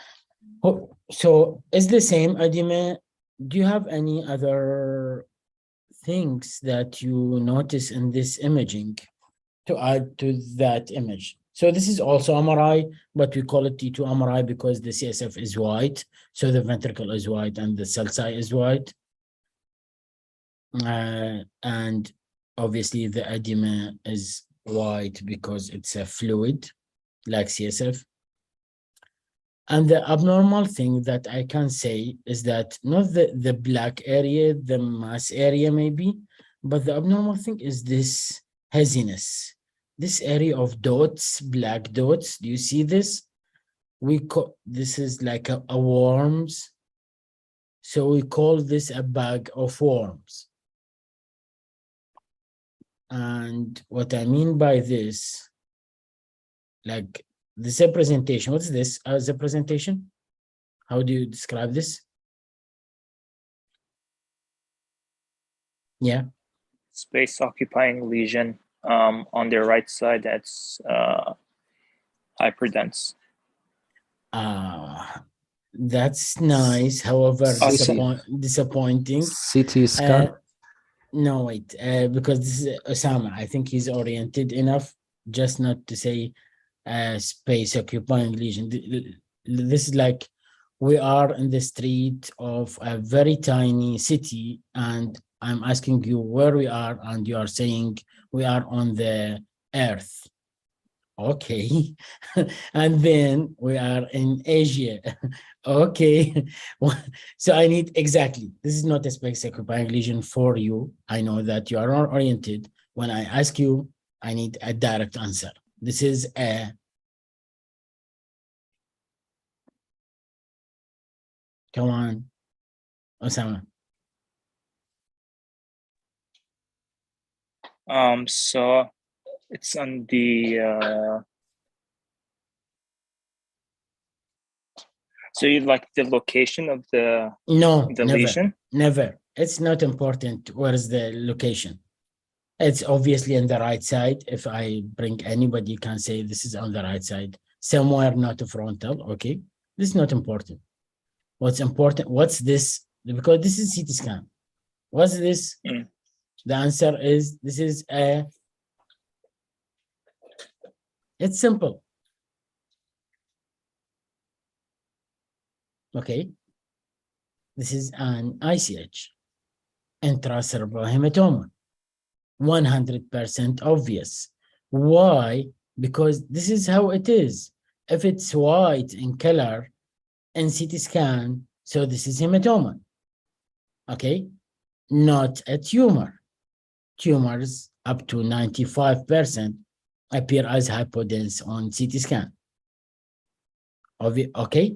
Oh, so it's the same edema. Do you have any other things that you notice in this imaging to add to that image? So this is also MRI, but we call it T2 MRI because the CSF is white. So the ventricle is white and the sulci is white. And obviously the edema is white because it's a fluid like CSF. And the abnormal thing that I can say is that not the black area, the mass area maybe, but the abnormal thing is this haziness. This area of dots, black dots, do you see this? This is like a worms. So we call this a bag of worms. And what I mean by this, like this representation, what's this as a presentation? How do you describe this? Yeah. Space occupying lesion on the right side that's hyperdense. That's nice. However, disappointing. CT scan. No, wait, because this is Osama. I think he's oriented enough just not to say space occupying lesion. This is like we are in the street of a very tiny city, and I'm asking you where we are, and you are saying we are on the earth. Okay. And then we are in Asia. Okay. So I need exactly, this is not a space occupying lesion for you. I know that you are not oriented. When I ask you, I need a direct answer. This is a come on, Osama. So it's on the so you like the location of the never, lesion? Never. It's not important where is the location. It's obviously on the right side. If I bring anybody, you can say this is on the right side, somewhere not frontal. Okay, this is not important. What's important? What's this? Because this is CT scan. What's this? The answer is this is a. It's simple. Okay. This is an ICH, intracerebral hematoma. 100% obvious. Why? Because this is how it is. If it's white in color in CT scan, so this is hematoma. Okay, not a tumor. Tumors up to 95% appear as hypodense on CT scan. Okay,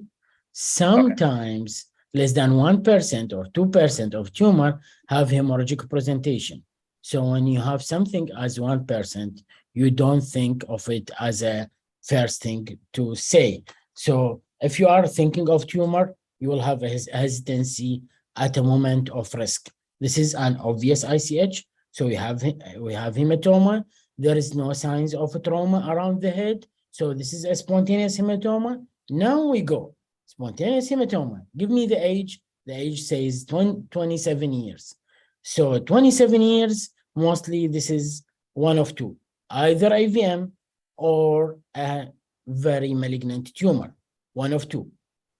sometimes less than 1% or 2% of tumor have hemorrhagic presentation. So when you have something as 1%, you don't think of it as a first thing to say. So if you are thinking of tumor, you will have a hesitancy at a moment of risk. This is an obvious ICH. So we have hematoma. There is no signs of trauma around the head. So this is a spontaneous hematoma. Now we go. Spontaneous hematoma. Give me the age. The age says 27 years. So 27 years, mostly this is one of two, either AVM or a very malignant tumor, one of two.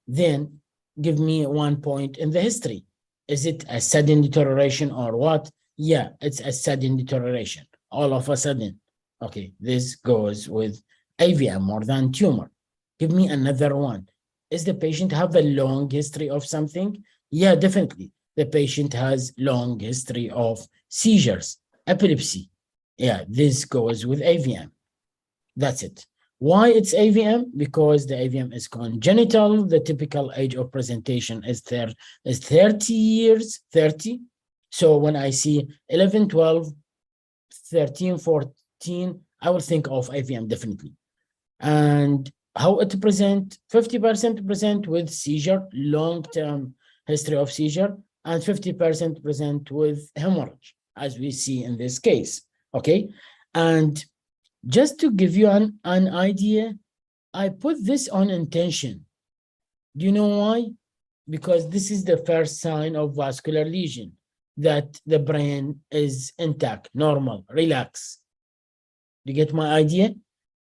Then give me 1 point in the history. Is it a sudden deterioration or what? Yeah, it's a sudden deterioration, all of a sudden. Okay, this goes with AVM more than tumor. Give me another one. Is the patient have a long history of something? Yeah, definitely. The patient has long history of seizures, epilepsy. Yeah, this goes with AVM. That's it. Why it's AVM? Because the AVM is congenital. The typical age of presentation is 30 years, 30. So when I see 11, 12, 13, 14, I will think of AVM definitely. And how it present? 50% present with seizure, long-term history of seizure, and 50% present with hemorrhage, as we see in this case, okay? And just to give you an idea, I put this on intention. Do you know why? Because this is the first sign of vascular lesion, that the brain is intact, normal, relax. Do you get my idea?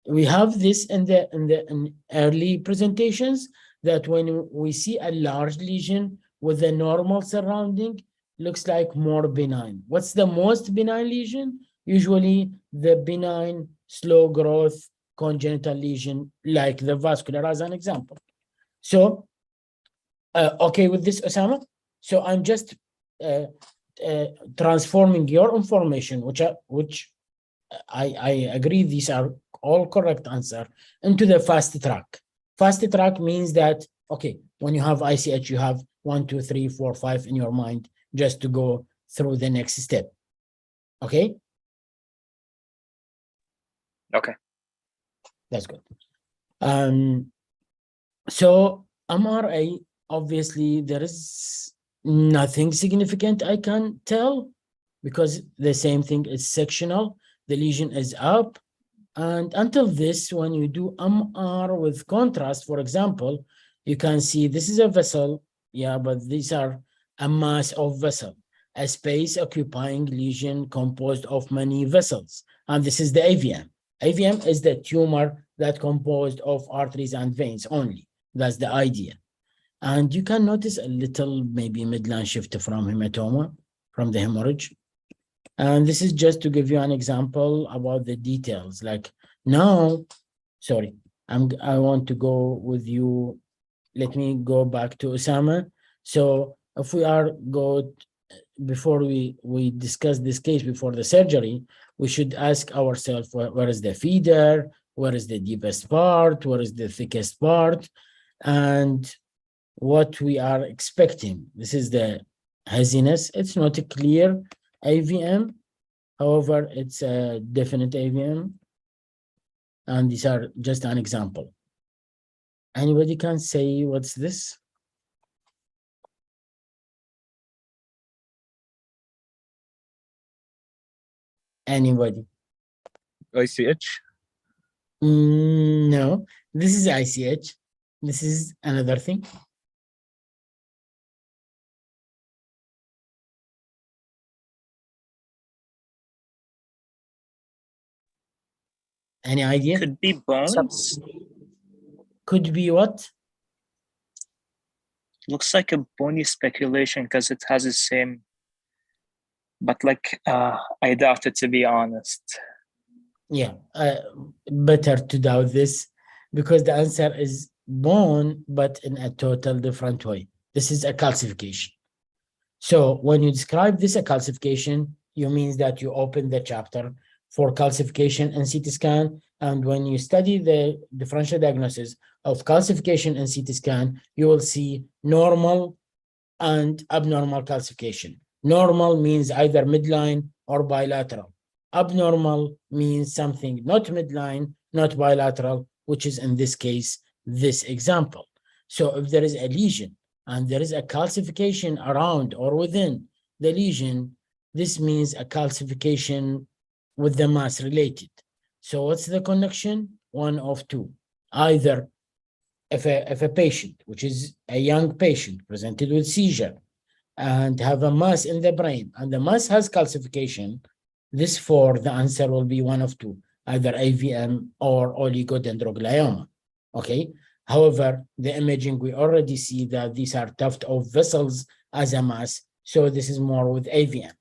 We have this in early presentations, that when we see a large lesion with a normal surrounding, looks like more benign. What's the most benign lesion? Usually the benign, slow growth, congenital lesion, like the vascular as an example. So, okay with this, Osama? So I'm just transforming your information, which I agree these are all correct answer, into the fast track. Fast track means that, okay, when you have ICH, you have 1, 2, 3, 4, 5 in your mind just to go through the next step. Okay? Okay. That's good. So MRA, obviously there is nothing significant I can tell, because the same thing is sectional. The lesion is up. And until this, when you do MR with contrast, for example, You can see this is a vessel, yeah, but these are a mass of vessel, a space occupying lesion composed of many vessels. And this is the AVM. AVM is the tumor that composed of arteries and veins only. That's the idea. And you can notice a little maybe midline shift from hematoma, from the hemorrhage. And this is just to give you an example about the details. Like now, sorry, I want to go with you. Let me go back to Osama. So if we are before we discuss this case before the surgery, we should ask ourselves, where is the feeder? Where is the deepest part? Where is the thickest part? And what we are expecting. This is the haziness. It's not a clear AVM. However, it's a definite AVM. And these are just an example. Anybody can say what's this? Anybody? ICH? No, this is ICH. This is another thing. Any idea? Could be bones. Could be what? Looks like a bony speculation because it has the same, but like I doubt it, to be honest. Yeah, better to doubt this because the answer is bone, but in a total different way. This is a calcification. So when you describe this a calcification, you mean that you open the chapter for calcification and CT scan. And when you study the differential diagnosis of calcification and CT scan, you will see normal and abnormal calcification. Normal means either midline or bilateral. Abnormal means something not midline, not bilateral, which is in this case, this example. So if there is a lesion and there is a calcification around or within the lesion, this means a calcification with the mass related. So what's the connection? One of two. Either if a patient, which is a young patient presented with seizure and have a mass in the brain and the mass has calcification, the answer will be one of two, either AVM or oligodendroglioma. Okay. However, the imaging, we already see that these are tuft of vessels as a mass. So this is more with AVM.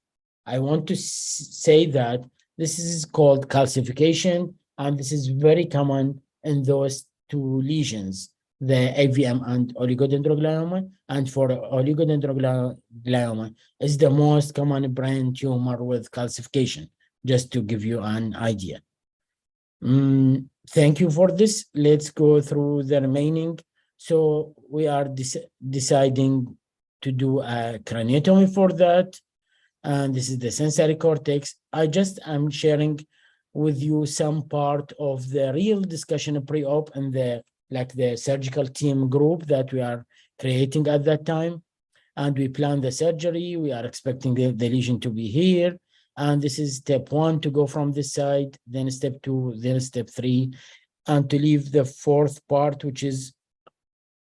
I want to say that this is called calcification, and this is very common in those two lesions, the AVM and oligodendroglioma. And for oligodendroglioma is the most common brain tumor with calcification, just to give you an idea. Thank you for this. Let's go through the remaining. So we are deciding to do a craniotomy for that. And this is the sensory cortex. I'm sharing with you some part of the real discussion pre-op and the surgical team group that we are creating at that time. And we plan the surgery. We are expecting the lesion to be here. And this is step 1 to go from this side, then step 2, then step 3, and to leave the 4th part, which is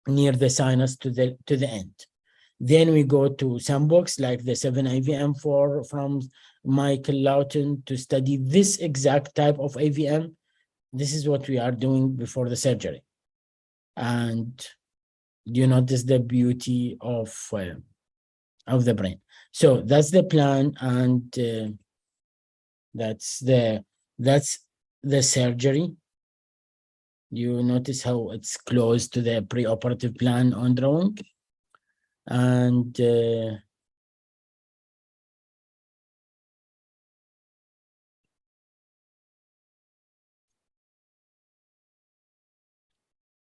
near the sinus to the end. Then we go to some books like the 7 AVM from Michael Lawton to study this exact type of AVM. This is what we are doing before the surgery. And you notice the beauty of the brain. So that's the plan, and that's the surgery. You notice how it's close to the preoperative plan on drawing. And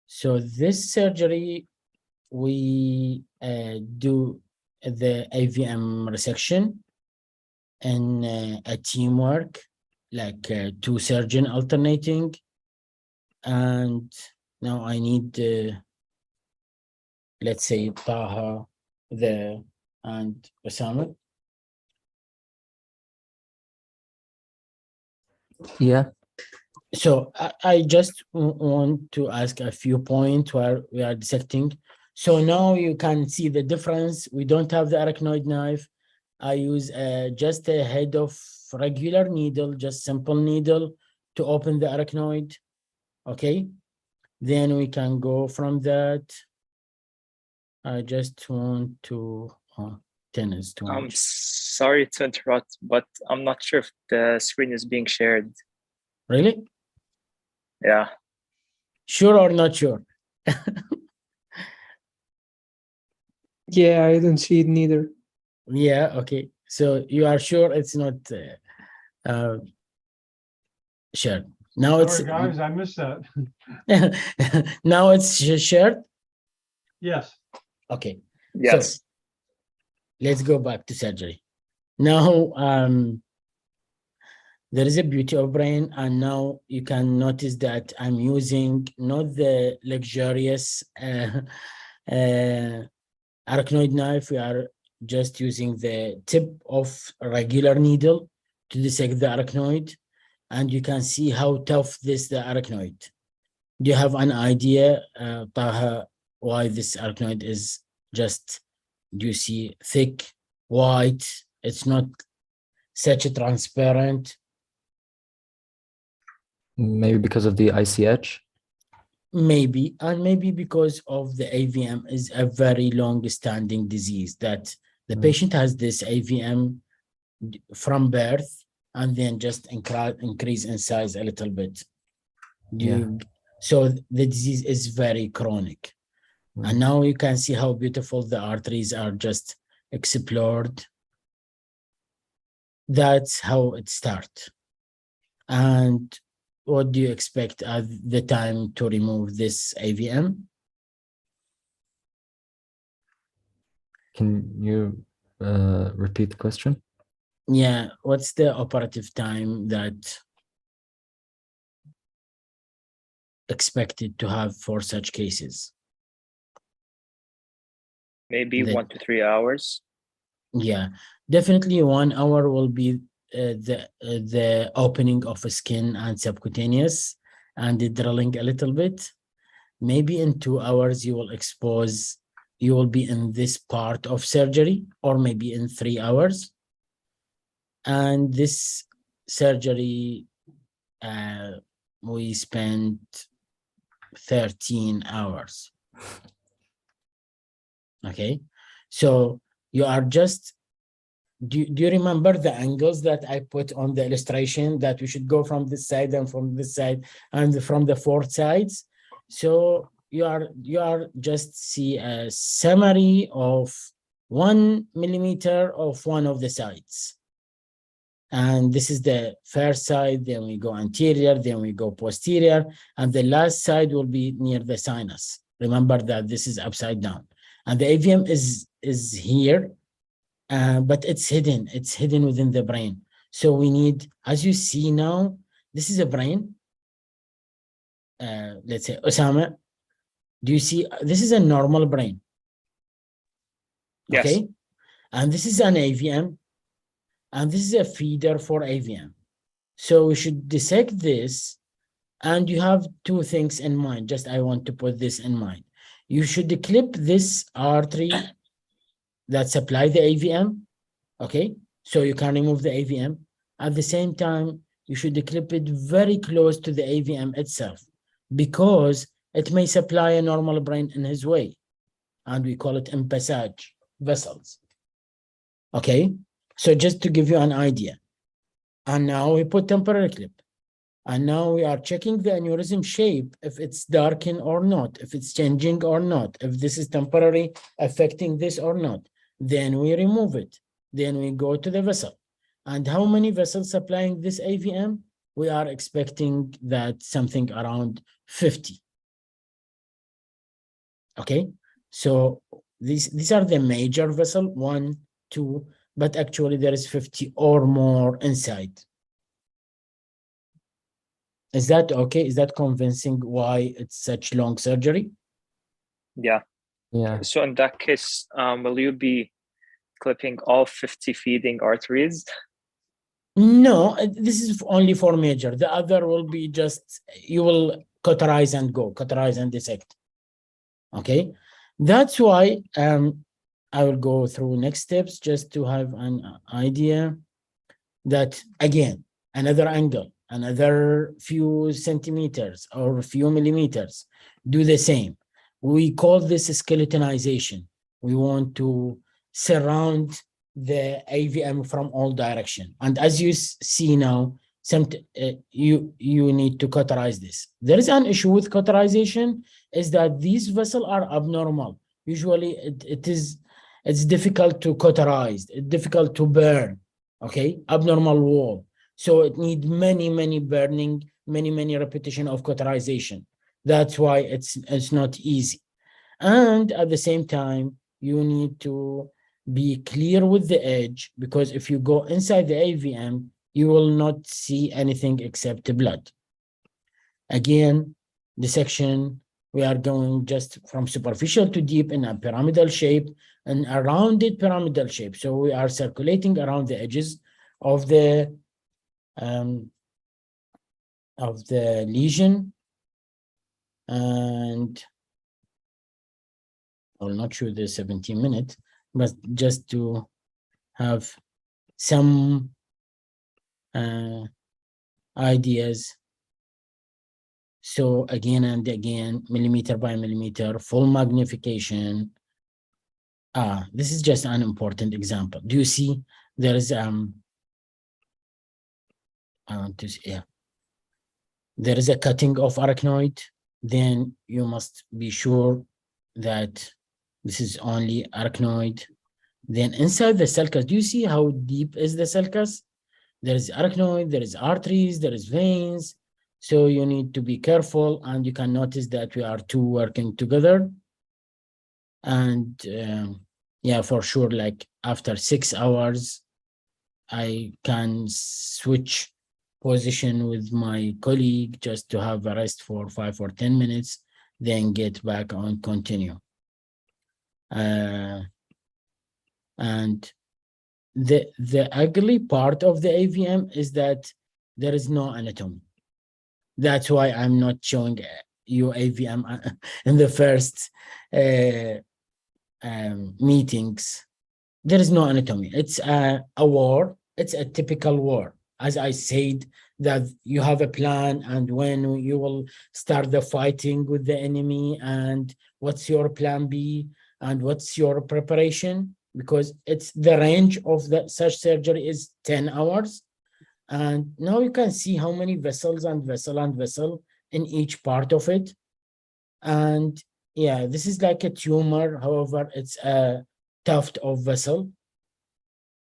so this surgery, we do the AVM resection in a teamwork, like 2 surgeons alternating. And now I need, let's say, Taha and Osama. Yeah. So I just want to ask a few points where we are dissecting. So now you can see the difference. We don't have the arachnoid knife. I use just a head of regular needle, just simple needle to open the arachnoid. Okay. Then we can go from that. I just want to, 10 is too I'm much. sorry to interrupt, but I'm not sure if the screen is being shared. Really? Yeah. Sure or not sure? Yeah, I don't see it neither. Yeah, okay. So you are sure it's not shared. Now it's Sorry, guys, I missed that. now it's shared. Yes. Okay. Yes. So let's go back to surgery. Now there is a beauty of brain, and now you can notice that I'm using not the luxurious arachnoid knife. We are just using the tip of a regular needle to dissect the arachnoid, and you can see how tough the arachnoid. Do you have an idea, Taha, why this arachnoid is just, do you see thick, white? It's not such a transparent. Maybe because of the ICH? Maybe, and maybe because of the AVM is a very long-standing disease that the patient has this AVM from birth and then just increase in size a little bit. So the disease is very chronic. And now you can see how beautiful the arteries are just explored. That's how it starts. And what do you expect at the time to remove this AVM? Can you repeat the question? Yeah, what's the operative time that expected to have for such cases? Maybe 1 to 3 hours. Yeah, definitely 1 hour will be the opening of a skin and subcutaneous and the drilling a little bit. Maybe in 2 hours you will expose, you will be in this part of surgery, or maybe in 3 hours. And this surgery, we spent 13 hours. Okay, so you are just, do you remember the angles that I put on the illustration that we should go from this side and from this side and from the 4 sides? So you are just see a summary of 1 millimeter of one of the sides. And this is the first side, then we go anterior, then we go posterior, and the last side will be near the sinus. Remember that this is upside down. And the AVM is here, but it's hidden within the brain. So we need, as you see now, this is a brain. Let's say, Osama, do you see, this is a normal brain? Yes. Okay, and this is an AVM, and this is a feeder for AVM. So we should dissect this, and you have 2 things in mind. Just I want to put this in mind. You should clip this artery that supply the AVM, okay? So you can remove the AVM. At the same time, you should clip it very close to the AVM itself, because it may supply a normal brain in his way, and we call it passage vessels, okay? So just to give you an idea. And now we put temporary clip. And now we are checking the aneurysm shape, if it's darkened or not, if it's changing or not, if this is temporary affecting this or not. Then we remove it. Then we go to the vessel. And how many vessels supplying this AVM? We are expecting that something around 50. Okay, so these are the major vessel, 1, 2, but actually there is 50 or more inside. Is that okay? Is that convincing why it's such long surgery? Yeah. So in that case, will you be clipping all 50 feeding arteries? No, this is only for major. The other will be just, you will cauterize and go, cauterize and dissect. Okay, that's why I will go through next steps just to have an idea that, again, another angle, another few centimeters or few millimeters, do the same. We call this skeletonization. We want to surround the AVM from all direction. And as you see now, you need to cauterize this. There is an issue with cauterization, is that these vessels are abnormal. Usually it's difficult to cauterize, it's difficult to burn, okay? Abnormal wall. So it needs many burning, many repetition of cauterization. That's why it's not easy. And at the same time, you need to be clear with the edge, because if you go inside the AVM, you will not see anything except blood. Again, dissection, we are going just from superficial to deep in a pyramidal shape, and a rounded pyramidal shape. So we are circulating around the edges of the lesion. And I will not show the 17 minutes, but just to have some ideas. So again and again, millimeter by millimeter, full magnification. This is just an important example. Do you see there is I want to see, yeah. There is a cutting of arachnoid, then you must be sure that this is only arachnoid. Then inside the sulcus, do you see how deep is the sulcus? There is arachnoid, there is arteries, there is veins. So you need to be careful, and you can notice that we are two working together. And yeah, for sure, like after 6 hours, I can switch position with my colleague just to have a rest for 5 or 10 minutes, then get back on continue. And the ugly part of the AVM is that there is no anatomy. That's why I'm not showing you AVM in the first meetings. There is no anatomy. It's a war. It's a typical war. As I said, that you have a plan, and when you will start the fighting with the enemy, and what's your plan B, and what's your preparation, because it's the range of such surgery is 10 hours. And now you can see how many vessels and vessel in each part of it. And yeah, this is like a tumor. However, it's a tuft of vessel.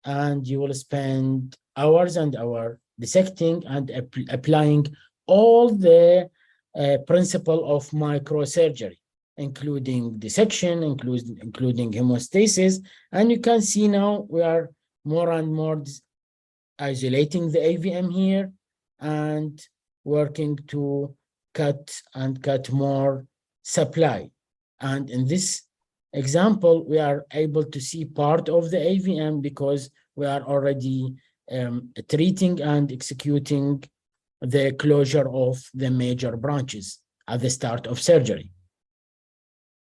And you will spend hours and hours dissecting and applying all the principle of microsurgery, including dissection, including hemostasis. And you can see now we are more and more isolating the AVM here and working to cut more supply. And in this example, we are able to see part of the AVM because we are already treating and executing the closure of the major branches at the start of surgery.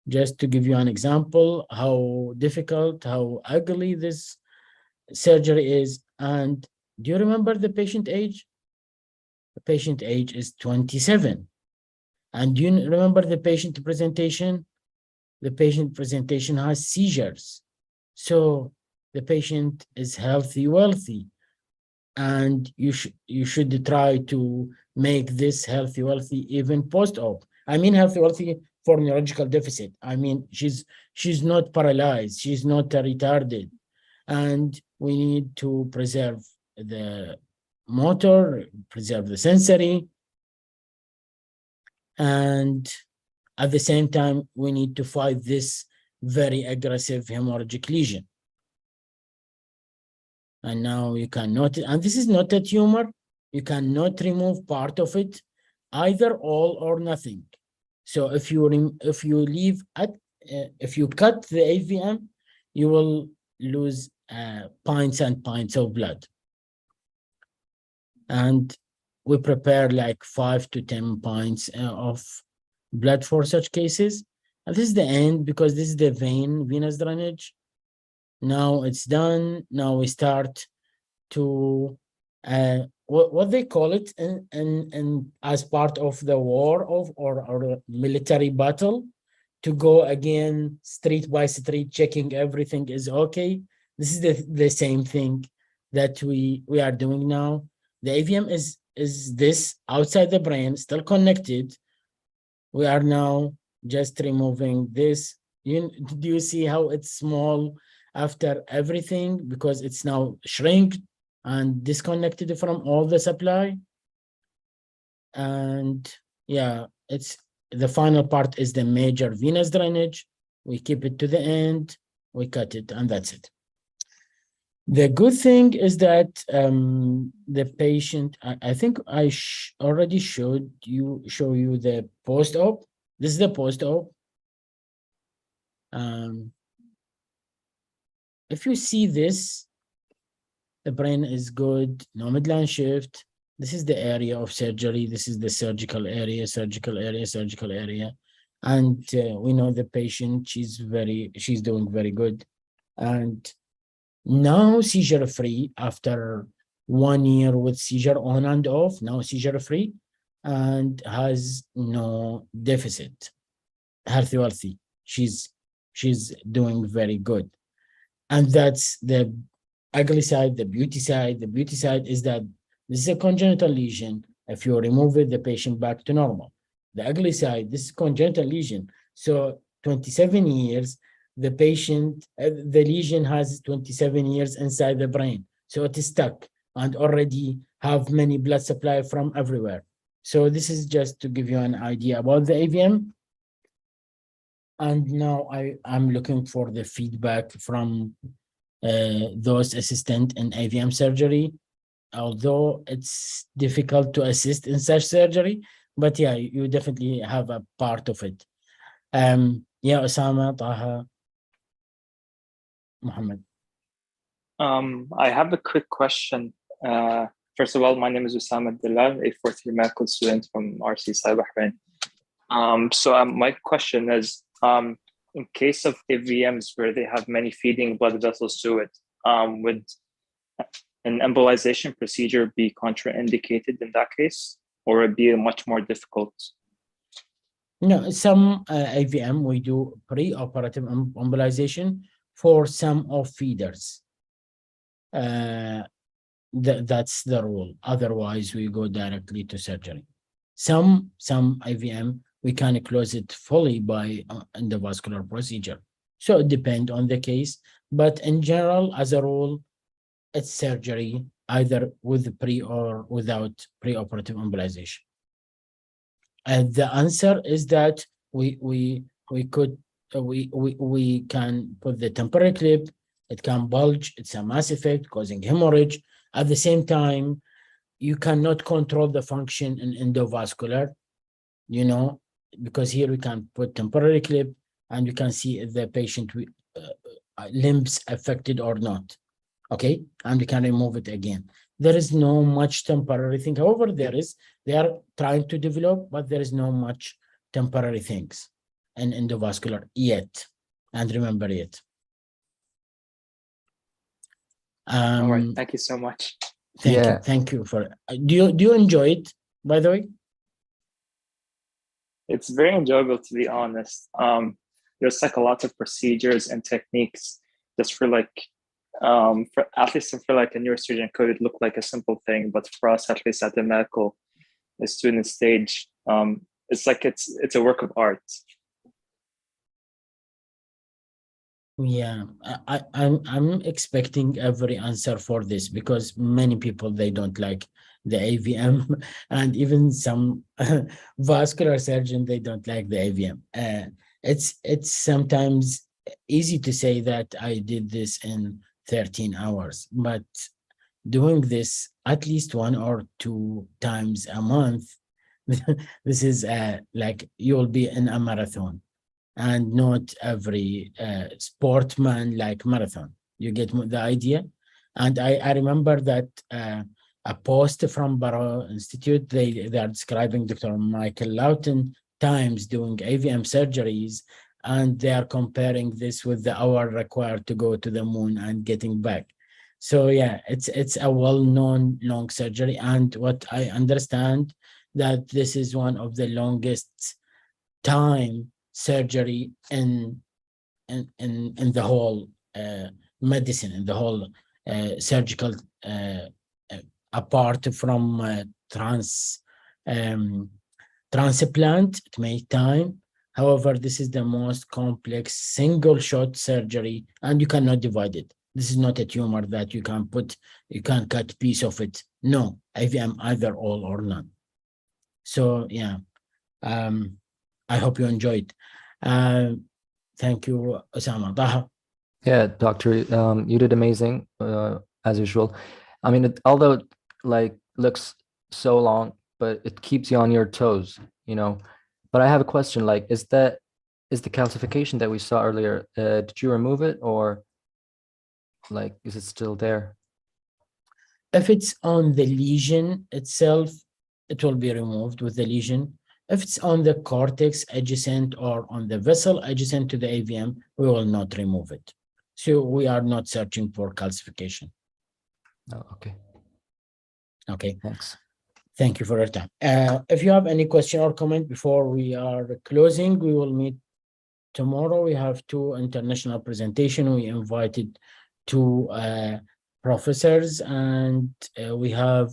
Just to give you an example, how difficult, how ugly this surgery is. And do you remember the patient age? The patient age is 27. And do you remember the patient presentation? The patient presentation has seizures. So the patient is healthy, wealthy. And you should try to make this healthy, wealthy even post-op. I mean healthy, wealthy for neurological deficit. I mean, she's not paralyzed, she's not retarded. And we need to preserve the motor, preserve the sensory. And at the same time, we need to fight this very aggressive hemorrhagic lesion. And now you can notice, and this is not a tumor, you cannot remove part of it, either all or nothing. So if you cut the AVM, you will lose pints and pints of blood. and we prepare like 5 to 10 pints of blood for such cases. And this is the end, because this is the venous drainage. Now it's done. Now we start to what they call it in as part of the war or military battle, to go again street by street, checking everything is okay. This is the same thing that we are doing now. The AVM is this outside the brain, still connected. We are now just removing this. Do you see how it's small after everything, because it's now shrink and disconnected from all the supply? And yeah, it's the final part is the major venous drainage. We keep it to the end, we cut it, and that's it. The good thing is that the patient, I think I already show you the post-op. This is the post-op. If you see this, the brain is good, no midline shift. This is the area of surgery. This is the surgical area, surgical area, surgical area. And we know the patient, she's doing very good. And now seizure-free after 1 year with seizure on and off, now seizure-free and has no deficit, healthy. She's doing very good. And that's the ugly side, the beauty side. The beauty side is that this is a congenital lesion. If you remove it, the patient back to normal. The ugly side, this is congenital lesion. So 27 years, the patient, the lesion has 27 years inside the brain. So it is stuck and already have many blood supply from everywhere. So this is just to give you an idea about the AVM. And now I'm looking for the feedback from those assistant in AVM surgery, although it's difficult to assist in such surgery, but yeah, you definitely have a part of it. Yeah, Osama, Taha, Muhammad. I have a quick question. First of all, my name is Osama Dalal, a fourth-year medical student from RC Bahrain. So my question is, in case of AVMs where they have many feeding blood vessels to it, would an embolization procedure be contraindicated in that case, or would it be much more difficult? No, some AVM, we do pre-operative embolization for some of feeders. That's the rule. Otherwise, we go directly to surgery. Some AVM, we can close it fully by endovascular procedure. So it depends on the case. But in general, as a rule, it's surgery, either with pre or without pre-operative embolization. And the answer is that we can put the temporary clip. It can bulge. It's a mass effect causing hemorrhage. At the same time, you cannot control the function in endovascular, because here we can put temporary clip and you can see if the patient limbs affected or not. Okay, and we can remove it again. There is no much temporary thing. However, they are trying to develop, but there is no much temporary things in endovascular yet. And remember it. All right, thank you so much. Thank you for. Do you enjoy it, by the way? It's very enjoyable, to be honest. There's like a lot of procedures and techniques just for like, at least for like a neurosurgeon could it look like a simple thing, but for us, at least at the medical student stage, it's like it's a work of art. Yeah, I'm expecting every answer for this, because many people, they don't like the AVM, and even some vascular surgeon, they don't like the AVM. It's sometimes easy to say that I did this in 13 hours, but doing this at least 1 or 2 times a month, this is like you'll be in a marathon. And not every sportman like marathon. You get the idea? And I remember that a post from Barrow Institute. They are describing Dr. Michael Lawton times doing AVM surgeries, and they are comparing this with the hour required to go to the moon and getting back. So yeah, it's a well-known long surgery, and what I understand that this is one of the longest time surgery in the whole medicine, in the whole surgical, apart from transplant. It may time. However, this is the most complex single shot surgery, and you cannot divide it. This is not a tumor that you can cut piece of it. No, IVM either all or none. So yeah, I hope you enjoyed. Thank you, Osama. Taha. Yeah, doctor, you did amazing, as usual. I mean, although it, like, looks so long, but it keeps you on your toes, you know. But I have a question, like, is the calcification that we saw earlier, did you remove it, or like, is it still there? If it's on the lesion itself, it will be removed with the lesion. If it's on the cortex adjacent or on the vessel adjacent to the AVM, we will not remove it. So we are not searching for calcification. Oh, okay. Okay. Thanks. Thank you for your time. If you have any question or comment before we are closing, we will meet tomorrow. We have 2 international presentations. We invited 2 professors, and we have,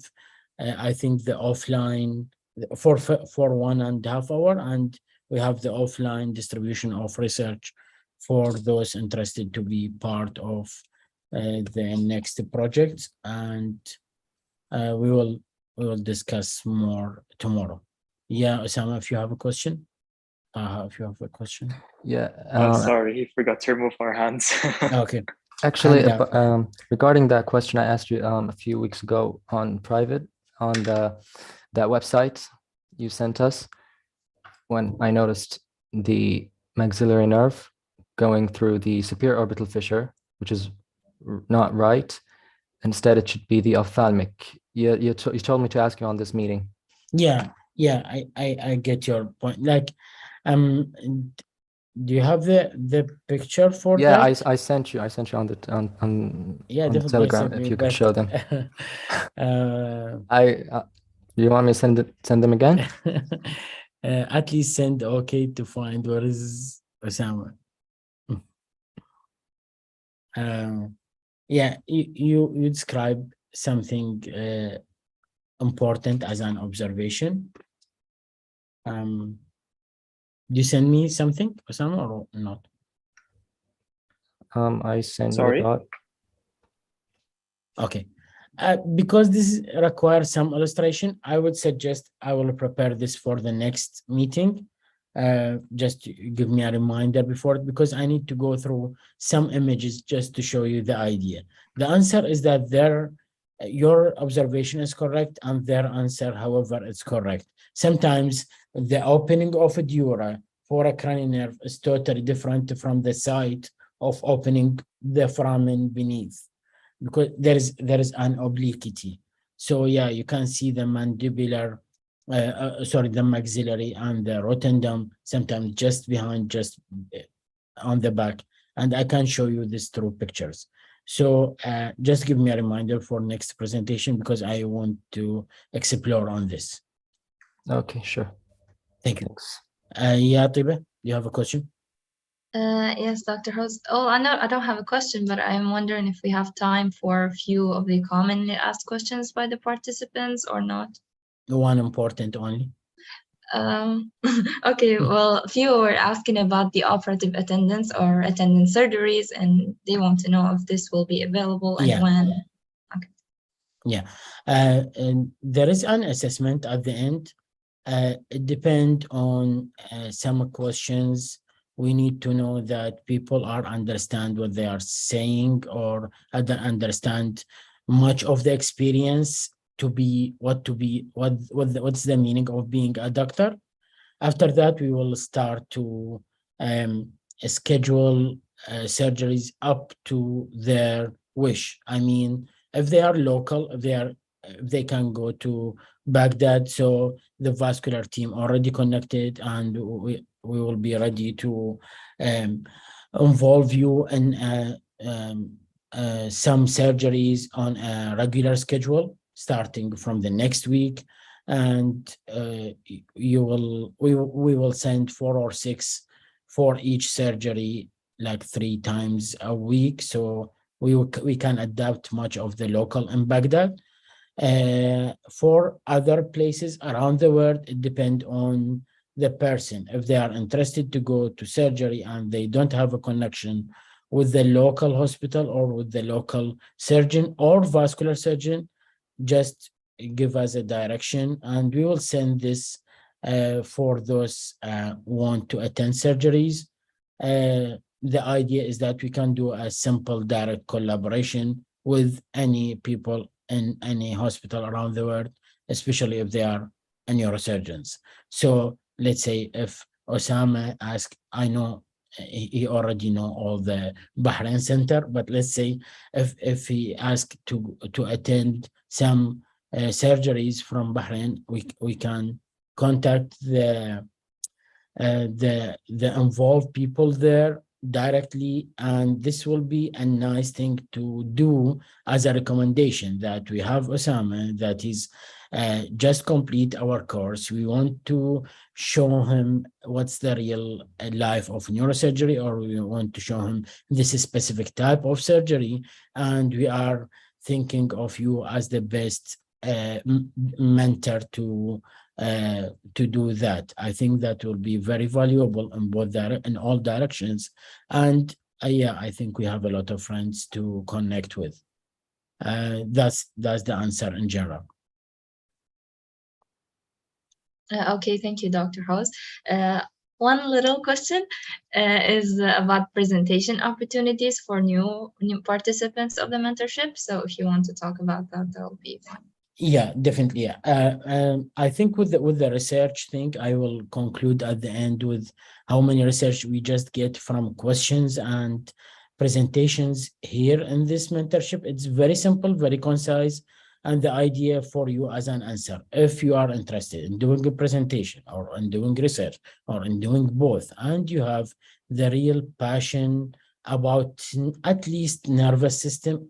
I think, the offline for 1.5 hours, and we have the offline distribution of research for those interested to be part of the next project, and we will discuss more tomorrow. Yeah, Osama, if you have a question. If you have a question. Yeah. Sorry, he forgot to remove our hands. Okay. Actually, regarding that question I asked you a few weeks ago on private, on that website you sent us, when I noticed the maxillary nerve going through the superior orbital fissure, which is not right. Instead, it should be the ophthalmic. You told me to ask you on this meeting. Yeah, I get your point. Like, do you have the picture for that? that? I sent you on the yeah, on Telegram, if you could show them. You want me to send them again? At least send okay to find where is Osama. Yeah, you describe something important as an observation. Do you send me something, Osama, or not? I sent Sorry. you. Okay. Because this requires some illustration, I would suggest I will prepare this for the next meeting. Just give me a reminder before, because I need to go through some images just to show you the idea. The answer is that your observation is correct, and their answer, however, is correct. Sometimes the opening of a dura for a cranial nerve is totally different from the site of opening the foramen beneath, because there is an obliquity. So yeah, you can see the mandibular, the maxillary and the rotundum, sometimes just behind, just on the back. And I can show you this through pictures. So just give me a reminder for next presentation, because I want to explore on this. Okay, sure. Thank you. Thanks. Yeah, Tiba, do you have a question? Yes, Dr. Host. Oh, I don't have a question, but I'm wondering if we have time for a few of the commonly asked questions by the participants or not. One important only. Okay, well, a few were asking about the operative attendance or attendance surgeries, and they want to know if this will be available and when. Okay. Yeah, and there is an assessment at the end. It depends on some questions. We need to know that people understand what they are saying, or understand much of the experience what's the meaning of being a doctor. After that, we will start to schedule surgeries up to their wish. I mean, if they are local, if they are they can go to Baghdad. So the vascular team already connected, and we will be ready to involve you in some surgeries on a regular schedule starting from the next week. And we will send 4 or 6 for each surgery, like 3 times a week. So we can adapt much of the local in Baghdad. For other places around the world, it depends on the person. If they are interested to go to surgery and they don't have a connection with the local hospital or with the local surgeon or vascular surgeon, just give us a direction and we will send this for those want to attend surgeries. The idea is that we can do a simple direct collaboration with any people in any hospital around the world, especially if they are neurosurgeons. So let's say if Osama asks, I know he already know all the Bahrain center, but let's say if he asked to attend some surgeries from Bahrain, we can contact the involved people there directly, and this will be a nice thing to do as a recommendation that we have Osama that is just complete our course. We want to show him what's the real life of neurosurgery, or we want to show him this specific type of surgery, and we are thinking of you as the best mentor to do that. I think that will be very valuable in all directions. And yeah, I think we have a lot of friends to connect with. That's the answer in general. Okay, thank you, Dr. House. One little question is about presentation opportunities for new participants of the mentorship. So if you want to talk about that, that will be fine. Yeah, definitely. Yeah. I think with the research thing, I will conclude at the end with how many research we just get from questions and presentations here in this mentorship. It's very simple, very concise, and the idea for you as an answer, if you are interested in doing a presentation or in doing research or in doing both, and you have the real passion about at least nervous system,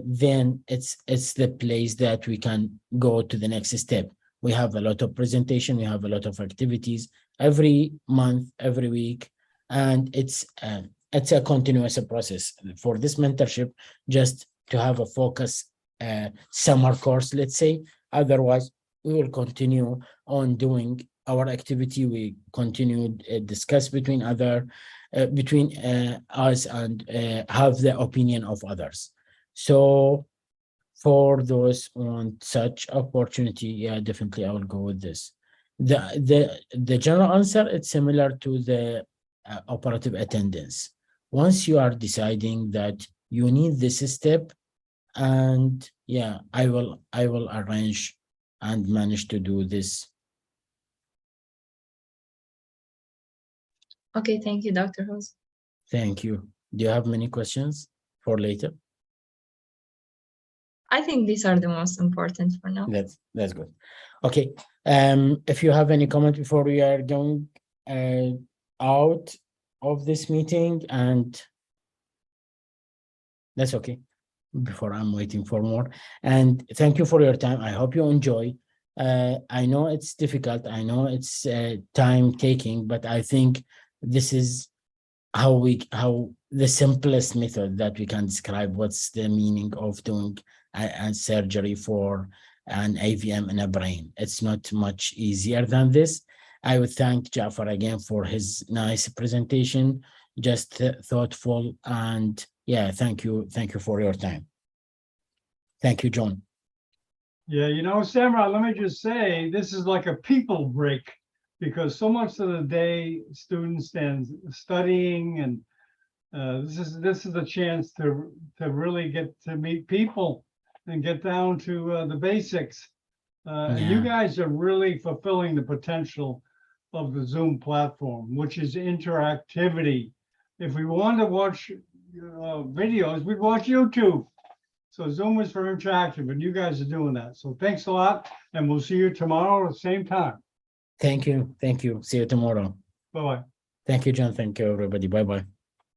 then it's the place that we can go to the next step. We have a lot of presentation, we have a lot of activities every month, every week, and it's a continuous process for this mentorship, just to have a focus summer course, let's say. Otherwise, we will continue on doing our activity. We continue discuss between us and have the opinion of others. So for those who want such opportunity, yeah, definitely I will go with this. The general answer, it's similar to the operative attendance. Once you are deciding that you need this step, and yeah, I will arrange and manage to do this. Okay, thank you, Dr. House. Thank you. Do you have many questions for later? I think these are the most important for now. That's good. Okay. If you have any comment before we are going out of this meeting, and that's okay. Before I'm waiting for more. And thank you for your time. I hope you enjoy. I know it's difficult. I know it's time taking, but I think this is how the simplest method that we can describe what's the meaning of doing a surgery for an AVM in a brain. It's not much easier than this. I would thank Jafar again for his nice presentation, just thoughtful, and yeah, thank you for your time. Thank you, John. Yeah, you know, Samurai, let me just say, this is like a people break, because so much of the day students stand studying, and this is a chance to really get to meet people and get down to the basics. And you guys are really fulfilling the potential of the Zoom platform, which is interactivity. If we want to watch videos, we'd watch YouTube. So Zoom is for interaction, but you guys are doing that. So thanks a lot, and we'll see you tomorrow at the same time. Thank you. Thank you. See you tomorrow. Bye-bye. Thank you, John. Thank you, everybody. Bye-bye.